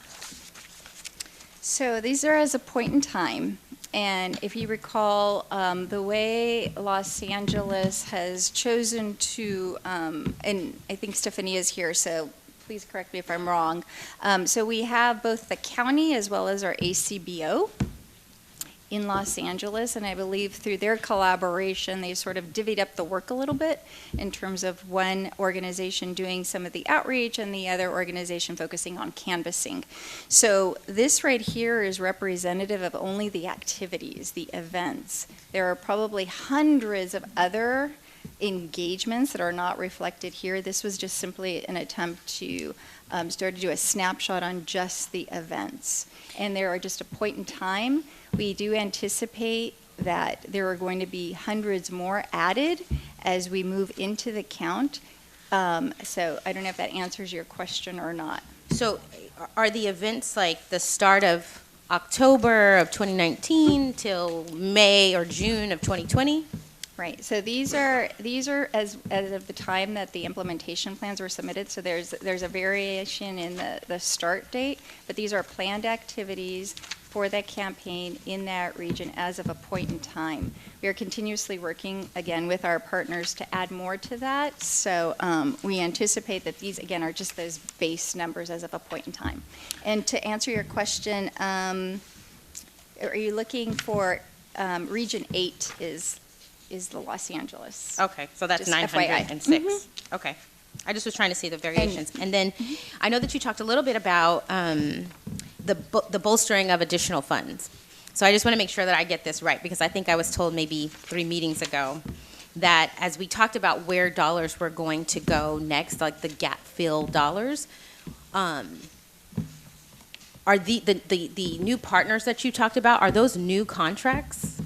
So these are as a point in time. And if you recall, the way Los Angeles has chosen to, and I think Stephanie is here, so please correct me if I'm wrong. So we have both the county as well as our ACBO in Los Angeles, and I believe through their collaboration, they sort of divvied up the work a little bit in terms of one organization doing some of the outreach and the other organization focusing on canvassing. So this right here is representative of only the activities, the events. There are probably hundreds of other engagements that are not reflected here. This was just simply an attempt to start to do a snapshot on just the events. And there are just a point in time. We do anticipate that there are going to be hundreds more added as we move into the count. So I don't know if that answers your question or not. So are the events like the start of October of 2019 till May or June of 2020? Right. So these are as of the time that the implementation plans were submitted. So there's a variation in the start date, but these are planned activities for that campaign in that region as of a point in time. We are continuously working, again, with our partners to add more to that. So we anticipate that these, again, are just those base numbers as of a point in time. And to answer your question, are you looking for Region 8 is the Los Angeles. Okay, so that's Just 906. FYI. Okay. I just was trying to see the variations. And then I know that you talked a little bit about the bolstering of additional funds. So I just want to make sure that I get this right, because I think I was told maybe 3 meetings ago that as we talked about where dollars were going to go next, like the gap fill dollars, are the new partners that you talked about, are those new contracts?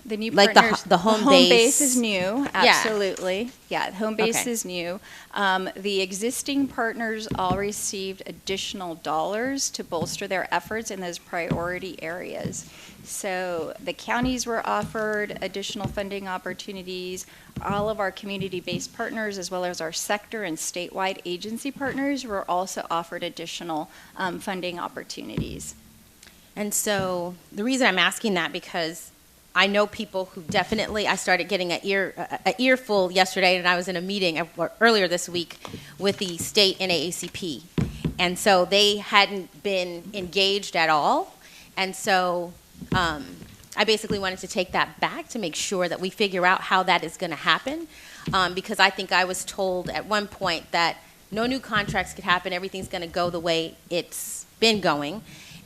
The new like partners, the home base is new, absolutely. Yeah, the home base is new. The existing partners all received additional dollars to bolster their efforts in those priority areas. So the counties were offered additional funding opportunities. All of our community-based partners, as well as our sector and statewide agency partners, were also offered additional funding opportunities. And so the reason I'm asking that, because I know people who definitely, I started getting an earful yesterday, and I was in a meeting earlier this week with the state NAACP. And so they hadn't been engaged at all. And so I basically wanted to take that back to make sure that we figure out how that is going to happen. Because I think I was told at one point that no new contracts could happen, everything's going to go the way it's been going.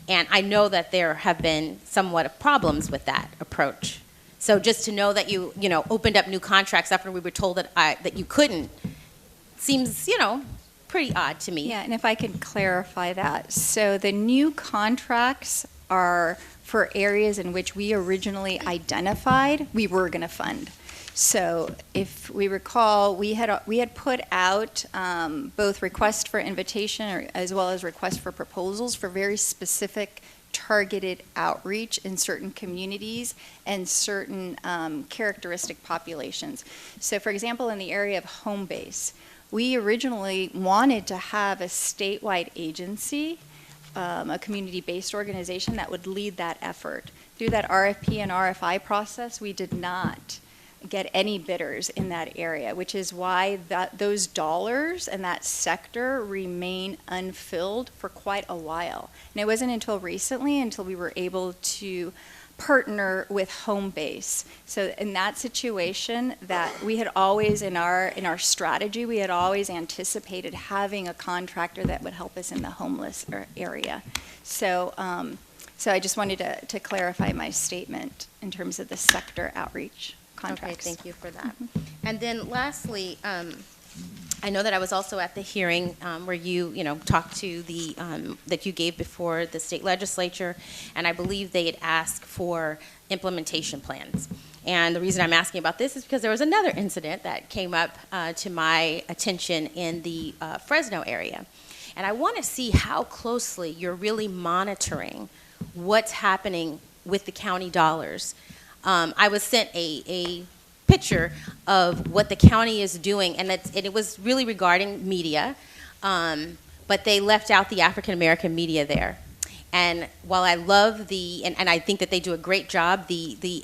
And I know that there have been somewhat of problems with that approach. So just to know that you opened up new contracts after we were told that you couldn't seems, pretty odd to me. Yeah, and if I could clarify that. So the new contracts are for areas in which we originally identified we were going to fund. So if we recall, we had put out both requests for invitation as well as requests for proposals for very specific targeted outreach in certain communities and certain characteristic populations. So for example, in the area of home base, we originally wanted to have a statewide agency, a community-based organization that would lead that effort. Through that RFP and RFI process, we did not get any bidders in that area, which is why those dollars and that sector remain unfilled for quite a while. And it wasn't until recently until we were able to partner with home base. So in that situation, that we had always in our strategy, we had always anticipated having a contractor that would help us in the homeless area. So I just wanted to clarify my statement in terms of the sector outreach contracts. Okay, thank you for that. And then lastly, I know that I was also at the hearing where you talked to that you gave before the state legislature, and I believe they had asked for implementation plans. And the reason I'm asking about this is because there was another incident that came up to my attention in the Fresno area. And I want to see how closely you're really monitoring what's happening with the county dollars. I was sent a picture of what the county is doing, and it was really regarding media, but they left out the African American media there. And while I love and I think that they do a great job, the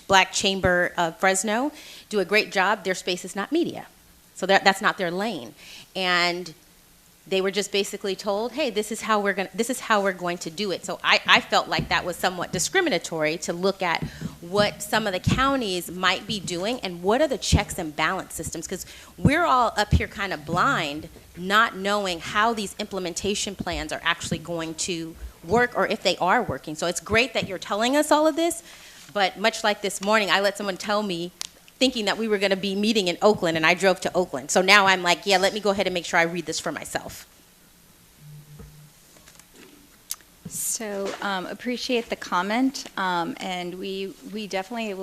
Black Chamber of Fresno do a great job. Their space is not media, so that's not their lane. And they were just basically told, hey, this is how we're going to do it. So I felt like that was somewhat discriminatory to look at what some of the counties might be doing and what are the checks and balance systems, because we're all up here kind of blind, not knowing how these implementation plans are actually going to work or if they are working. So it's great that you're telling us all of this, but much like this morning, I let someone tell me thinking that we were going to be meeting in Oakland, and I drove to Oakland. So now I'm like, yeah, let me go ahead and make sure I read this for myself. So appreciate the comment, and we definitely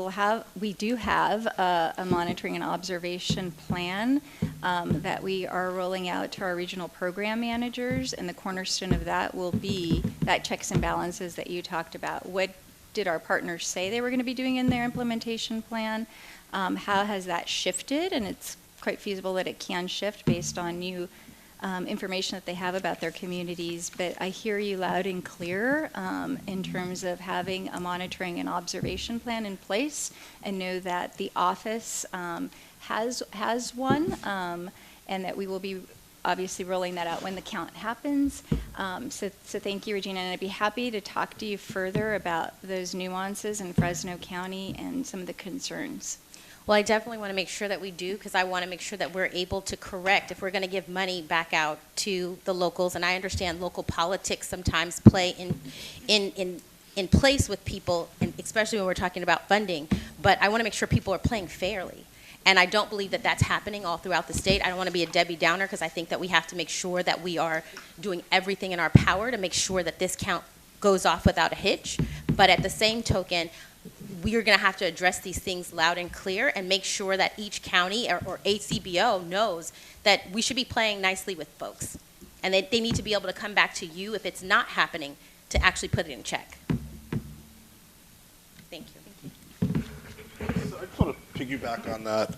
we do have a monitoring and observation plan that we are rolling out to our regional program managers, and the cornerstone of that will be that checks and balances that you talked about. What did our partners say they were going to be doing in their implementation plan? How has that shifted? And it's quite feasible that it can shift based on new information that they have about their communities. But I hear you loud and clear in terms of having a monitoring and observation plan in place, and know that the office has one, and that we will be obviously rolling that out when the count happens. So thank you, Regina, and I'd be happy to talk to you further about those nuances in Fresno County and some of the concerns. Well, I definitely want to make sure that we do, because I want to make sure that we're able to correct if we're going to give money back out to the locals. And I understand local politics sometimes play in place with people, and especially when we're talking about funding. But I want to make sure people are playing fairly. And I don't believe that that's happening all throughout the state. I don't want to be a Debbie Downer, because I think that we have to make sure that we are doing everything in our power to make sure that this count goes off without a hitch. But at the same token, we are going to have to address these things loud and clear and make sure that each county or ACBO knows that we should be playing nicely with folks. And they need to be able to come back to you if it's not happening to actually put it in check. Thank you. So I just want to piggyback on that.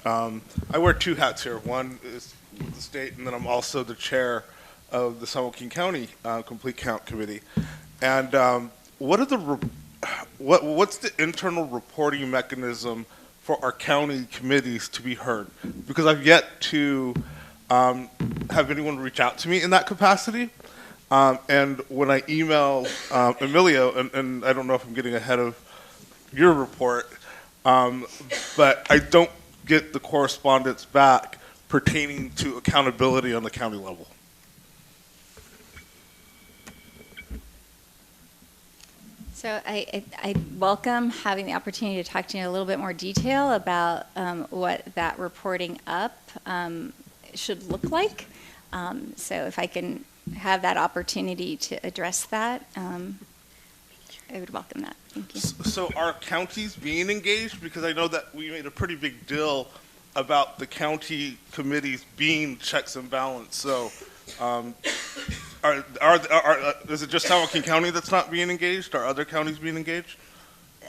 I wear two hats here. One is with the state, and then I'm also the chair of the San Joaquin County Complete Count Committee. And what's the internal reporting mechanism for our county committees to be heard? Because I've yet to have anyone reach out to me in that capacity. And when I email Emilio, and I don't know if I'm getting ahead of your report, but I don't get the correspondence back pertaining to accountability on the county level. So I welcome having the opportunity to talk to you in a little bit more detail about what that reporting up should look like. So if I can have that opportunity to address that, I would welcome that. Thank you. So are counties being engaged? Because I know that we made a pretty big deal about the county committees being checks and balance. So is it just San Joaquin County that's not being engaged? Are other counties being engaged?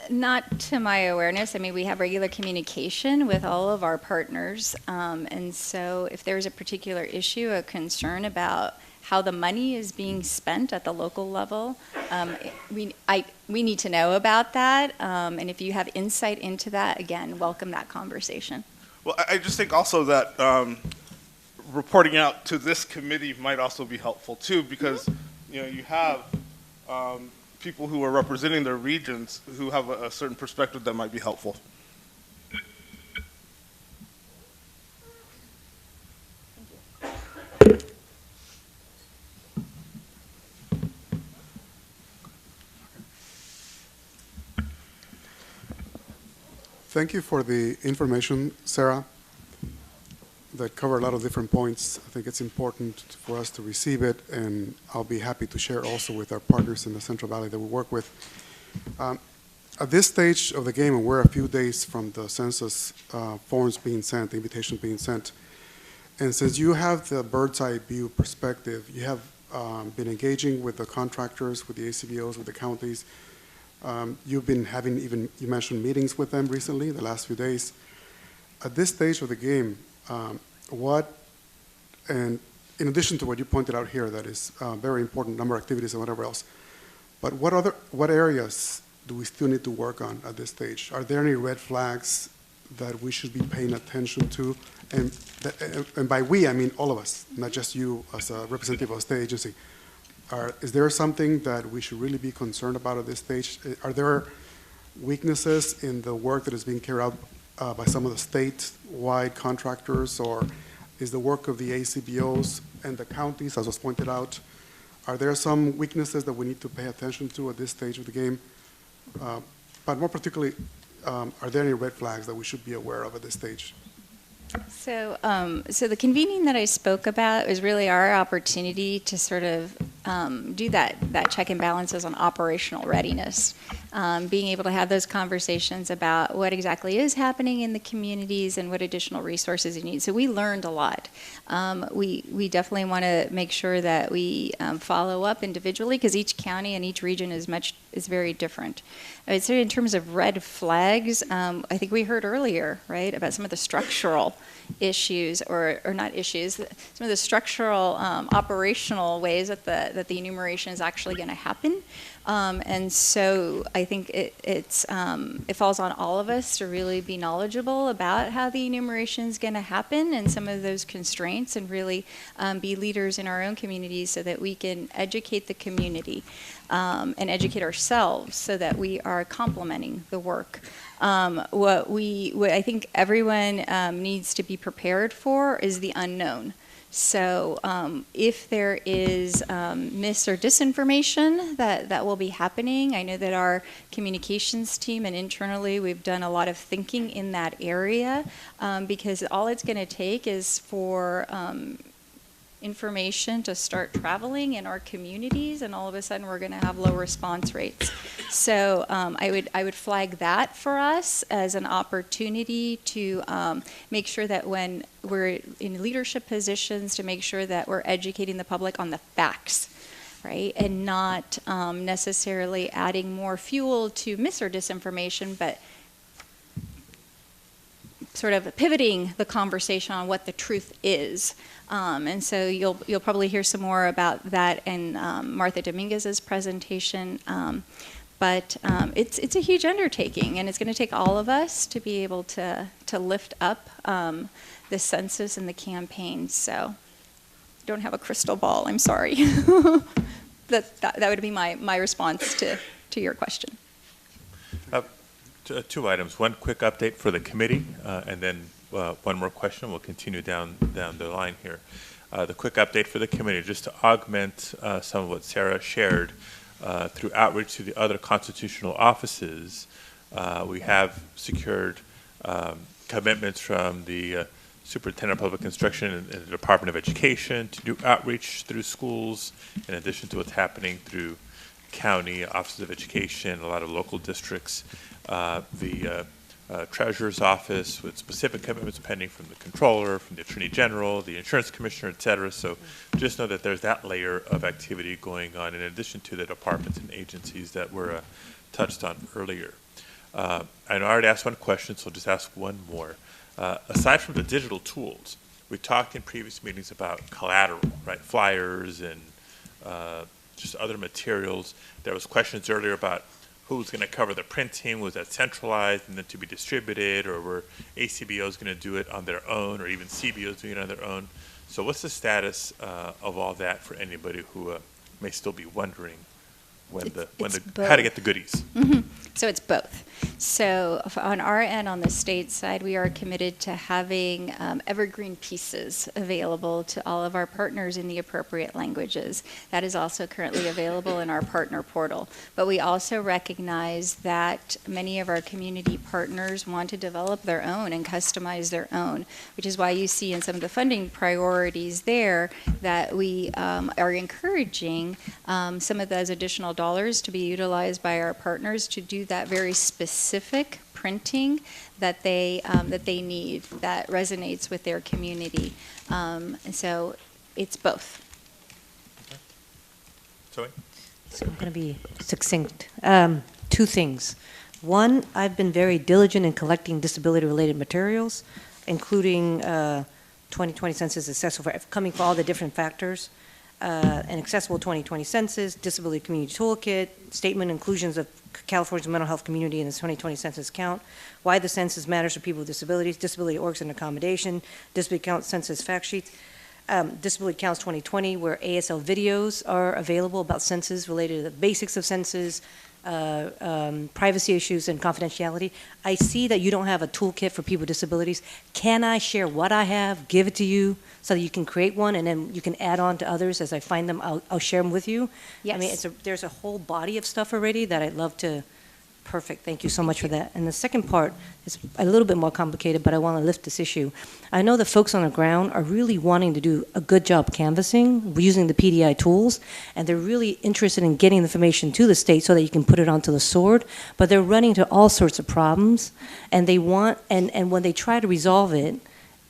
Not to my awareness. I mean, we have regular communication with all of our partners. And so if there's a particular issue, a concern about how the money is being spent at the local level, we need to know about that. And if you have insight into that, again, welcome that conversation. Well, I just think also that reporting out to this committee might also be helpful too, because you have people who are representing their regions who have a certain perspective that might be helpful. Thank you for the information, Sarah. that cover a lot of different points. I think it's important for us to receive it, and I'll be happy to share also with our partners in the Central Valley that we work with. At this stage of the game, and we're a few days from the census forms being sent, the invitations being sent, and since you have the bird's eye view perspective, you have been engaging with the contractors, with the ACBOs, with the counties. You've been having even, you mentioned meetings with them recently, the last few days. At this stage of the game, and in addition to what you pointed out here, that is very important, number of activities and whatever else, but what areas do we still need to work on at this stage? Are there any red flags that we should be paying attention to? And by we, I mean all of us, not just you as a representative of a state agency. Is there something that we should really be concerned about at this stage? Are there weaknesses in the work that is being carried out by some of the state-wide contractors, or is the work of the ACBOs and the counties, as was pointed out, are there some weaknesses that we need to pay attention to at this stage of the game? But more particularly, are there any red flags that we should be aware of at this stage? So the convening that I spoke about is really our opportunity to sort of do that check and balances on operational readiness, being able to have those conversations about what exactly is happening in the communities and what additional resources you need. So we learned a lot. We definitely want to make sure that we follow up individually, because each county and each region is very different. I would say in terms of red flags, I think we heard earlier, right, about some of the structural issues, or not issues, some of the structural operational ways that the enumeration is actually going to happen. And so I think it falls on all of us to really be knowledgeable about how the enumeration is going to happen and some of those constraints, and really be leaders in our own communities so that we can educate the community and educate ourselves so that we are complementing the work. What I think everyone needs to be prepared for is the unknown. So if there is mis or disinformation that will be happening, I know that our communications team and internally we've done a lot of thinking in that area, because all it's going to take is for information to start traveling in our communities, and all of a sudden we're going to have low response rates. So I would flag that for us as an opportunity to make sure that when we're in leadership positions, to make sure that we're educating the public on the facts, right, and not necessarily adding more fuel to mis or disinformation, but sort of pivoting the conversation on what the truth is. And so you'll probably hear some more about that in Martha Dominguez's presentation. But it's a huge undertaking, and it's going to take all of us to be able to lift up the census and the campaign. So don't have a crystal ball, I'm sorry. that would be my response to your question. Two items. One quick update for the committee, and then one more question. We'll continue down the line here. The quick update for the committee, just to augment some of what Sarah shared through outreach to the other constitutional offices. We have secured commitments from the Superintendent of Public Instruction and the Department of Education to do outreach through schools, in addition to what's happening through county offices of education, a lot of local districts. The Treasurer's Office with specific commitments pending from the Controller, from the Attorney General, the Insurance Commissioner, et cetera. So just know that there's that layer of activity going on in addition to the departments and agencies that were touched on earlier. I know I already asked one question, so I'll just ask one more. Aside from the digital tools, we talked in previous meetings about collateral, right? Flyers and just other materials. There was questions earlier about who's going to cover the printing, was that centralized and then to be distributed, or were ACBOs going to do it on their own, or even CBOs doing it on their own? So what's the status of all that for anybody who may still be wondering how to get the goodies? Mm-hmm. So it's both. So on our end, on the state side, we are committed to having evergreen pieces available to all of our partners in the appropriate languages. That is also currently available in our partner portal. But we also recognize that many of our community partners want to develop their own and customize their own, which is why you see in some of the funding priorities there that we are encouraging some of those additional dollars to be utilized by our partners to do that very specific printing that they need, that resonates with their community. And so it's both. Zoe? So I'm going to be succinct. Two things. One, I've been very diligent in collecting disability-related materials, including 2020 census accessible for coming for all the different factors, an accessible 2020 census, disability community toolkit, statement inclusions of California's mental health community in the 2020 census count, why the census matters for people with disabilities, disability orgs and accommodation, disability count census fact sheets, Disability Counts 2020, where ASL videos are available about census related to the basics of census, privacy issues and confidentiality. I see that you don't have a toolkit for people with disabilities. Can I share what I have, give it to you, so that you can create one and then you can add on to others as I find them? I'll share them with you. Yes. I mean, there's a whole body of stuff already that I'd love to. Perfect. Thank you so much for that. And the second part is a little bit more complicated, but I want to lift this issue. I know the folks on the ground are really wanting to do a good job canvassing using the PDI tools, and they're really interested in getting information to the state so that you can put it onto the sword, but they're running into all sorts of problems, and they want, and when they try to resolve it,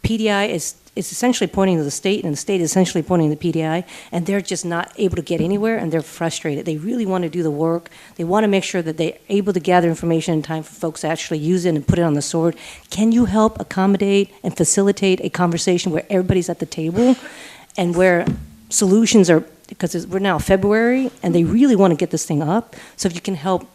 PDI is essentially pointing to the state, and the state is essentially pointing to the PDI, and they're just not able to get anywhere, and they're frustrated. They really want to do the work. They want to make sure that they're able to gather information in time for folks to actually use it and put it on the sword. Can you help accommodate and facilitate a conversation where everybody's at the table and where solutions are, because we're now February, and they really want to get this thing up, so if you can help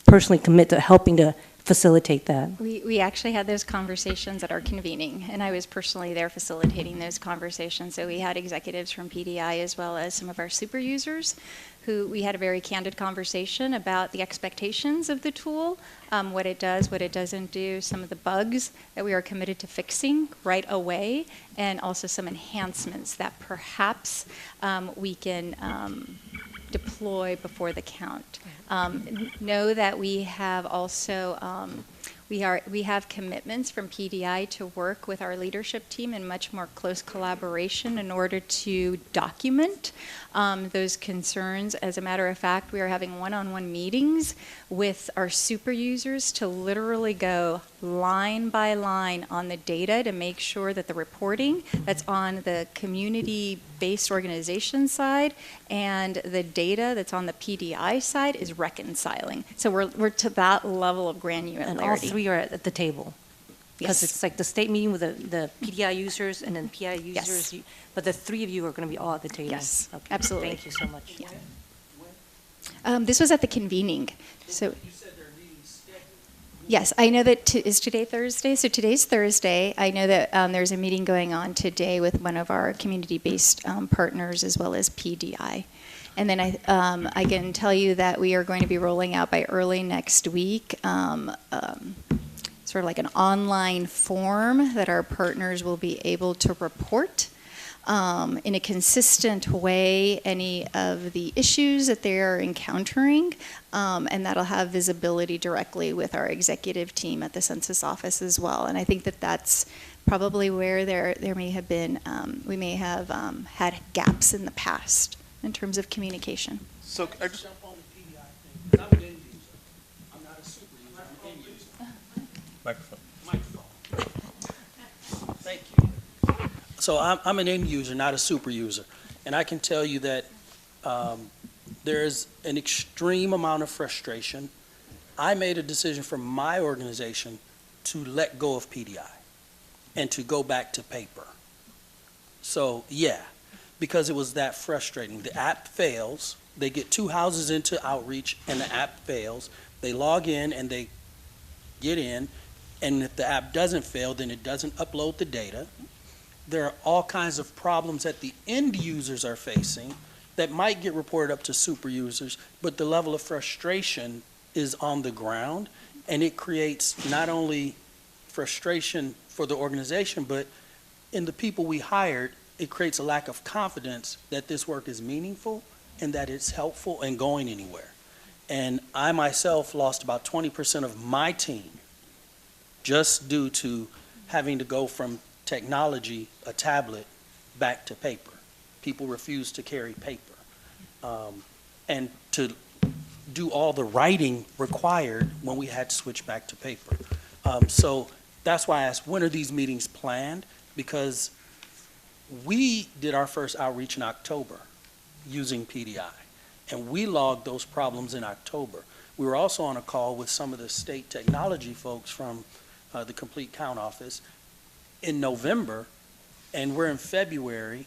personally commit to helping to facilitate that. We actually had those conversations at our convening, and I was personally there facilitating those conversations. So we had executives from PDI as well as some of our super users who we had a very candid conversation about the expectations of the tool, what it does, what it doesn't do, some of the bugs that we are committed to fixing right away, and also some enhancements that perhaps we can deploy before the count. Know that we have also we have commitments from PDI to work with our leadership team in much more close collaboration in order to document those concerns. As a matter of fact, we are having one-on-one meetings with our super users to literally go line by line on the data to make sure that the reporting that's on the community-based organization side and the data that's on the PDI side is reconciling. So we're to that level of granularity. And all three are at the table. Because Yes. it's like the state meeting with the PDI users and then PI users, Yes. but the three of you are going to be all at the table. Yes, Okay, absolutely. Thank you so much. This was at the convening. So. Yes, I know that, is today Thursday? So today's Thursday. I know that there's a meeting going on today with one of our community-based partners as well as PDI. And then I can tell you that we are going to be rolling out by early next week sort of like an online form that our partners will be able to report in a consistent way any of the issues that they are encountering, and that'll have visibility directly with our executive team at the census office as well. And I think that that's probably where there may have been, we may have had gaps in the past in terms of communication. So I just, Jump on the PDI thing, 'cause I'm an end user. I'm not a super user, I'm an end user. Microphone. Thank you. So I'm an end user, not a super user. And I can tell you that there's an extreme amount of frustration. I made a decision for my organization to let go of PDI and to go back to paper. So, yeah, because it was that frustrating. The app fails. They get 2 houses into outreach and the app fails. They log in and they get in, and if the app doesn't fail, then it doesn't upload the data. There are all kinds of problems that the end users are facing that might get reported up to super users, but the level of frustration is on the ground, And it creates not only frustration for the organization, but in the people we hired, it creates a lack of confidence that this work is meaningful and that it's helpful and going anywhere. And I myself lost about 20% of my team just due to having to go from technology, a tablet, back to paper. People refuse to carry paper. And to do all the writing required when we had to switch back to paper. So that's why I asked, when are these meetings planned? Because we did our first outreach in October using PDI, and we logged those problems in October. We were also on a call with some of the state technology folks from the Complete Count office in November, and we're in February,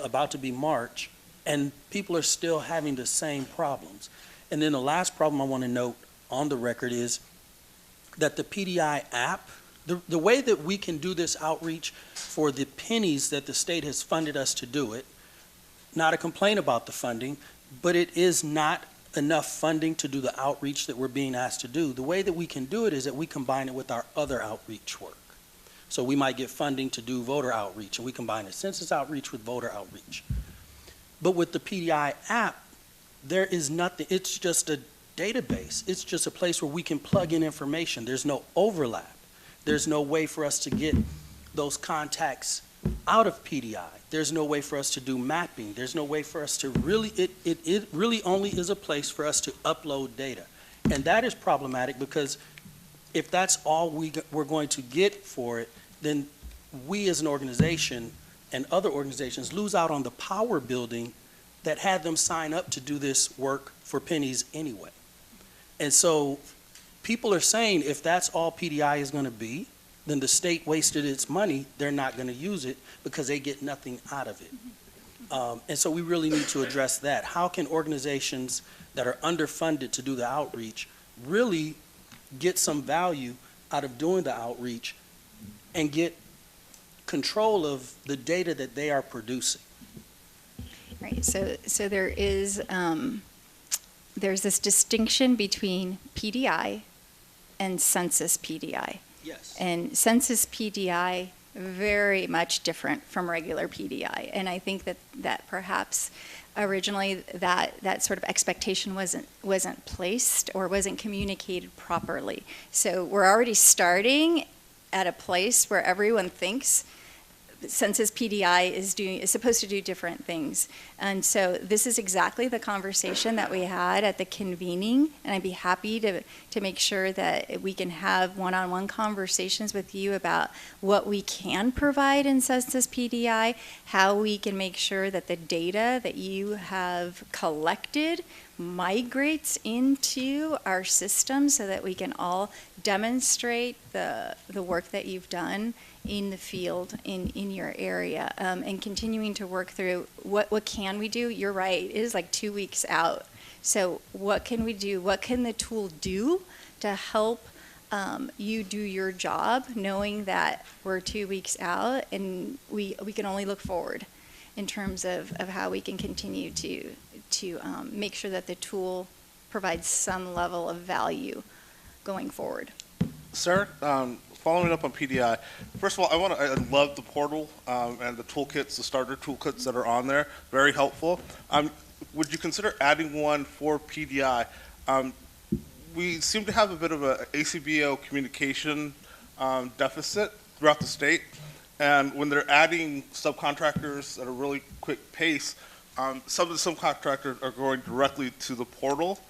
about to be March, and people are still having the same problems. And then the last problem I want to note on the record is that the PDI app, the way that we can do this outreach for the pennies that the state has funded us to do it, not a complaint about the funding, but it is not enough funding to do the outreach that we're being asked to do. The way that we can do it is that we combine it with our other outreach work. So we might get funding to do voter outreach, and we combine the census outreach with voter outreach. But with the PDI app, there is nothing, it's just a database. It's just a place where we can plug in information. There's no overlap. There's no way for us to get those contacts out of PDI. There's no way for us to do mapping. There's no way for us to really, it really only is a place for us to upload data. And that is problematic because if that's all we're going to get for it, then we as an organization and other organizations lose out on the power building that had them sign up to do this work for pennies anyway. And so people are saying if that's all PDI is going to be, then the state wasted its money. They're not going to use it because they get nothing out of it. And so we really need to address that. How can organizations that are underfunded to do the outreach really get some value out of doing the outreach and get control of the data that they are producing? Right, so there is, there's this distinction between PDI and Census PDI. Yes. And Census PDI, very much different from regular PDI. And I think that perhaps originally that sort of expectation wasn't placed or wasn't communicated properly. So we're already starting at a place where everyone thinks Census PDI is supposed to do different things. And so this is exactly the conversation that we had at the convening, and I'd be happy to make sure that we can have one-on-one conversations with you about what we can provide in Census PDI, how we can make sure that the data that you have collected migrates into our system so that we can all demonstrate the work that you've done in the field, in your area, and continuing to work through what can we do. You're right, it is like 2 weeks out. So what can we do? What can the tool do to help you do your job, knowing that we're 2 weeks out and we can only look forward in terms of how we can continue to make sure that the tool provides some level of value going forward. Sir, following up on PDI, first of all, I love the portal and the toolkits, the starter toolkits that are on there. Very helpful. Would you consider adding one for PDI? We seem to have a bit of a ACBO communication deficit throughout the state, and when they're adding subcontractors at a really quick pace, some of the subcontractors are going directly to the portal,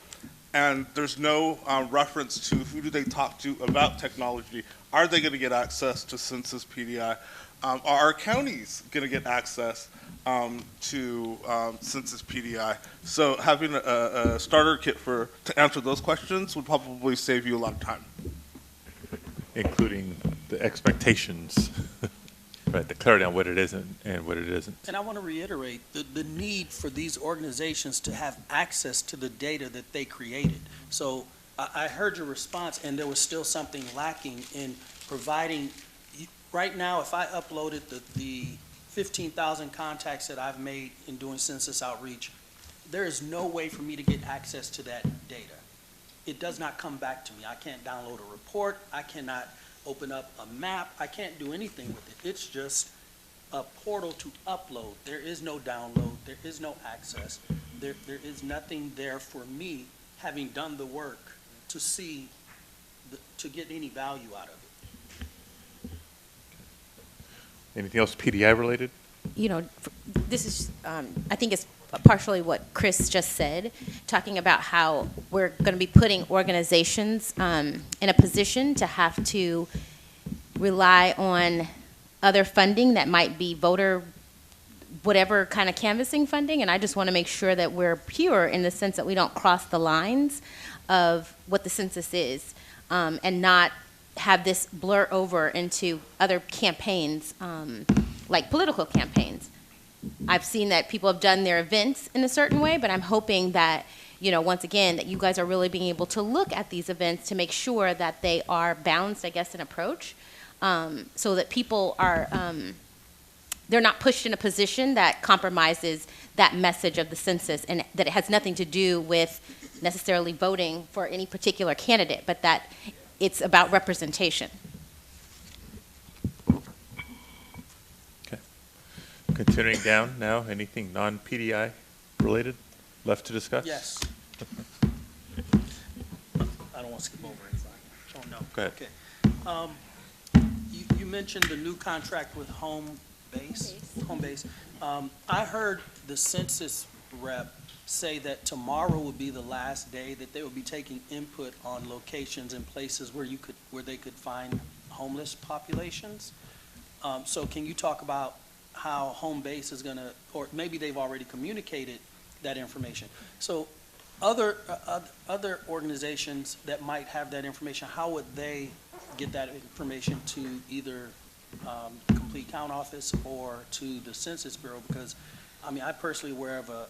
and there's no reference to who do they talk to about technology. Are they going to get access to Census PDI? Are our counties going to get access to Census PDI? So having a starter kit to answer those questions would probably save you a lot of time. Including the expectations, right, the clarity on what it is and what it isn't. And I want to reiterate the need for these organizations to have access to the data that they created. So I heard your response, and there was still something lacking in providing. Right now, if I uploaded the 15,000 contacts that I've made in doing census outreach, there is no way for me to get access to that data. it does not come back to me. I can't download a report. I cannot open up a map. I can't do anything with it. It's just a portal to upload. There is no download. There is no access. There is nothing there for me, having done the work, to see, to get any value out of it. Anything else PDI related? You know, this is, I think it's partially what Chris just said, talking about how we're going to be putting organizations in a position to have to rely on other funding that might be voter, whatever kind of canvassing funding, and I just want to make sure that we're pure in the sense that we don't cross the lines of what the census is, and not have this blur over into other campaigns, like political campaigns. I've seen that people have done their events in a certain way, but I'm hoping that, you know, once again, that you guys are really being able to look at these events to make sure that they are balanced, I guess, in approach, so that people are, they're not pushed in a position that compromises that message of the census, and that it has nothing to do with necessarily voting for any particular candidate, but that it's about representation. Continuing down now, anything non-PDI related left to discuss? Yes. I don't want to skip over anything. Oh, no. Go ahead. Okay. You mentioned the new contract with Home Base. I heard the census rep say that tomorrow would be the last day that they would be taking input on locations and places where they could find homeless populations. So can you talk about how Home Base is going to, or maybe they've already communicated that information. So other organizations that might have that information, how would they get that information to either Complete Count Office or to the Census Bureau? Because, I mean, I personally aware of a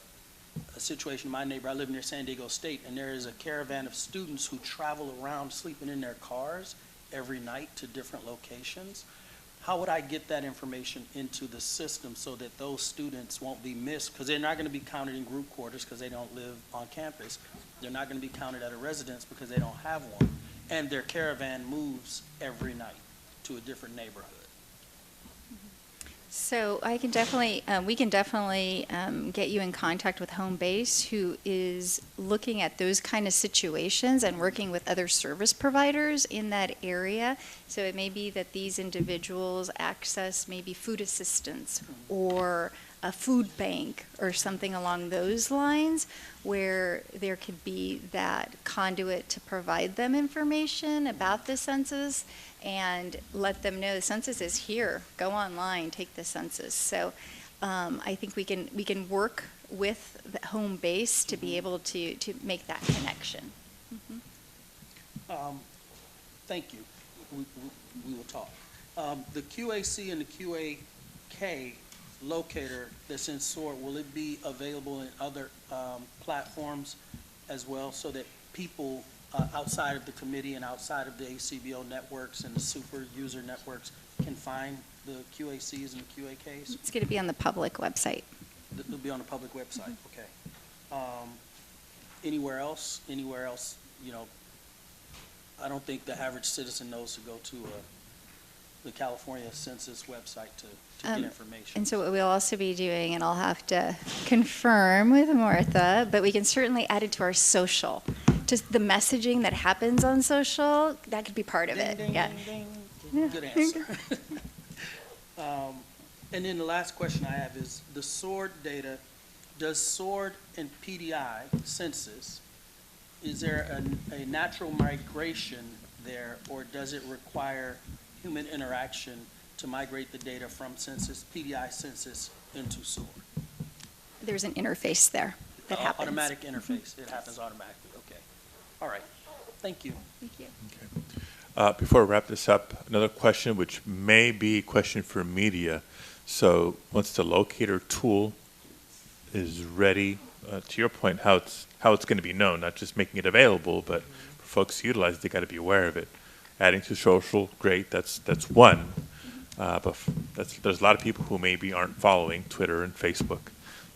situation in my neighborhood. I live near San Diego State, and there is a caravan of students who travel around sleeping in their cars every night to different locations. How would I get that information into the system so that those students won't be missed? Because they're not going to be counted in group quarters because they don't live on campus. They're not going to be counted at a residence because they don't have one. And their caravan moves every night to a different neighborhood. So I can definitely, we can definitely get you in contact with Home Base, who is looking at those kind of situations and working with other service providers in that area. So it may be that these individuals access maybe food assistance or a food bank or something along those lines, where there could be that conduit to provide them information about the census and let them know the census is here. Go online, take the census. So I think we can work with the Home Base to be able to make that connection. Thank you. We will talk. The QAC and the QAK locator that's in SOAR, will it be available in other platforms as well, so that people outside of the committee and outside of the ACBO networks and the super user networks can find the QACs and the QAKs? It's going to be on the public website. It'll be on the public website, okay. Anywhere else, you know, I don't think the average citizen knows to go to the California Census website to get information. And so what we'll also be doing, and I'll have to confirm with Martha, but we can certainly add it to our social. Just the messaging that happens on social, that could be part of it. Ding, Yeah. ding, ding. Good answer. And then the last question I have is the SWORD data. Does SWORD and PDI census, is there a natural migration there, or does it require human interaction to migrate the data from census, PDI census, into SWORD? There's an interface there that happens. Automatic interface. It happens automatically. Okay. All right. Thank you. Thank you. Okay. Before I wrap this up, another question, which may be a question for media. So once the locator tool is ready, to your point, how it's going to be known, not just making it available, but for folks to utilize, they got to be aware of it. Adding to social, great. That's one. But there's a lot of people who maybe aren't following Twitter and Facebook.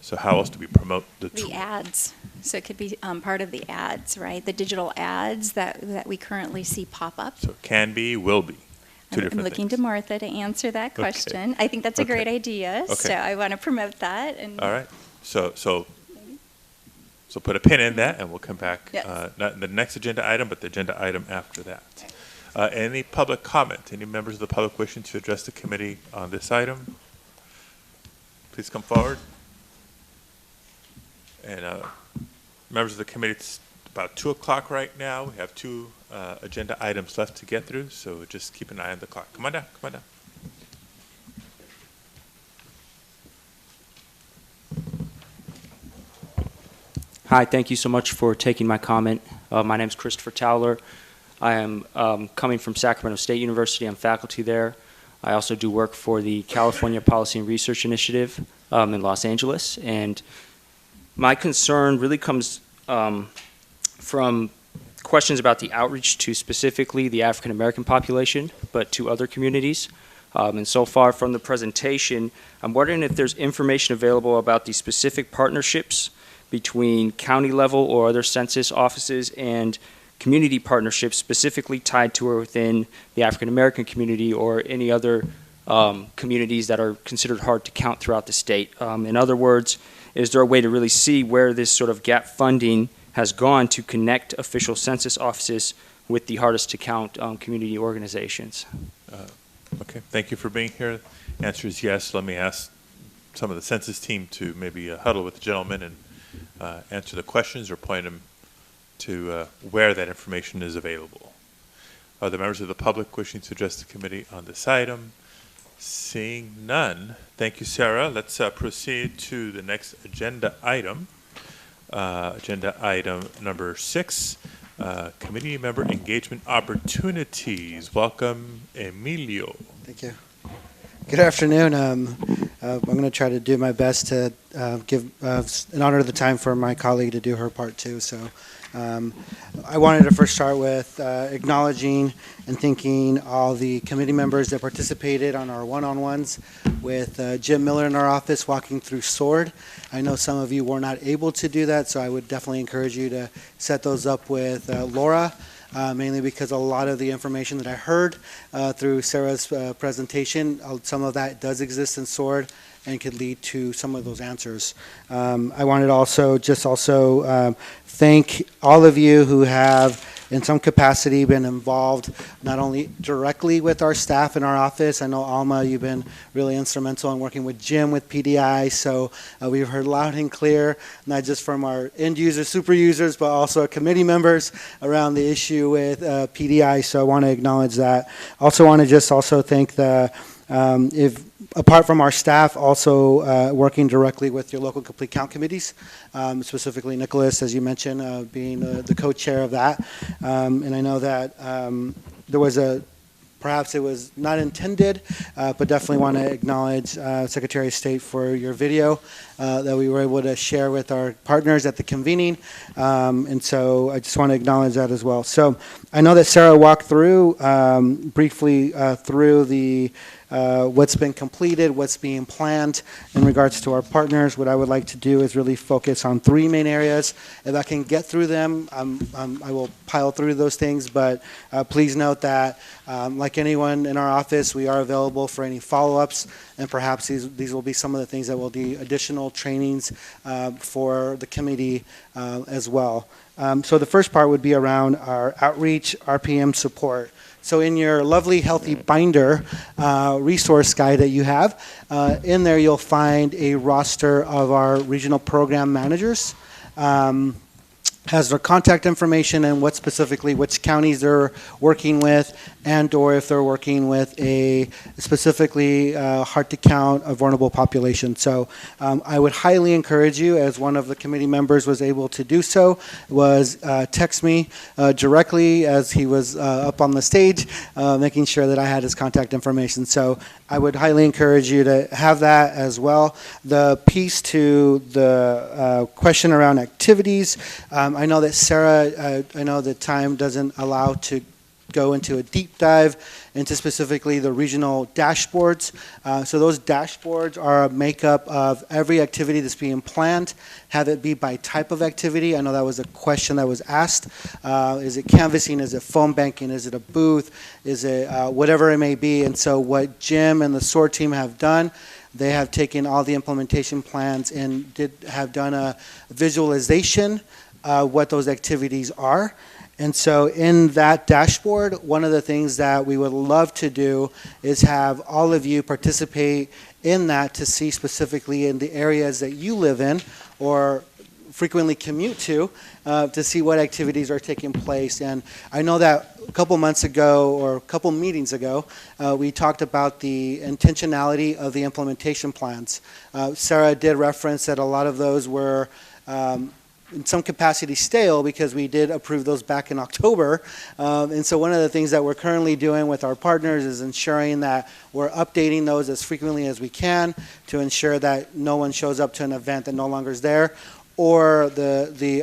So how else do we promote the tool? The ads. So it could be part of the ads, right? The digital ads that we currently see pop up. So can be, will be. Two I'm different looking things. to Martha to answer that Okay. question. I think that's a Okay. great idea, Okay. so I want to promote that. And All right. So put a pin in that, and we'll come back. Yes. Not the next agenda item, but the agenda item after that. Any public comment? Any members of the public wishing to address the committee on this item? Please come forward. And members of the committee, it's about 2 o'clock right now. We have 2 agenda items left to get through, so just keep an eye on the clock. Come on down. Come on down. Hi, thank you so much for taking my comment. My name is Christopher Towler. I am coming from Sacramento State University. I'm faculty there. I also do work for the California Policy and Research Initiative in Los Angeles. And my concern really comes from questions about the outreach to specifically the African American population, but to other communities. And so far from the presentation, I'm wondering if there's information available about the specific partnerships between county level or other census offices and community partnerships specifically tied to or within the African American community or any other communities that are considered hard to count throughout the state. In other words, is there a way to really see where this sort of gap funding has gone to connect official census offices with the hardest to count community organizations? Okay, thank you for being here. Answer is yes. Let me ask some of the census team to maybe huddle with the gentleman and answer the questions or point them to where that information is available. Are there members of the public wishing to address the committee on this item? Seeing none, thank you, Sarah. Let's proceed to the next agenda item. Agenda item number 6, committee member engagement opportunities. Welcome, Emilio. Thank you. Good afternoon. I'm going to try to do my best to give an honor of the time for my colleague to do her part too. So I wanted to first start with acknowledging and thanking all the committee members that participated on our one-on-ones with Jim Miller in our office walking through SWORD. I know some of you were not able to do that, so I would definitely encourage you to set those up with Laura. Mainly because a lot of the information that I heard through Sarah's presentation, some of that does exist in SWORD and could lead to some of those answers. I wanted to thank all of you who have in some capacity been involved not only directly with our staff in our office. I know Alma, you've been really instrumental in working with Jim with PDI, so we've heard loud and clear, not just from our end users, super users, but also our committee members around the issue with PDI, so I want to acknowledge that. Also want to thank the apart from our staff, also working directly with your local complete count committees, specifically Nicholas, as you mentioned, being the co-chair of that. And I know that there was perhaps it was not intended, but definitely want to acknowledge Secretary of State for your video that we were able to share with our partners at the convening. And so I just want to acknowledge that as well. So I know that Sarah walked through briefly through the what's been completed, what's being planned in regards to our partners. What I would like to do is really focus on 3 main areas. If I can get through them, I will pile through those things, but please note that like anyone in our office, we are available for any follow-ups, and perhaps these will be some of the things that will be additional trainings for the committee as well. So the first part would be around our outreach, RPM support. So in your lovely, healthy binder resource guide that you have, in there you'll find a roster of our regional program managers. Has their contact information and what specifically which counties they're working with, and or if they're working with a specifically hard to count a vulnerable population. So I would highly encourage you, as one of the committee members was able to do so, was text me directly as he was up on the stage, making sure that I had his contact information. So I would highly encourage you to have that as well. The piece to the question around activities, I know that Sarah, I know the time doesn't allow to go into a deep dive into specifically the regional dashboards. So those dashboards are a makeup of every activity that's being planned, have it be by type of activity. I know that was a question that was asked. Is it canvassing? Is it phone banking? Is it a booth? Is it whatever it may be? And so what Jim and the SOAR team have done, they have taken all the implementation plans and have done a visualization what those activities are. And so in that dashboard, one of the things that we would love to do is have all of you participate in that to see specifically in the areas that you live in or frequently commute to see what activities are taking place. And I know that a couple months ago or a couple meetings ago, we talked about the intentionality of the implementation plans. Sarah did reference that a lot of those were in some capacity stale because we did approve those back in October. And so one of the things that we're currently doing with our partners is ensuring that we're updating those as frequently as we can to ensure that no one shows up to an event that no longer is there, or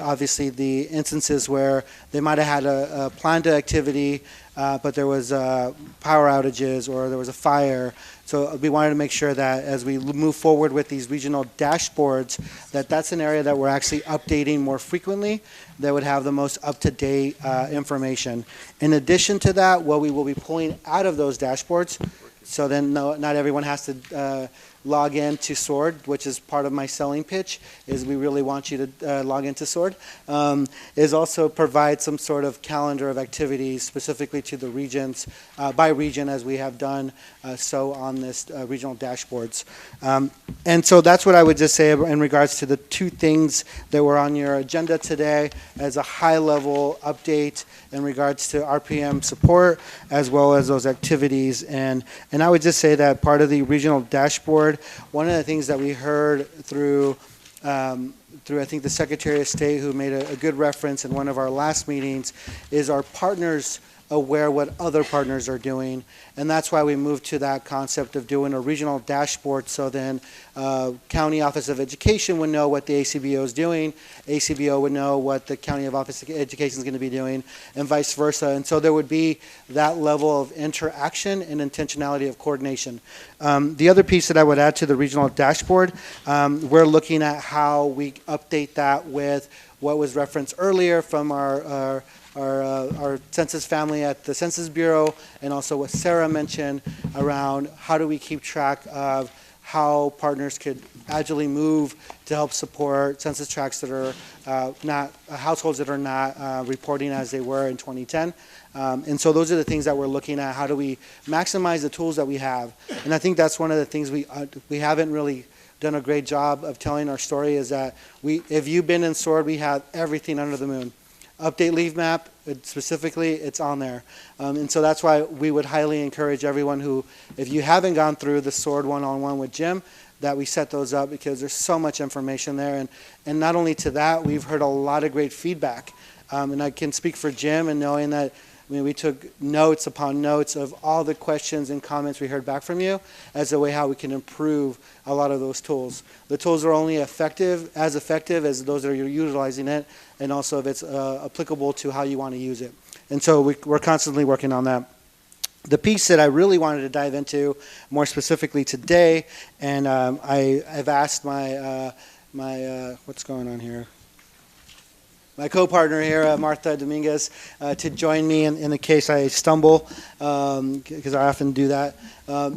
obviously the instances where they might have had a planned activity, but there was power outages or there was a fire. So we wanted to make sure that as we move forward with these regional dashboards, that's an area that we're actually updating more frequently, that would have the most up-to-date information. In addition to that, what we will be pulling out of those dashboards, so then not everyone has to log in to SWORD, which is part of my selling pitch, is we really want you to log into SWORD, is also provide some sort of calendar of activities specifically to the regions, by region, as we have done so on this regional dashboards. And so that's what I would just say in regards to the two things that were on your agenda today as a high-level update in regards to RPM support as well as those activities. And I would just say that part of the regional dashboard, one of the things that we heard through I think the Secretary of State, who made a good reference in one of our last meetings, is our partners aware what other partners are doing, and that's why we moved to that concept of doing a regional dashboard, so then County Office of Education would know what the ACBO is doing, ACBO would know what the County Office of Education is going to be doing, and vice versa. And so there would be that level of interaction and intentionality of coordination. The other piece that I would add to the regional dashboard, we're looking at how we update that with what was referenced earlier from our census family at the Census Bureau, and also what Sarah mentioned around how do we keep track of how partners could agilely move to help support census tracts that are not households that are not reporting as they were in 2010. And so those are the things that we're looking at. How do we maximize the tools that we have? And I think that's one of the things we haven't really done a great job of telling our story, is that if you've been in SWORD, we have everything under the moon. Update leave map, specifically, it's on there. And so that's why we would highly encourage everyone who, if you haven't gone through the SWORD one-on-one with Jim, that we set those up, because there's so much information there. And not only to that, we've heard a lot of great feedback. And I can speak for Jim in knowing that, I mean, we took notes upon notes of all the questions and comments we heard back from you as a way how we can improve a lot of those tools. The tools are only effective as those that are utilizing it, and also if it's applicable to how you want to use it. And so we're constantly working on that. The piece that I really wanted to dive into more specifically today, and I've asked my what's going on here? My co-partner here, Martha Dominguez, to join me in the case I stumble, because I often do that.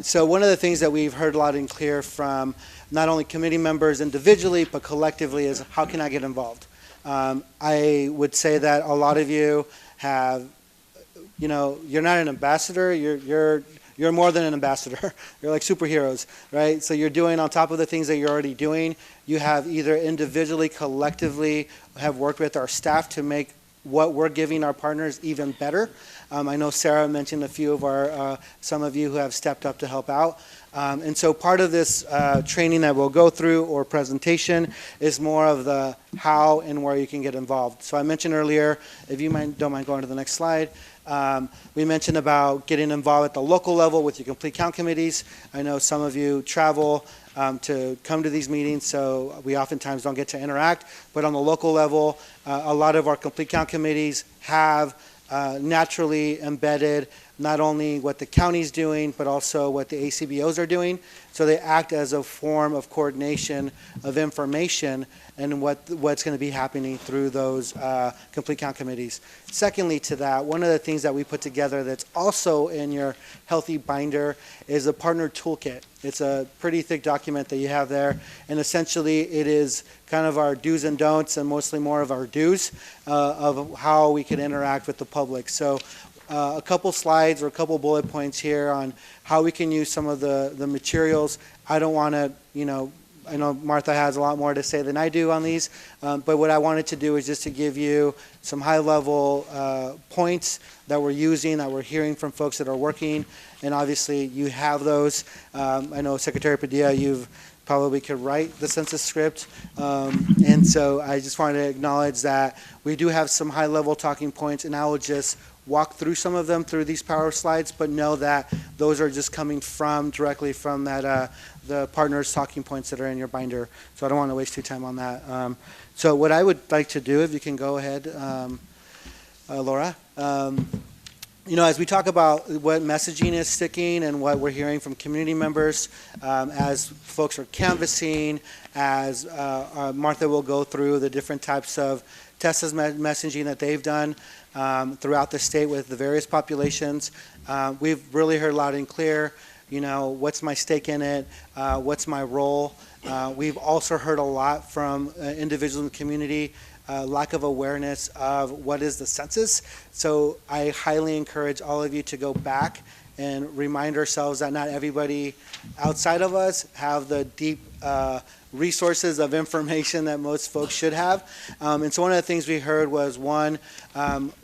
So one of the things that we've heard loud and clear from not only committee members individually, but collectively, is how can I get involved? I would say that a lot of you have, you're not an ambassador, you're more than an ambassador. You're like superheroes, right? So you're doing, on top of the things that you're already doing, you have either individually, collectively, have worked with our staff to make what we're giving our partners even better. I know Sarah mentioned a few of some of you who have stepped up to help out. And so part of this training that we'll go through, or presentation, is more of the how and where you can get involved. So I mentioned earlier, if you don't mind going to the next slide, we mentioned about getting involved at the local level with your complete count committees. I know some of you travel to come to these meetings, so we oftentimes don't get to interact. But on the local level, a lot of our complete count committees have naturally embedded not only what the county's doing, but also what the ACBOs are doing. So they act as a form of coordination of information and what's going to be happening through those complete count committees. Secondly to that, one of the things that we put together that's also in your healthy binder is a partner toolkit. It's a pretty thick document that you have there, and essentially it is kind of our do's and don'ts and mostly more of our do's of how we can interact with the public. So a couple slides or a couple bullet points here on how we can use some of the materials. I don't want to, I know Martha has a lot more to say than I do on these, but what I wanted to do is just to give you some high-level points that we're using, that we're hearing from folks that are working, and obviously you have those. I know Secretary Padilla, you've probably could write the census script, and so I just wanted to acknowledge that we do have some high-level talking points, and I will just walk through some of them through these power slides, but know that those are just coming directly from that the partners' talking points that are in your binder. So I don't want to waste your time on that. So what I would like to do, if you can go ahead, Laura. As we talk about what messaging is sticking and what we're hearing from community members, as folks are canvassing, as Martha will go through the different types of Texas messaging that they've done throughout the state with the various populations. We've really heard loud and clear, what's my stake in it, what's my role. We've also heard a lot from individuals in the community, lack of awareness of what is the census. So I highly encourage all of you to go back and remind ourselves that not everybody outside of us have the deep resources of information that most folks should have. And so one of the things we heard was, one,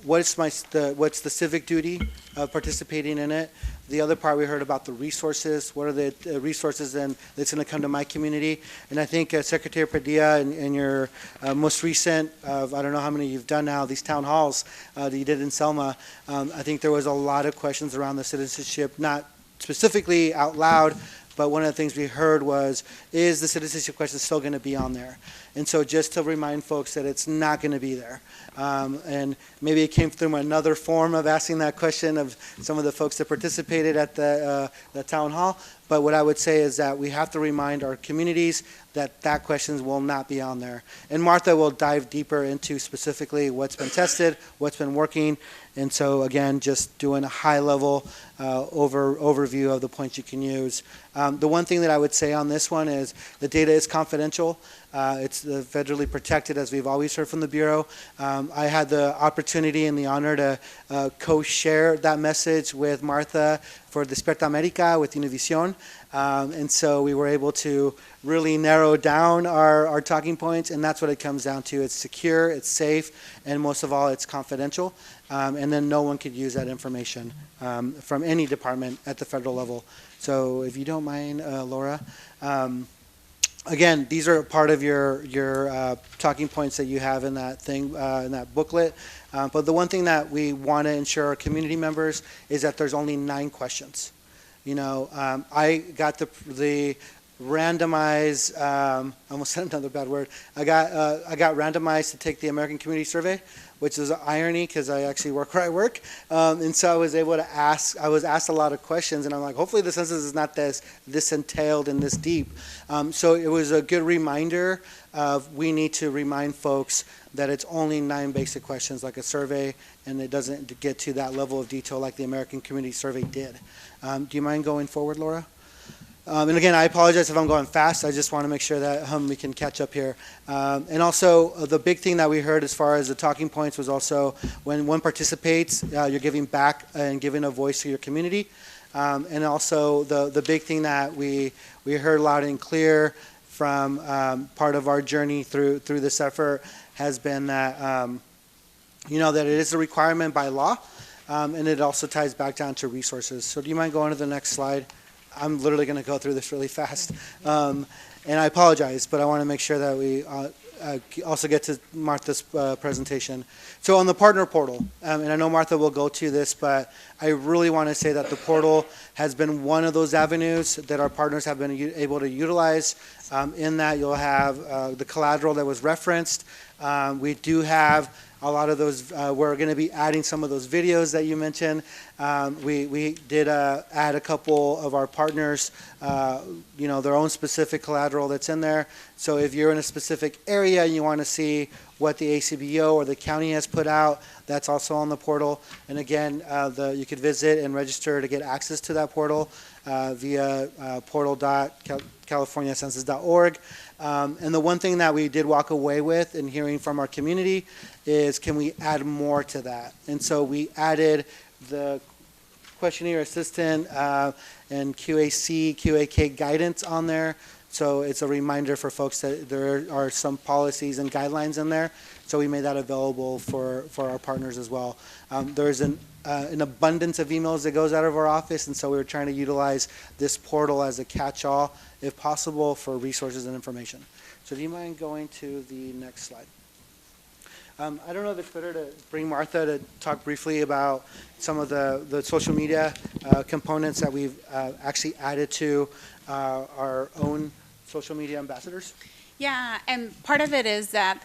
what's the civic duty of participating in it? The other part we heard about the resources. What are the resources that's going to come to my community? And I think Secretary Padilla, in your most recent, I don't know how many you've done now, these town halls that you did in Selma, I think there was a lot of questions around the citizenship, not specifically out loud, but one of the things we heard was, is the citizenship question still going to be on there? And so just to remind folks that it's not going to be there. And maybe it came through another form of asking that question of some of the folks that participated at the town hall. But what I would say is that we have to remind our communities that question will not be on there. And Martha will dive deeper into specifically what's been tested, what's been working. And so again, just doing a high-level overview of the points you can use. The one thing that I would say on this one is the data is confidential. It's federally protected, as we've always heard from the Bureau. I had the opportunity and the honor to co-share that message with Martha for Despierta America with Univision. And so we were able to really narrow down our talking points, and that's what it comes down to. It's secure, it's safe, and most of all, it's confidential. And then no one could use that information from any department at the federal level. So if you don't mind, Laura, again, these are part of your talking points that you have in that thing, in that booklet. But the one thing that we want to ensure our community members is that there's only 9 questions. I got the randomized, I almost said another bad word. I got randomized to take the American Community Survey, which is an irony because I actually work where I work. And so I was able to I was asked a lot of questions, and I'm like, hopefully the census is not this entailed and this deep. So it was a good reminder of we need to remind folks that it's only 9 basic questions like a survey, and it doesn't get to that level of detail like the American Community Survey did. Do you mind going forward, Laura? And again, I apologize if I'm going fast. I just want to make sure that we can catch up here. And also, the big thing that we heard as far as the talking points was also when one participates, you're giving back and giving a voice to your community. And also, the big thing that we heard loud and clear from part of our journey through this effort has been that, that it is a requirement by law, and it also ties back down to resources. So do you mind going to the next slide? I'm literally going to go through this really fast. And I apologize, but I want to make sure that we also get to Martha's presentation. So on the partner portal, and I know Martha will go to this, but I really want to say that the portal has been one of those avenues that our partners have been able to utilize In that, you'll have the collateral that was referenced. We do have a lot of those, we're going to be adding some of those videos that you mentioned. We did add a couple of our partners, their own specific collateral that's in there. So if you're in a specific area and you want to see what the ACBO or the county has put out, that's also on the portal. And again, you could visit and register to get access to that portal via portal.californiacensus.org. And the one thing that we did walk away with in hearing from our community is, can we add more to that? And so we added the questionnaire assistant and QAC, QAK guidance on there. So it's a reminder for folks that there are some policies and guidelines in there. So we made that available for our partners as well. There's an abundance of emails that goes out of our office, and so we were trying to utilize this portal as a catch-all, if possible, for resources and information. So do you mind going to the next slide? I don't know if it's better to bring Martha to talk briefly about some of the social media components that we've actually added to our own social media ambassadors. Yeah, and part of it is that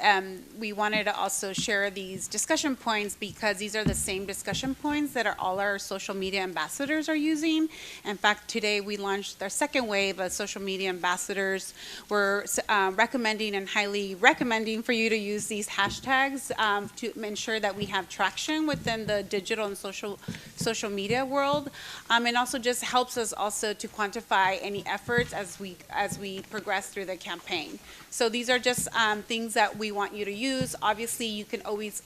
we wanted to also share these discussion points because these are the same discussion points that all our social media ambassadors are using. In fact, today we launched our second wave of social media ambassadors. We're recommending and highly recommending for you to use these hashtags to ensure that we have traction within the digital and social media world. And also just helps us also to quantify any efforts as we progress through the campaign. So these are just things that we want you to use. Obviously, you can always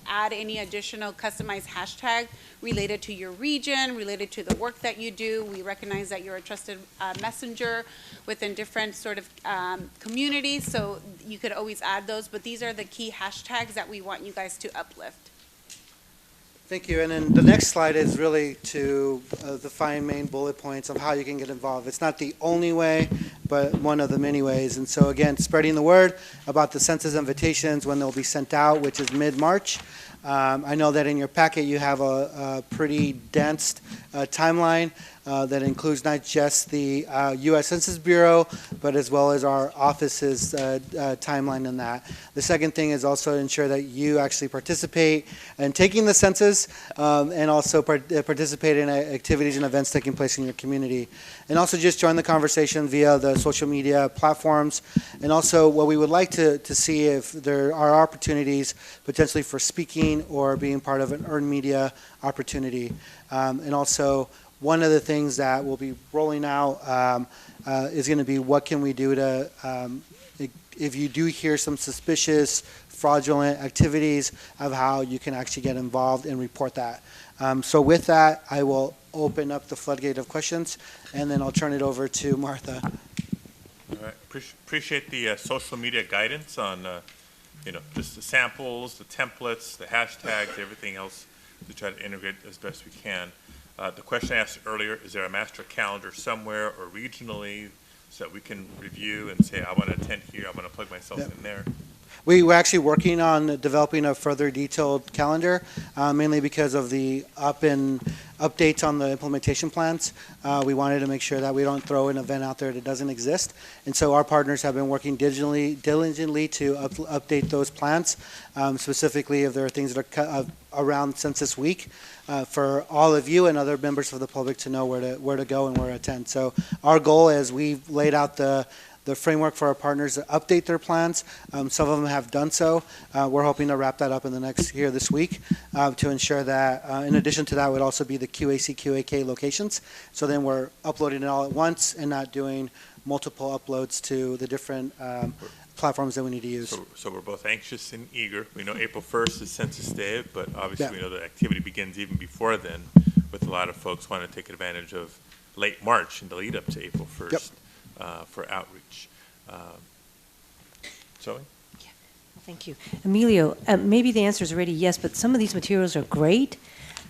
add any additional customized hashtag related to your region, related to the work that you do. We recognize that you're a trusted messenger within different sort of communities, so you could always add those. But these are the key hashtags that we want you guys to uplift. Thank you. And then the next slide is really to the 5 main bullet points of how you can get involved. It's not the only way, but one of the many ways. And so again, spreading the word about the census invitations when they'll be sent out, which is mid-March. I know that in your packet you have a pretty dense timeline that includes not just the U.S. Census Bureau, but as well as our office's timeline in that. The second thing is also to ensure that you actually participate in taking the census and also participate in activities and events taking place in your community. And also just join the conversation via the social media platforms. And also what we would like to see if there are opportunities potentially for speaking or being part of an earned media opportunity. And also one of the things that we'll be rolling out is going to be what can we do to, if you do hear some suspicious, fraudulent activities, of how you can actually get involved and report that. So with that, I will open up the floodgate of questions, and then I'll turn it over to Martha. All right. Appreciate the social media guidance on, just the samples, the templates, the hashtags, everything else to try to integrate as best we can. The question I asked earlier, is there a master calendar somewhere or regionally so that we can review and say, I want to attend here, I want to plug myself in there? We're actually working on developing a further detailed calendar, mainly because of the updates on the implementation plans. We wanted to make sure that we don't throw an event out there that doesn't exist. And so our partners have been working diligently to update those plans, specifically if there are things that are around Census Week, for all of you and other members of the public to know where to go and where to attend. So our goal is we've laid out the framework for our partners to update their plans. Some of them have done so. We're hoping to wrap that up in this week to ensure that, in addition to that, would also be the QAC, QAK locations. So then we're uploading it all at once and not doing multiple uploads to the different platforms that we need to use. So we're both anxious and eager. We know April 1st is Census Day, but obviously we know the activity begins even before then, with a lot of folks wanting to take advantage of late March and the lead up to April 1st. For outreach. Zoe? Yeah. Thank you. Emilio, maybe the answer is already yes, but some of these materials are great.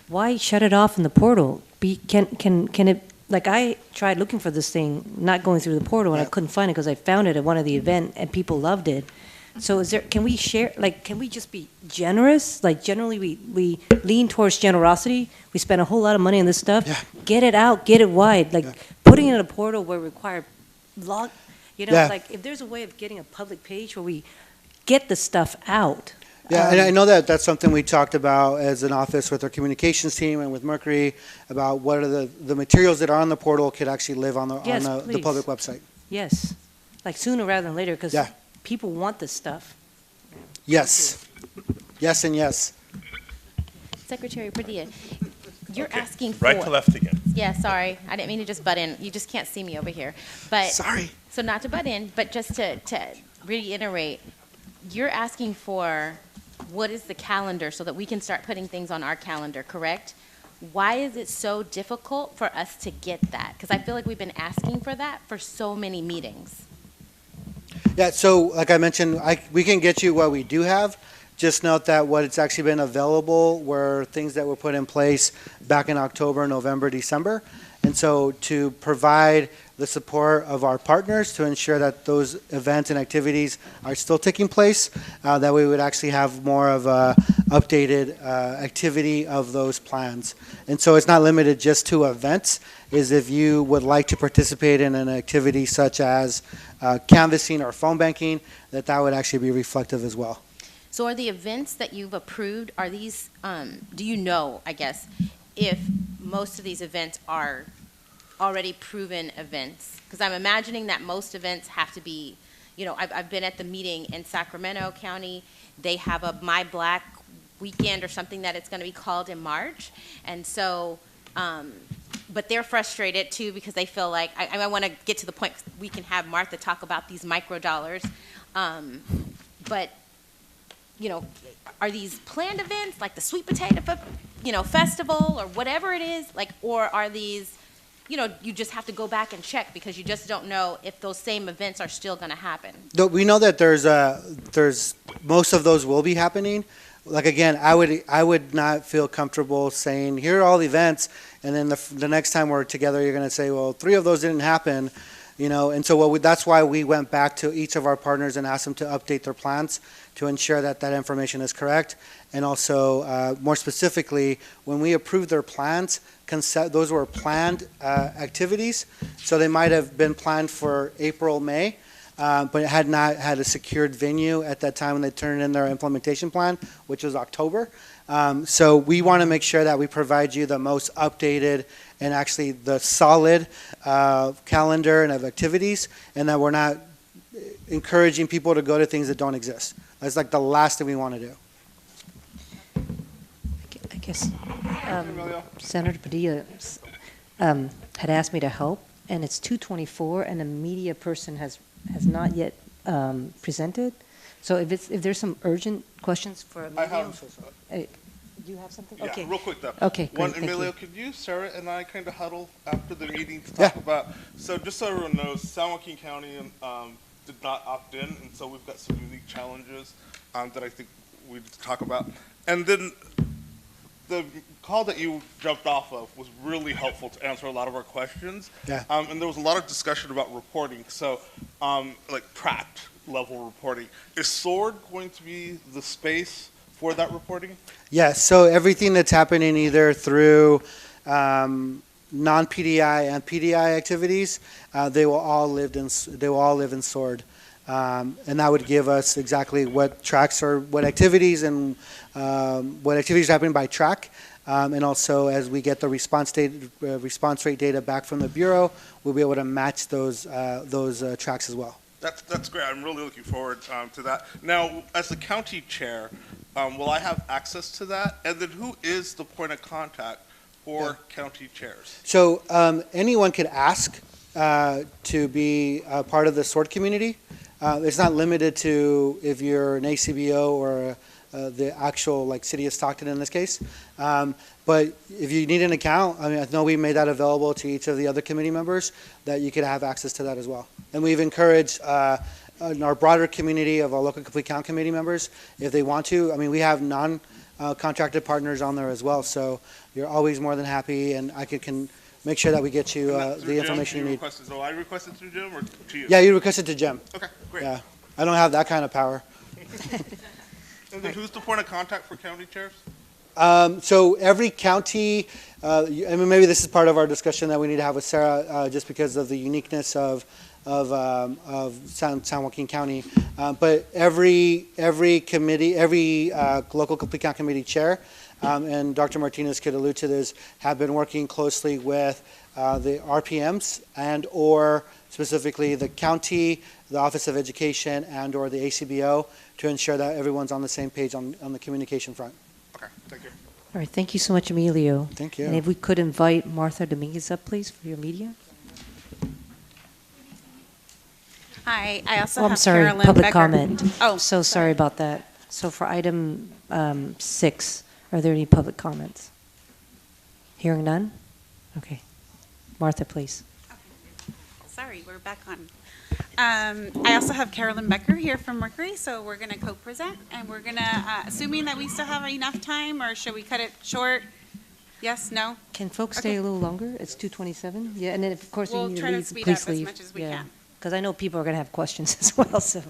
Why shut it off in the portal? Can it, like I tried looking for this thing, not going through the portal, and I couldn't find it because I found it at one of the event and people loved it. So can we share, can we just be generous? Like generally we lean towards generosity. We spend a whole lot of money on this stuff. Get it out, get it wide. Putting it in a portal where we require You know, Yeah. like, if there's a way of getting a public page where we get the stuff out. Yeah, and I know that that's something we talked about as an office with our communications team and with Mercury about what are the materials that are on the portal could actually live on the, Yes, on the please. public website. Yes, like sooner rather than later, because Yeah. people want this stuff. Yes. Yes and yes. Secretary Padilla, you're asking for. Right to left again. Yeah, sorry. I didn't mean to just butt in. You just can't see me over here. But Sorry. So not to butt in, but just to reiterate, you're asking for what is the calendar so that we can start putting things on our calendar, correct? Why is it so difficult for us to get that? Because I feel like we've been asking for that for so many meetings. Yeah, so like I mentioned, we can get you what we do have. Just note that what it's actually been available were things that were put in place back in October, November, December. And so to provide the support of our partners to ensure that those events and activities are still taking place, that we would actually have more of a updated activity of those plans. And so it's not limited just to events, is if you would like to participate in an activity such as canvassing or phone banking, that would actually be reflective as well. So are the events that you've approved, are these, do you know, I guess, if most of these events are already proven events? Because I'm imagining that most events have to be, you know, I've been at the meeting in Sacramento County. They have a My Black weekend or something that it's going to be called in March. And so, but they're frustrated too because they feel like, I want to get to the point, we can have Martha talk about these micro dollars. But, you know, are these planned events like the Sweet Potato, Festival or whatever it is, like, or are these, you know, you just have to go back and check because you just don't know if those same events are still going to happen? We know that there's most of those will be happening. Like again, I would not feel comfortable saying here are all the events, and then the next time we're together, you're going to say, well, 3 of those didn't happen. You know, and so that's why we went back to each of our partners and asked them to update their plans to ensure that that information is correct. And also, more specifically, when we approved their plans, those were planned activities. So they might have been planned for April, May, but it had not had a secured venue at that time when they turned in their implementation plan, which was October. So we want to make sure that we provide you the most updated and actually the solid calendar and of activities, and that we're not encouraging people to go to things that don't exist. That's like the last thing we want to do. I guess Senator Padilla had asked me to help, and it's 2:24, and a media person has not yet presented. So if there's some urgent questions for Emilio. I have. Do you have something? Yeah, Okay. real quick though. Okay, great, One, thank you. Emilio, could you, Sarah, and I kind of huddle after the meeting to talk about? So just so everyone knows, San Joaquin County did not opt in, and so we've got some unique challenges that I think we need to talk about. And then the call that you jumped off of was really helpful to answer a lot of our questions. Yeah. And there was a lot of discussion about reporting. So, like tract level reporting. Is SWORD going to be the space for that reporting? Yes, so everything that's happening either through non-PDI and PDI activities, they will all live in SWORD. And that would give us exactly what tracks are, what activities and what activities are happening by track. And also, as we get the response rate data back from the Bureau, we'll be able to match those tracks as well. That's great. I'm really looking forward to that. Now, as the county chair, will I have access to that? And then who is the point of contact for county chairs? So anyone could ask to be a part of the SWORD community. It's not limited to if you're an ACBO or the actual like City of Stockton in this case. But if you need an account, I mean, I know we made that available to each of the other committee members that you could have access to that as well. And we've encouraged in our broader community of our local complete count committee members, if they want to, I mean, we have non-contracted partners on there as well. So you're always more than happy, and I can make sure that we get you the information you need. So I requested through Jim or to you? Yeah, you requested to Jim. Okay, great. Yeah, I don't have that kind of power. And then who's the point of contact for county chairs? So every county, I mean, maybe this is part of our discussion that we need to have with Sarah, just because of the uniqueness of San Joaquin County. But every committee, every local complete count committee chair, and Dr. Martinez could allude to this, have been working closely with the RPMs and/or specifically the county, the Office of Education, and/or the ACBO to ensure that everyone's on the same page on the communication front. Okay, thank you. All right, thank you so much, Emilio. Thank you. And if we could invite Martha Dominguez up, please, for your media. Hi, I also Oh, I'm have sorry, Carolyn public Becker. comment. Oh, so sorry about that. So for item 6, are there any public comments? Hearing none? Okay. Martha, please. sorry, we're back on. I also have Carolyn Becker here from Mercury, so we're going to co-present, and we're going to, assuming that we still have enough time, or should we cut it short? Yes, no? Can folks stay a little longer? It's 2:27. Yeah, and then of course We'll we need try to to leave. speed Please up as leave. much as we yeah. can. Because I know people are going to have questions as well. So.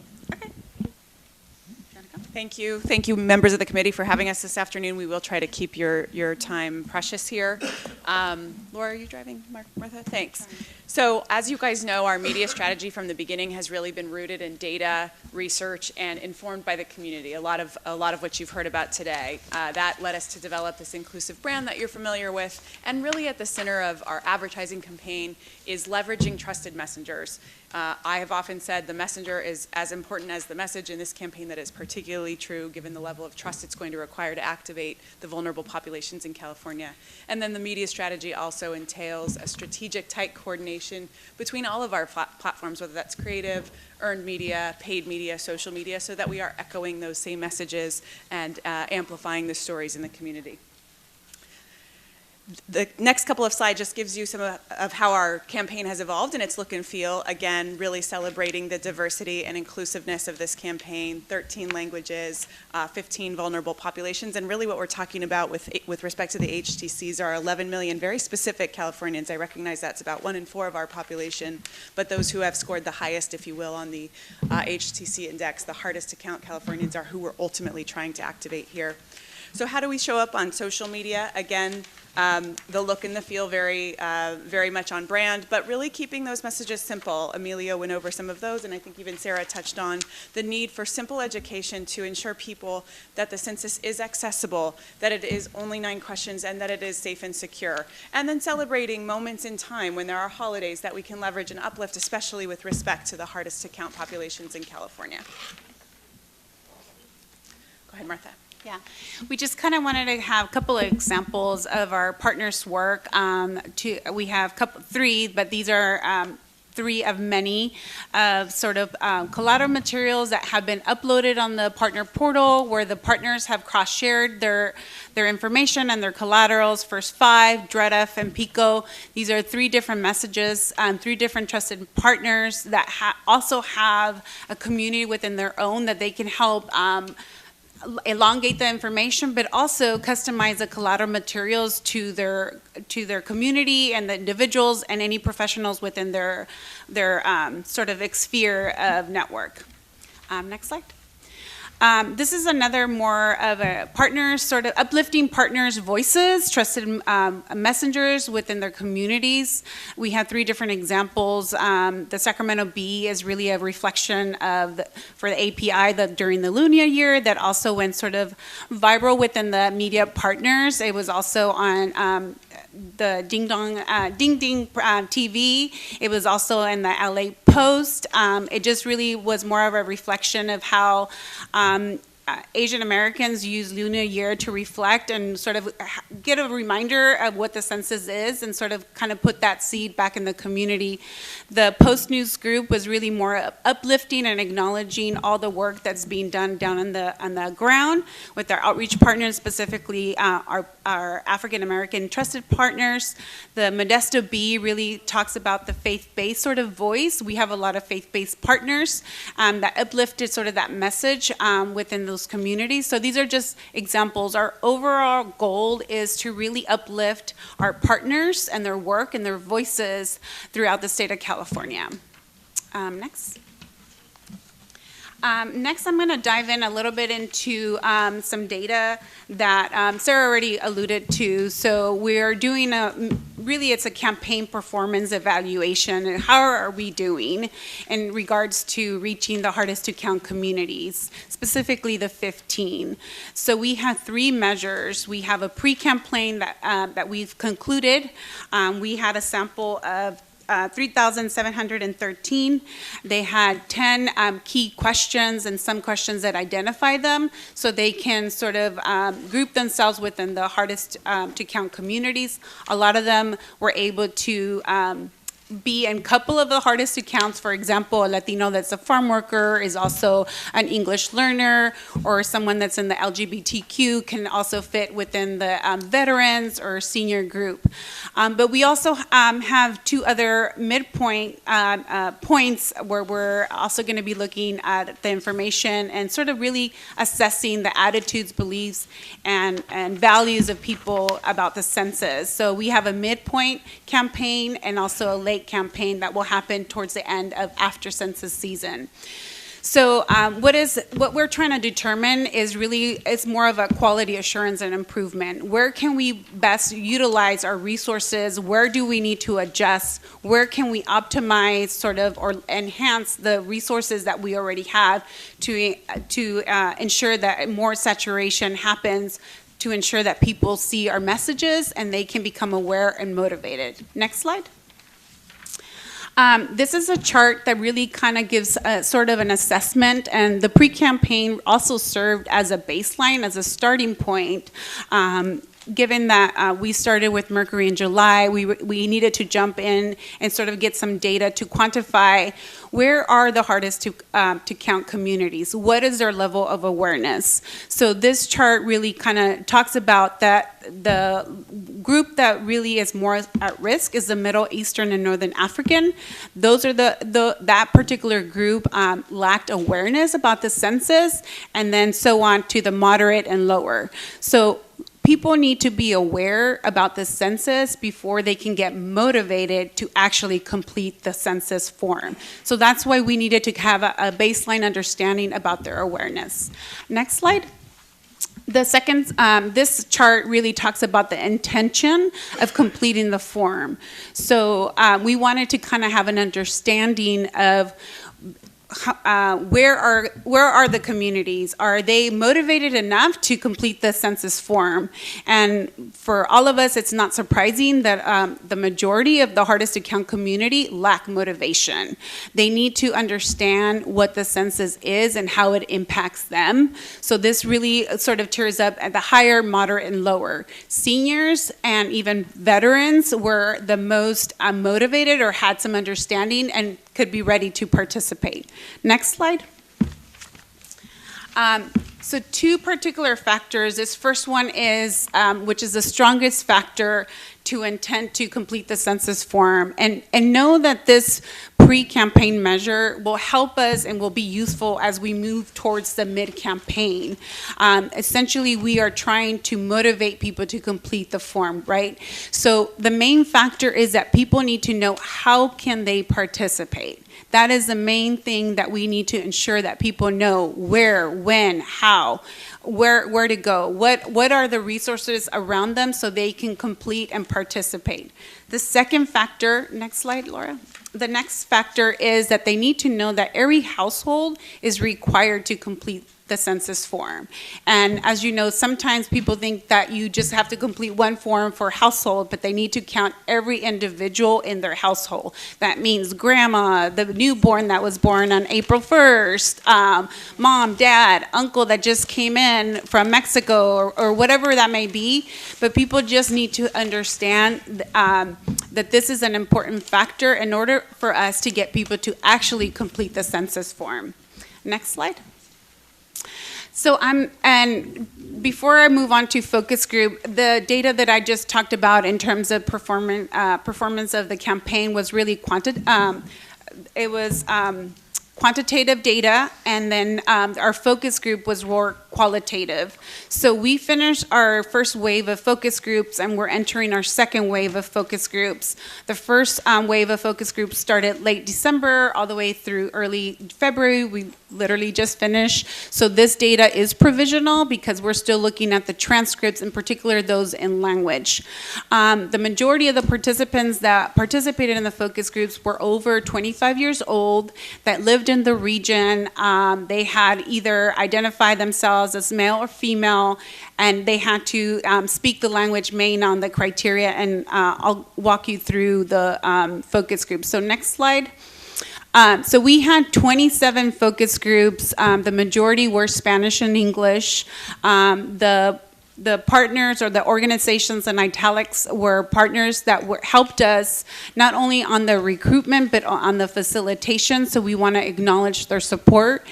Thank you. Thank you, members of the committee, for having us this afternoon. We will try to keep your time precious here. Laura, are you driving? Martha? Thanks. So as you guys know, our media strategy from the beginning has really been rooted in data, research, and informed by the community, a lot of what you've heard about today. That led us to develop this inclusive brand that you're familiar with, and really at the center of our advertising campaign is leveraging trusted messengers. I have often said the messenger is as important as the message. In this campaign, that is particularly true given the level of trust it's going to require to activate the vulnerable populations in California. And then the media strategy also entails a strategic, tight coordination between all of our platforms, whether that's creative, earned media, paid media, social media, so that we are echoing those same messages and amplifying the stories in the community. The next couple of slides just gives you some of how our campaign has evolved and its look and feel. Again, really celebrating the diversity and inclusiveness of this campaign, 13 languages, 15 vulnerable populations, and really what we're talking about with respect to the HTCs are 11 million very specific Californians. I recognize that's about 1 in 4 of our population, but those who have scored the highest, if you will, on the HTC index, the hardest to count Californians, are who we're ultimately trying to activate here. So how do we show up on social media? Again, the look and the feel very much on brand, but really keeping those messages simple. Emilio went over some of those, and I think even Sarah touched on the need for simple education to ensure people that the census is accessible, that it is only 9 questions, and that it is safe and secure. And then celebrating moments in time when there are holidays that we can leverage and uplift, especially with respect to the hardest to count populations in California. Go ahead, Martha. Yeah, we just kind of wanted to have a couple of examples of our partners' work. We have 3, but these are 3 of many sort of collateral materials that have been uploaded on the partner portal, where the partners have cross-shared their information and their collaterals. First 5, DREDF and PICO. These are 3 different messages, 3 different trusted partners that also have a community within their own that they can help elongate the information, but also customize the collateral materials to their community and the individuals and any professionals within their sort of sphere of network. Next slide. This is another more of a partners, sort of uplifting partners' voices, trusted messengers within their communities. We have 3 different examples. The Sacramento Bee is really a reflection of for the API during the Luna year that also went sort of viral within the media partners. It was also on the Ding Ding TV. It was also in the LA Post. It just really was more of a reflection of how Asian Americans use Lunar Year to reflect and sort of get a reminder of what the census is and sort of kind of put that seed back in the community. The Post News group was really more uplifting and acknowledging all the work that's being done down on the ground with our outreach partners, specifically our African American trusted partners. The Modesto Bee really talks about the faith-based sort of voice. We have a lot of faith-based partners that uplifted sort of that message within those communities. So these are just examples. Our overall goal is to really uplift our partners and their work and their voices throughout the state of California. Next. Next, I'm going to dive in a little bit into some data that Sarah already alluded to. So we're doing it's a campaign performance evaluation, and how are we doing in regards to reaching the hardest to count communities, specifically the 15. So we have 3 measures. We have a pre-campaign that we've concluded. We had a sample of 3,713. They had 10 key questions and some questions that identify them, so they can sort of group themselves within the hardest to count communities. A lot of them were able to be in a couple of the hardest to counts. For example, a Latino that's a farm worker is also an English learner, or someone that's in the LGBTQ can also fit within the veterans or senior group. But we also have 2 other midpoint points where we're also going to be looking at the information and sort of really assessing the attitudes, beliefs, and values of people about the census. So we have a midpoint campaign and also a late campaign that will happen towards the end of after census season. So what we're trying to determine is really, it's more of a quality assurance and improvement. Where can we best utilize our resources? Where do we need to adjust? Where can we optimize sort of or enhance the resources that we already have to ensure that more saturation happens, to ensure that people see our messages and they can become aware and motivated. Next slide. This is a chart that really kind of gives sort of an assessment, and the pre-campaign also served as a baseline, as a starting point. Given that we started with Mercury in July, we needed to jump in and sort of get some data to quantify where are the hardest to count communities. What is their level of awareness? So this chart really kind of talks about that the group that really is more at risk is the Middle Eastern and Northern African. Those are that particular group lacked awareness about the census, and then so on to the moderate and lower. So people need to be aware about the census before they can get motivated to actually complete the census form. So that's why we needed to have a baseline understanding about their awareness. Next slide. The second, this chart really talks about the intention of completing the form. So we wanted to kind of have an understanding of where are the communities? Are they motivated enough to complete the census form? And for all of us, it's not surprising that the majority of the hardest to count community lack motivation. They need to understand what the census is and how it impacts them. So this really sort of tiers up at the higher, moderate, and lower. Seniors and even veterans were the most motivated or had some understanding and could be ready to participate. Next slide. So 2 particular factors. This first one is, which is the strongest factor to intent to complete the census form. And know that this pre-campaign measure will help us and will be useful as we move towards the mid-campaign. Essentially, we are trying to motivate people to complete the form, right? So the main factor is that people need to know how can they participate. That is the main thing that we need to ensure that people know where, when, how, where to go, what are the resources around them so they can complete and participate. The second factor, next slide, Laura. The next factor is that they need to know that every household is required to complete the census form. And as you know, sometimes people think that you just have to complete one form for household, but they need to count every individual in their household. That means grandma, the newborn that was born on April 1st, mom, dad, uncle that just came in from Mexico, or whatever that may be. But people just need to understand that this is an important factor in order for us to get people to actually complete the census form. Next slide. So and before I move on to focus group, the data that I just talked about in terms of performance of the campaign was really quantitative data, and then our focus group was qualitative. So we finished our first wave of focus groups, and we're entering our second wave of focus groups. The first wave of focus groups started late December all the way through early February. We literally just finished. So this data is provisional because we're still looking at the transcripts, in particular those in language. The majority of the participants that participated in the focus groups were over 25 years old, that lived in the region. They had either identified themselves as male or female, and they had to speak the language main on the criteria, and I'll walk you through the focus groups. So next slide. So we had 27 focus groups. The majority were Spanish and English. The partners or the organizations in italics were partners that helped us not only on the recruitment but on the facilitation, so we want to acknowledge their support.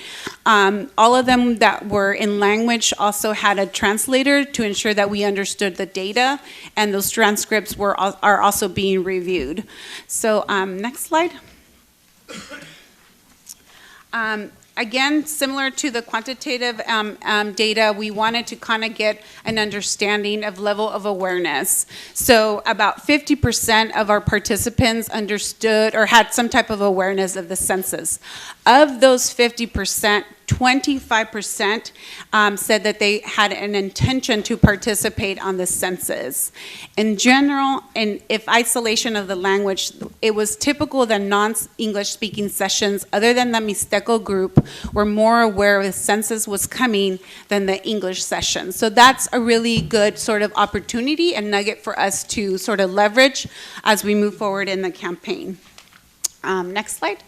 All of them that were in language also had a translator to ensure that we understood the data, and those transcripts are also being reviewed. So next slide. Again, similar to the quantitative data, we wanted to kind of get an understanding of level of awareness. So about 50% of our participants understood or had some type of awareness of the census. Of those 50%, 25% said that they had an intention to participate on the census. In general, and if isolation of the language, it was typical that non-English speaking sessions, other than the Mixteco group, were more aware of the census was coming than the English session. So that's a really good sort of opportunity and nugget for us to sort of leverage as we move forward in the campaign. Next slide.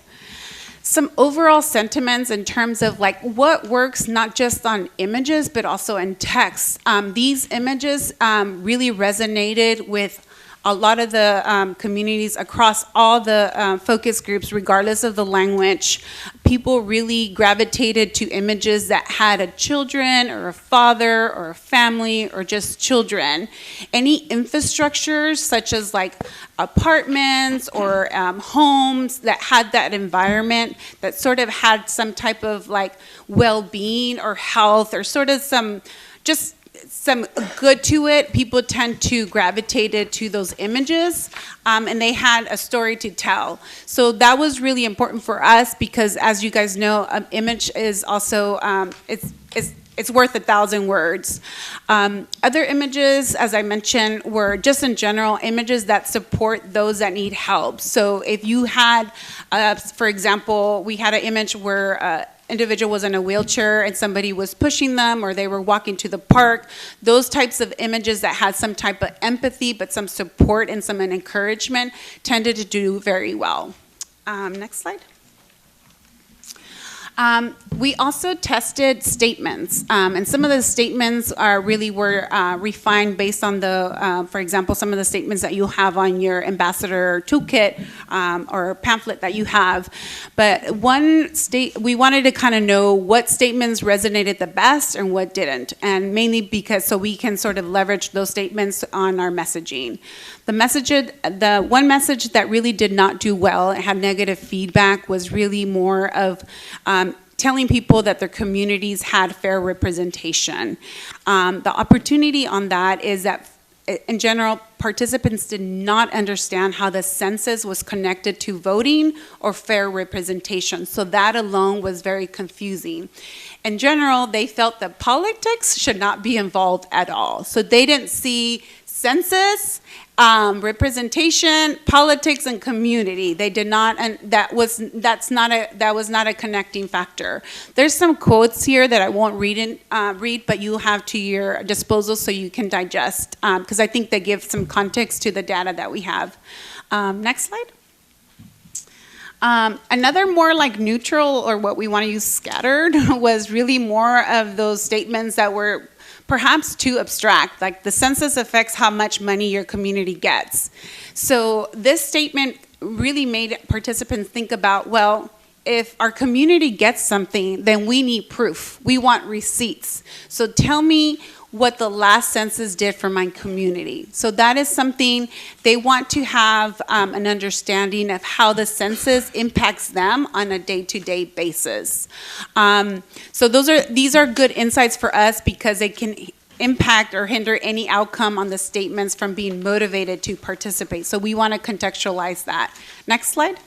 Some overall sentiments in terms of like what works not just on images but also in text. These images really resonated with a lot of the communities across all the focus groups, regardless of the language. People really gravitated to images that had a children or a father or a family or just children. Any infrastructures such as like apartments or homes that had that environment that sort of had some type of like well-being or health or sort of some good to it, people tend to gravitate to those images, and they had a story to tell. So that was really important for us because, as you guys know, an image is also, it's worth 1,000 words. Other images, as I mentioned, were just in general images that support those that need help. So if you had, for example, we had an image where individual was in a wheelchair and somebody was pushing them, or they were walking to the park. Those types of images that had some type of empathy but some support and some encouragement tended to do very well. Next slide. We also tested statements, and some of the statements really were refined based on the, for example, some of the statements that you have on your ambassador toolkit or pamphlet that you have. But we wanted to kind of know what statements resonated the best and what didn't, and mainly because so we can sort of leverage those statements on our messaging. The one message that really did not do well, it had negative feedback, was really more of telling people that their communities had fair representation. The opportunity on that is that, in general, participants did not understand how the census was connected to voting or fair representation. So that alone was very confusing. In general, they felt that politics should not be involved at all. So they didn't see census, representation, politics, and community. They did not, and that was not a connecting factor. There's some quotes here that I won't read, but you have to your disposal so you can digest, because I think they give some context to the data that we have. Next slide. Another more like neutral, or what we want to use scattered, was really more of those statements that were perhaps too abstract, like the census affects how much money your community gets. So this statement really made participants think about, well, if our community gets something, then we need proof. We want receipts. So tell me what the last census did for my community. So that is something they want to have an understanding of how the census impacts them on a day-to-day basis. So these are good insights for us because they can impact or hinder any outcome on the statements from being motivated to participate. So we want to contextualize that. Next slide.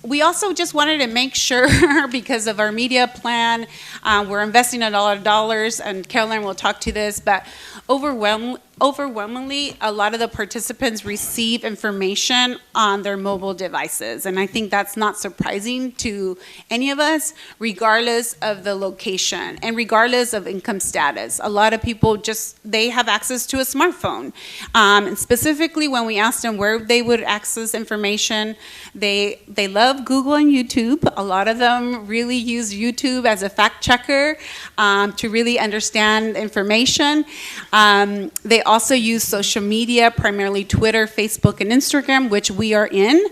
We also just wanted to make sure, because of our media plan, we're investing a lot of dollars, and Caroline will talk to this, but overwhelmingly, a lot of the participants receive information on their mobile devices. And I think that's not surprising to any of us, regardless of the location and regardless of income status. A lot of people they have access to a smartphone. And specifically, when we asked them where they would access information, they love Google and YouTube. A lot of them really use YouTube as a fact checker to really understand information. They also use social media, primarily Twitter, Facebook, and Instagram, which we are in.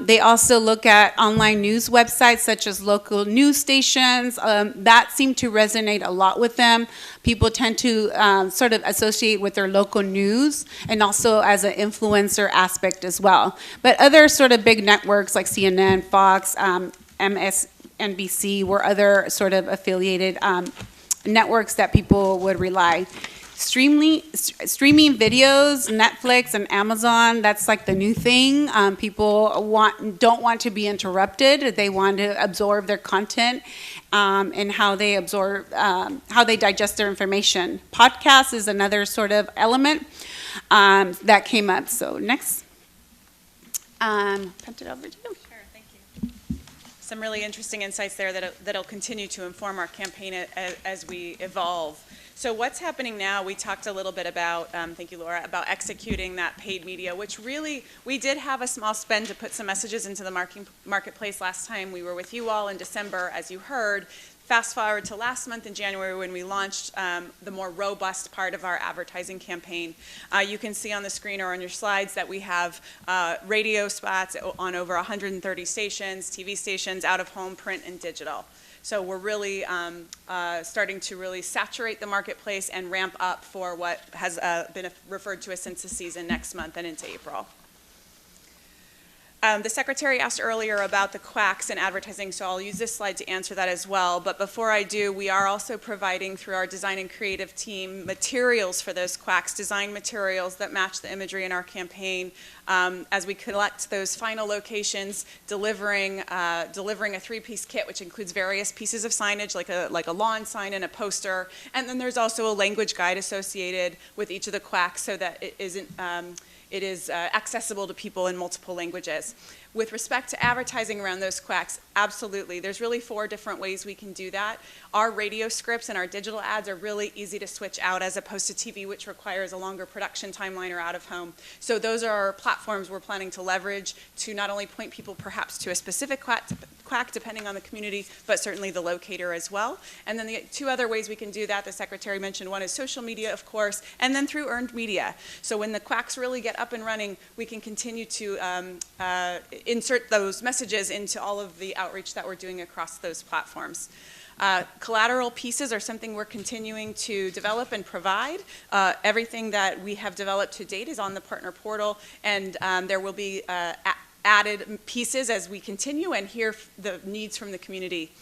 They also look at online news websites such as local news stations. That seemed to resonate a lot with them. People tend to sort of associate with their local news and also as an influencer aspect as well. But other sort of big networks like CNN, Fox, MSNBC were other sort of affiliated networks that people would rely. Streaming videos, Netflix and Amazon, that's like the new thing. People don't want to be interrupted. They want to absorb their content and how they digest their information. Podcast is another sort of element that came up. So next. Punt it over to you. Sure, thank you. Some really interesting insights there that'll continue to inform our campaign as we evolve. So what's happening now, we talked a little bit about, thank you, Laura, about executing that paid media, which really, we did have a small spend to put some messages into the marketplace last time. We were with you all in December, as you heard. Fast forward to last month in January when we launched the more robust part of our advertising campaign. You can see on the screen or on your slides that we have radio spots on over 130 stations, TV stations, out-of-home, print, and digital. So we're really starting to really saturate the marketplace and ramp up for what has been referred to as census season next month and into April. The Secretary asked earlier about the quacks in advertising, so I'll use this slide to answer that as well. But before I do, we are also providing, through our design and creative team, materials for those quacks, design materials that match the imagery in our campaign as we collect those final locations, delivering a three-piece kit, which includes various pieces of signage, like a lawn sign and a poster. And then there's also a language guide associated with each of the quacks so that it is accessible to people in multiple languages. With respect to advertising around those quacks, absolutely. There's really 4 different ways we can do that. Our radio scripts and our digital ads are really easy to switch out as opposed to TV, which requires a longer production timeline or out of home. So those are platforms we're planning to leverage to not only point people perhaps to a specific quack depending on the community, but certainly the locator as well. And then the 2 other ways we can do that, the Secretary mentioned, one is social media, of course, and then through earned media. So when the quacks really get up and running, we can continue to insert those messages into all of the outreach that we're doing across those platforms. Collateral pieces are something we're continuing to develop and provide. Everything that we have developed to date is on the partner portal, and there will be added pieces as we continue and hear the needs from the community.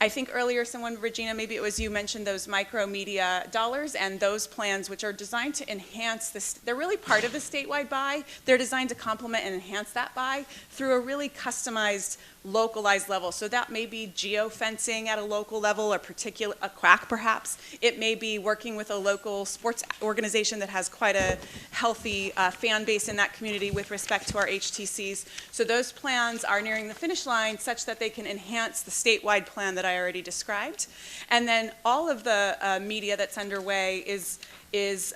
I think earlier someone, Regina, maybe it was you, mentioned those micro media dollars and those plans which are designed to enhance this. They're really part of the statewide buy. They're designed to complement and enhance that buy through a really customized, localized level. So that may be geofencing at a local level, a quack perhaps. It may be working with a local sports organization that has quite a healthy fan base in that community with respect to our HTCs. So those plans are nearing the finish line such that they can enhance the statewide plan that I already described. And then all of the media that's underway is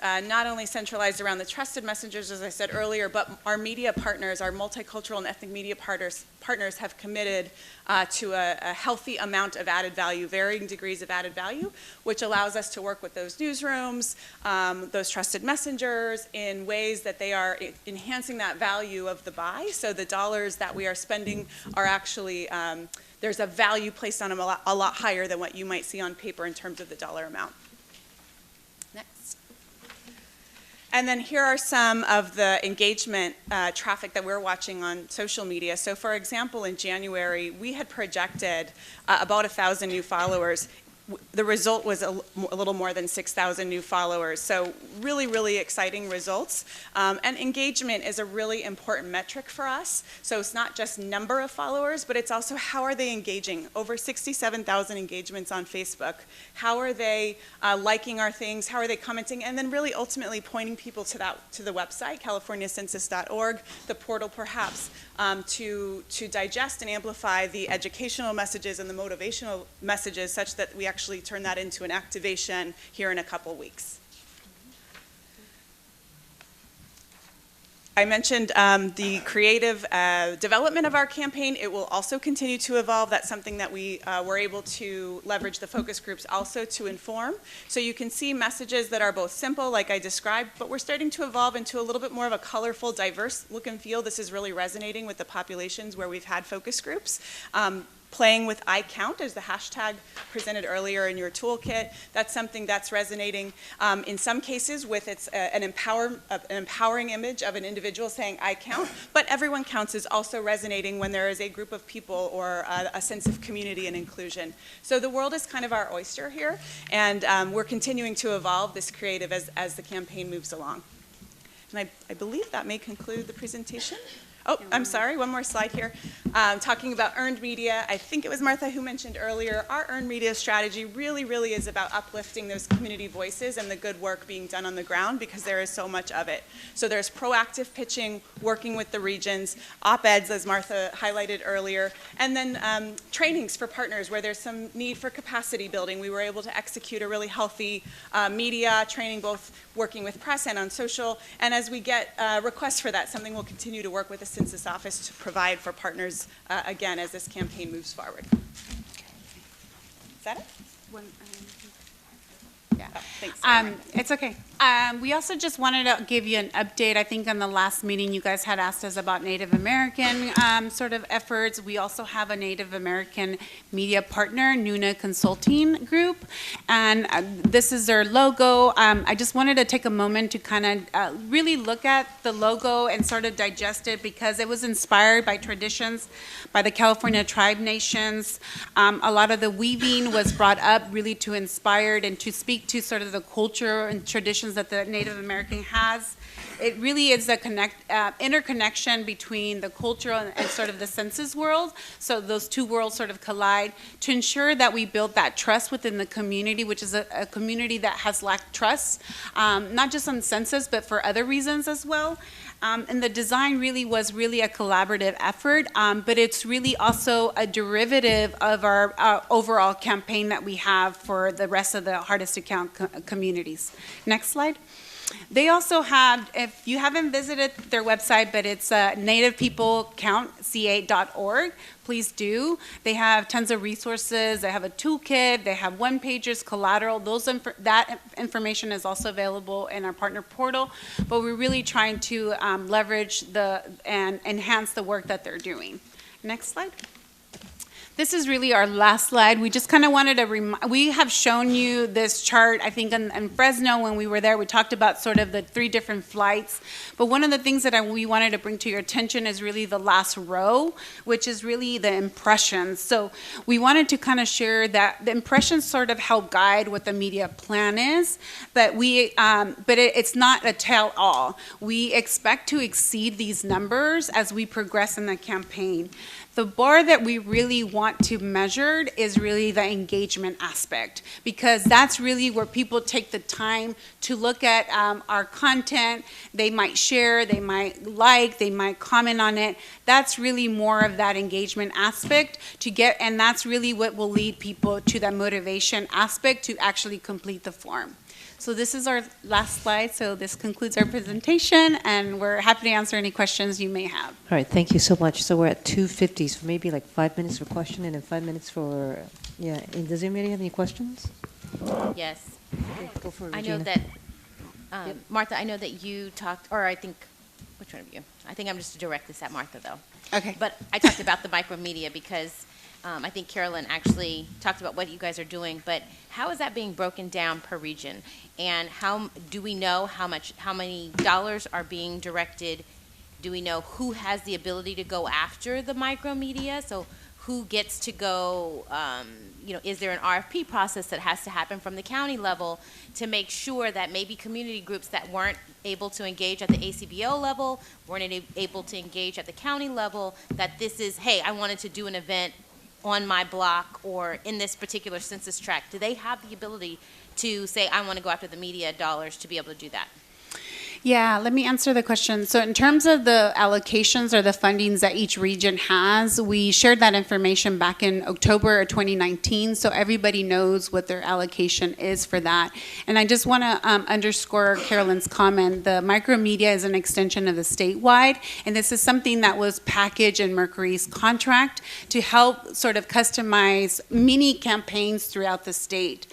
not only centralized around the trusted messengers, as I said earlier, but our media partners, our multicultural and ethnic media partners have committed to a healthy amount of added value, varying degrees of added value, which allows us to work with those newsrooms, those trusted messengers in ways that they are enhancing that value of the buy. So the dollars that we are spending are actually there's a value placed on them a lot higher than what you might see on paper in terms of the dollar amount. Next. And then here are some of the engagement traffic that we're watching on social media. So for example, in January, we had projected about 1,000 new followers. The result was a little more than 6,000 new followers. So really, really exciting results. And engagement is a really important metric for us. So it's not just number of followers, but it's also how are they engaging. Over 67,000 engagements on Facebook. How are they liking our things? How are they commenting? And then really ultimately pointing people to the website, californiacensus.org, the portal perhaps, to digest and amplify the educational messages and the motivational messages such that we actually turn that into an activation here in a couple weeks. I mentioned the creative development of our campaign. It will also continue to evolve. That's something that we were able to leverage the focus groups also to inform. So you can see messages that are both simple, like I described, but we're starting to evolve into a little bit more of a colorful, diverse look and feel. This is really resonating with the populations where we've had focus groups. Playing with I count as the hashtag presented earlier in your toolkit. That's something that's resonating in some cases with an empowering image of an individual saying I count, but everyone counts is also resonating when there is a group of people or a sense of community and inclusion. So the world is kind of our oyster here, and we're continuing to evolve this creative as the campaign moves along. And I believe that may conclude the presentation. Oh, I'm sorry, one more slide here. Talking about earned media, I think it was Martha who mentioned earlier, our earned media strategy really, really is about uplifting those community voices and the good work being done on the ground because there is so much of it. So there's proactive pitching, working with the regions, op-eds as Martha highlighted earlier, and then trainings for partners where there's some need for capacity building. We were able to execute a really healthy media training, both working with press and on social, and as we get requests for that, something we'll continue to work with the Census Office to provide for partners, again, as this campaign moves forward. Is that it? Yeah. Oh, thanks. It's okay. We also just wanted to give you an update. I think on the last meeting, you guys had asked us about Native American sort of efforts. We also have a Native American media partner, Nuna Consulting Group, and this is their logo. I just wanted to take a moment to kind of really look at the logo and sort of digest it because it was inspired by traditions by the California Tribe Nations. A lot of the weaving was brought up really to inspire and to speak to sort of the culture and traditions that the Native American has. It really is a interconnection between the cultural and sort of the census world. So those two worlds sort of collide to ensure that we build that trust within the community, which is a community that has lacked trust, not just on census, but for other reasons as well. And the design really was really a collaborative effort, but it's really also a derivative of our overall campaign that we have for the rest of the hardest to count communities. Next slide. They also have, if you haven't visited their website, but it's nativepeoplecountca.org, please do. They have tons of resources. They have a toolkit. They have one-pagers, collateral. That information is also available in our partner portal, but we're really trying to leverage and enhance the work that they're doing. Next slide. This is really our last slide. We just kind of wanted to we have shown you this chart, I think in Fresno when we were there, we talked about sort of the 3 different flights. But one of the things that we wanted to bring to your attention is really the last row, which is really the impressions. So we wanted to kind of share that the impressions sort of help guide what the media plan is, but it's not a tell-all. We expect to exceed these numbers as we progress in the campaign. The bar that we really want to measure is really the engagement aspect, because that's really where people take the time to look at our content. They might share, they might like, they might comment on it. That's really more of that engagement aspect and that's really what will lead people to that motivation aspect to actually complete the form. So this is our last slide. So this concludes our presentation, and we're happy to answer any questions you may have. All right, thank you so much. So we're at 2:50, so maybe like 5 minutes for question and then 5 minutes for, yeah. And does anybody have any questions? Yes. Go for it, I know Regina. that, Martha, I know that you talked, or I think, which one of you? I think I'm just to direct this at Martha, though. Okay. But I talked about the micromedia because I think Carolyn actually talked about what you guys are doing, but how is that being broken down per region? And how do we know how many dollars are being directed? Do we know who has the ability to go after the micromedia? So who gets to go, is there an RFP process that has to happen from the county level to make sure that maybe community groups that weren't able to engage at the ACBO level, weren't able to engage at the county level, that this is, hey, I wanted to do an event on my block or in this particular census tract? Do they have the ability to say, I want to go after the media dollars to be able to do that? Yeah, let me answer the question. So in terms of the allocations or the fundings that each region has, we shared that information back in October of 2019, so everybody knows what their allocation is for that. And I just want to underscore Carolyn's comment. The micromedia is an extension of the statewide, and this is something that was packaged in Mercury's contract to help sort of customize mini campaigns throughout the state.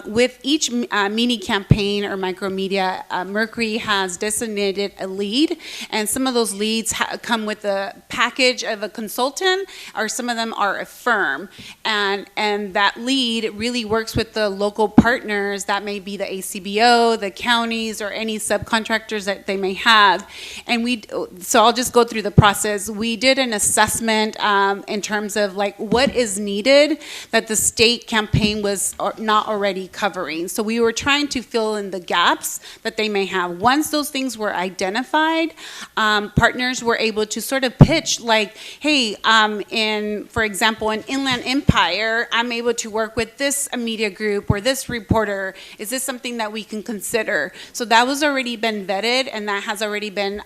With each mini campaign or micromedia, Mercury has designated a lead, and some of those leads come with a package of a consultant, or some of them are a firm, and that lead really works with the local partners. That may be the ACBO, the counties, or any subcontractors that they may have. And so I'll just go through the process. We did an assessment in terms of like what is needed that the state campaign was not already covering. So we were trying to fill in the gaps that they may have. Once those things were identified, partners were able to sort of pitch like, hey, for example, in Inland Empire, I'm able to work with this media group or this reporter. Is this something that we can consider? So that was already been vetted, and that has already been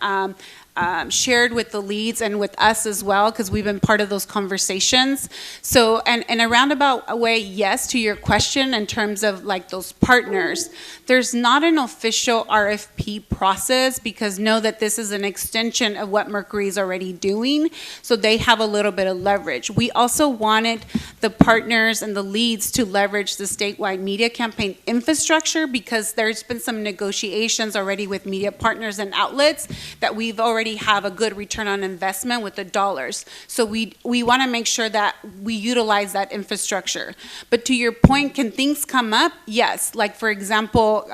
shared with the leads and with us as well, because we've been part of those conversations. So, and in a roundabout way, yes, to your question in terms of like those partners, there's not an official RFP process, because know that this is an extension of what Mercury is already doing, so they have a little bit of leverage. We also wanted the partners and the leads to leverage the statewide media campaign infrastructure, because there's been some negotiations already with media partners and outlets that we've already have a good return on investment with the dollars. So we want to make sure that we utilize that infrastructure. But to your point, can things come up? Yes. Like for example,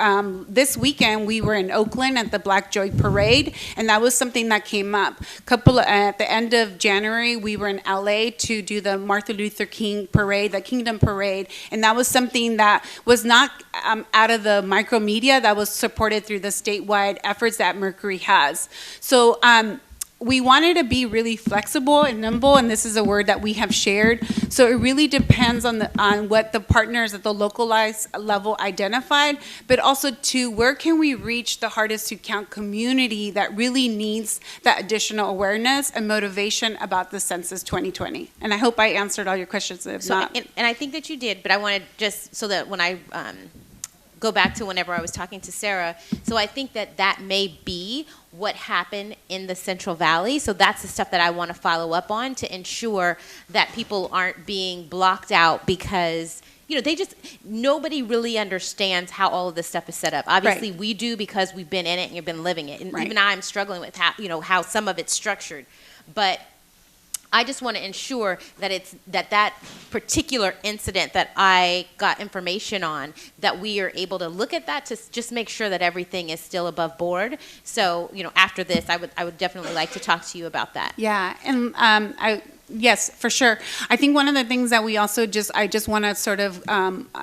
this weekend we were in Oakland at the Black Joy Parade, and that was something that came up. At the end of January, we were in LA to do the Martin Luther King Parade, the Kingdom Parade, and that was something that was not out of the micromedia, that was supported through the statewide efforts that Mercury has. So we wanted to be really flexible and nimble, and this is a word that we have shared. So it really depends on what the partners at the localized level identified, but also to where can we reach the hardest to count community that really needs that additional awareness and motivation about the Census 2020. And I hope I answered all your questions. If not, and I think that you did, but I wanted just so that when I go back to whenever I was talking to Sarah, so I think that may be what happened in the Central Valley. So that's the stuff that I want to follow up on to ensure that people aren't being blocked out because, nobody really understands how all of this stuff is set up. Obviously, right. We do because we've been in it and you've been living it. And right. Even I'm struggling with how some of it's structured. But I just want to ensure that it's that particular incident that I got information on, that we are able to look at that to just make sure that everything is still above board. So, after this, I would definitely like to talk to you about that. Yeah, and yes, for sure. I think one of the things that we also I just want to sort of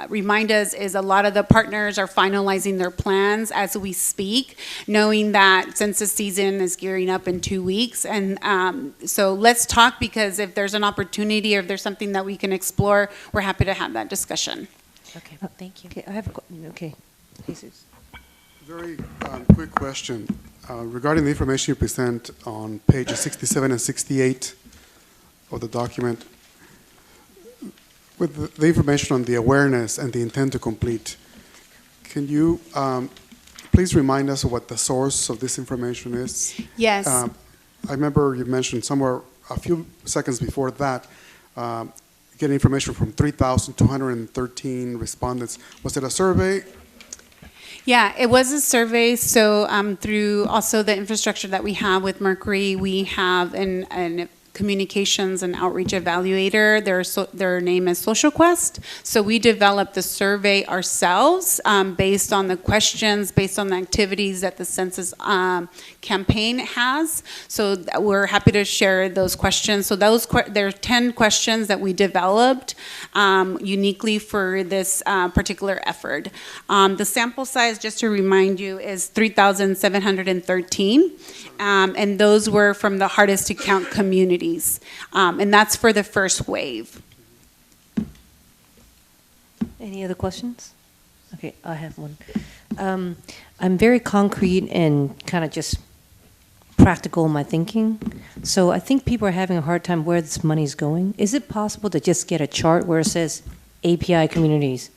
remind us is a lot of the partners are finalizing their plans as we speak, knowing that census season is gearing up in 2 weeks. And so let's talk, because if there's an opportunity or if there's something that we can explore, we're happy to have that discussion. Okay, thank you. Okay, I have a okay. Jesus. Very quick question. Regarding the information you present on pages 67 and 68 of the document, with the information on the awareness and the intent to complete, can you please remind us of what the source of this information is? Yes. I remember you mentioned somewhere a few seconds before that, getting information from 3,213 respondents. Was it a survey? Yeah, it was a survey. So through also the infrastructure that we have with Mercury, we have an communications and outreach evaluator. Their name is Social Quest. So we developed the survey ourselves based on the questions, based on the activities that the census campaign has. So we're happy to share those questions. So there are 10 questions that we developed uniquely for this particular effort. The sample size, just to remind you, is 3,713. And those were from the hardest to count communities. And that's for the first wave. Any other questions? Okay, I have one. I'm very concrete and kind of just practical in my thinking. So I think people are having a hard time where this money's going. Is it possible to just get a chart where it says API communities?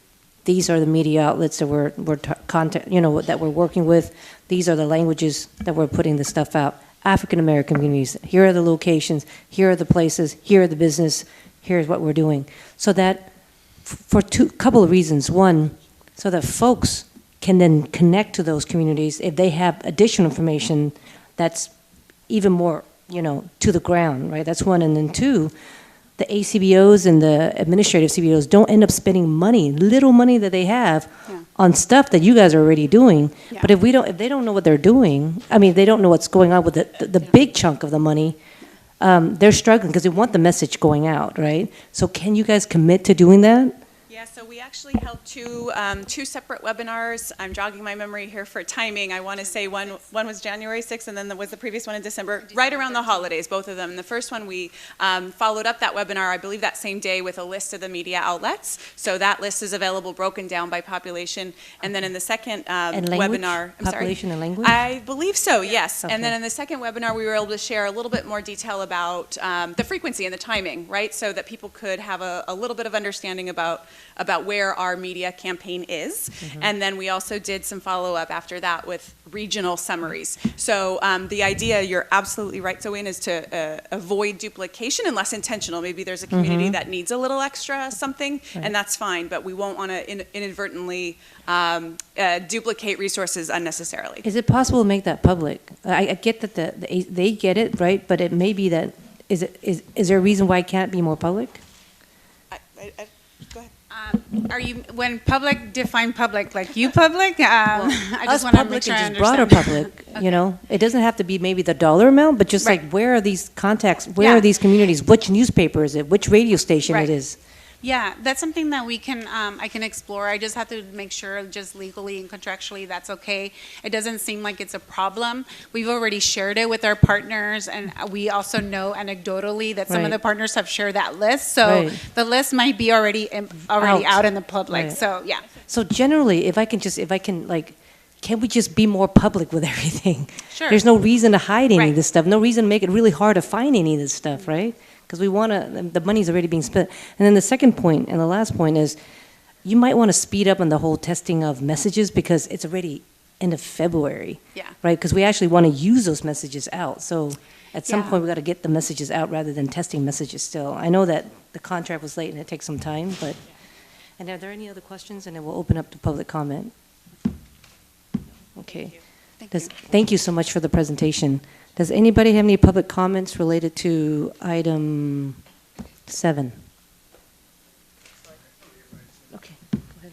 These are the media outlets that that we're working with. These are the languages that we're putting the stuff out. African American communities. Here are the locations. Here are the places. Here are the business. Here's what we're doing. So that, for couple of reasons. One, so that folks can then connect to those communities if they have additional information that's even more, to the ground, right? That's one. And then two, the ACBOs and the administrative CBOs don't end up spending little money that they have on stuff that you guys are already doing. Yeah. But if they don't know what they're doing, they don't know what's going on with the big chunk of the money, they're struggling because they want the message going out, right? So can you guys commit to doing that? Yeah, so we actually held two separate webinars. I'm jogging my memory here for timing. I want to say one was January 6th, and then there was the previous one in December, right around the holidays, both of them. And the first one, we followed up that webinar, I believe that same day, with a list of the media outlets. So that list is available, broken down by population. And then in the second webinar, population and language? I believe so, yes. Okay. And then in the second webinar, we were able to share a little bit more detail about the frequency and the timing, right? So that people could have a little bit of understanding about where our media campaign is. Mm-hmm. And then we also did some follow-up after that with regional summaries. So the idea, you're absolutely right, Zoe, is to avoid duplication unless intentional. Maybe there's a community that needs a little extra something, and that's fine, but we won't want to inadvertently duplicate resources unnecessarily. Is it possible to make that public? I get that they get it, right? But it may be that, is there a reason why it can't be more public? Go ahead. Are you, when public, define public, like you public? I just want to make sure I understand. Broader public, okay. It doesn't have to be maybe the dollar amount, but just like where are these contacts, where are these communities, which newspaper is it, which radio station it is? Yeah, that's something that we can, I can explore. I just have to make sure just legally and contractually that's okay. It doesn't seem like it's a problem. We've already shared it with our partners, and we also know anecdotally that some of the partners have shared that list. So the list might be already out in the public. So yeah. So generally, if I can can we just be more public with everything? Sure. There's no reason to hide any of this stuff. No reason to make it really hard to find any of this stuff, right? Because the money's already being spent. And then the second point and the last point is you might want to speed up on the whole testing of messages because it's already end of February, right? Because we actually want to use those messages out. So at some point we got to get the messages out rather than testing messages still. I know that the contract was late and it takes some time, but, and are there any other questions? And then we'll open up to public comment. Okay. Thank you so much for the presentation. Does anybody have any public comments related to item 7? Okay, go ahead.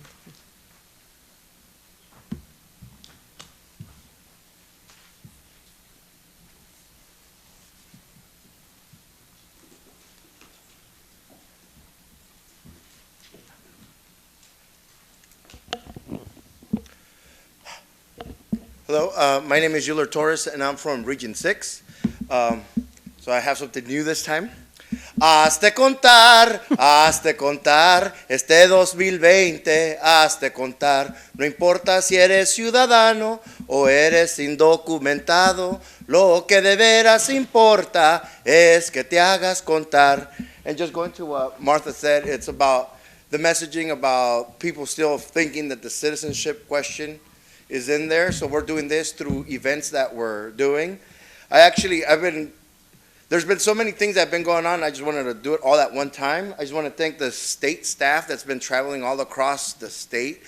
Hello, my name is Euler Torres, and I'm from Region 6. So I have something new this time. Hazte contar, este 2020, hazte contar. No importa si eres ciudadano o eres indocumentado, lo que de veras importa es que te hagas contar. And just going to what Martha said, it's about the messaging about people still thinking that the citizenship question is in there. So we're doing this through events that we're doing. There's been so many things that have been going on. I just wanted to do it all at one time. I just want to thank the state staff that's been traveling all across the state.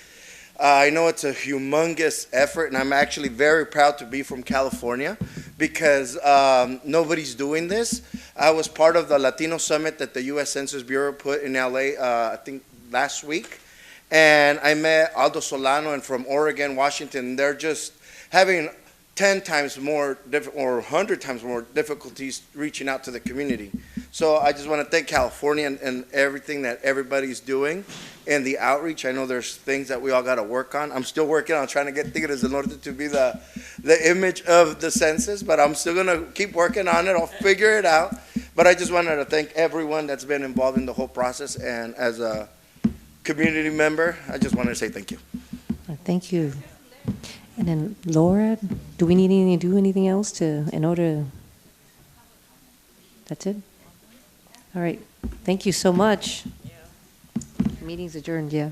I know it's a humongous effort, and I'm actually very proud to be from California because nobody's doing this. I was part of the Latino Summit that the U.S. Census Bureau put in L.A., I think last week. And I met Aldo Solano and from Oregon, Washington. They're just having 10 times more or 100 times more difficulties reaching out to the community. So I just want to thank California and everything that everybody's doing in the outreach. I know there's things that we all got to work on. I'm still working on trying to get Tigres del Norte to be the image of the census, but I'm still going to keep working on it. I'll figure it out. But I just wanted to thank everyone that's been involved in the whole process. And as a community member, I just wanted to say thank you. Thank you. And then Laura, do we need to do anything else in order? That's it? All right. Thank you so much. Meeting's adjourned, yeah.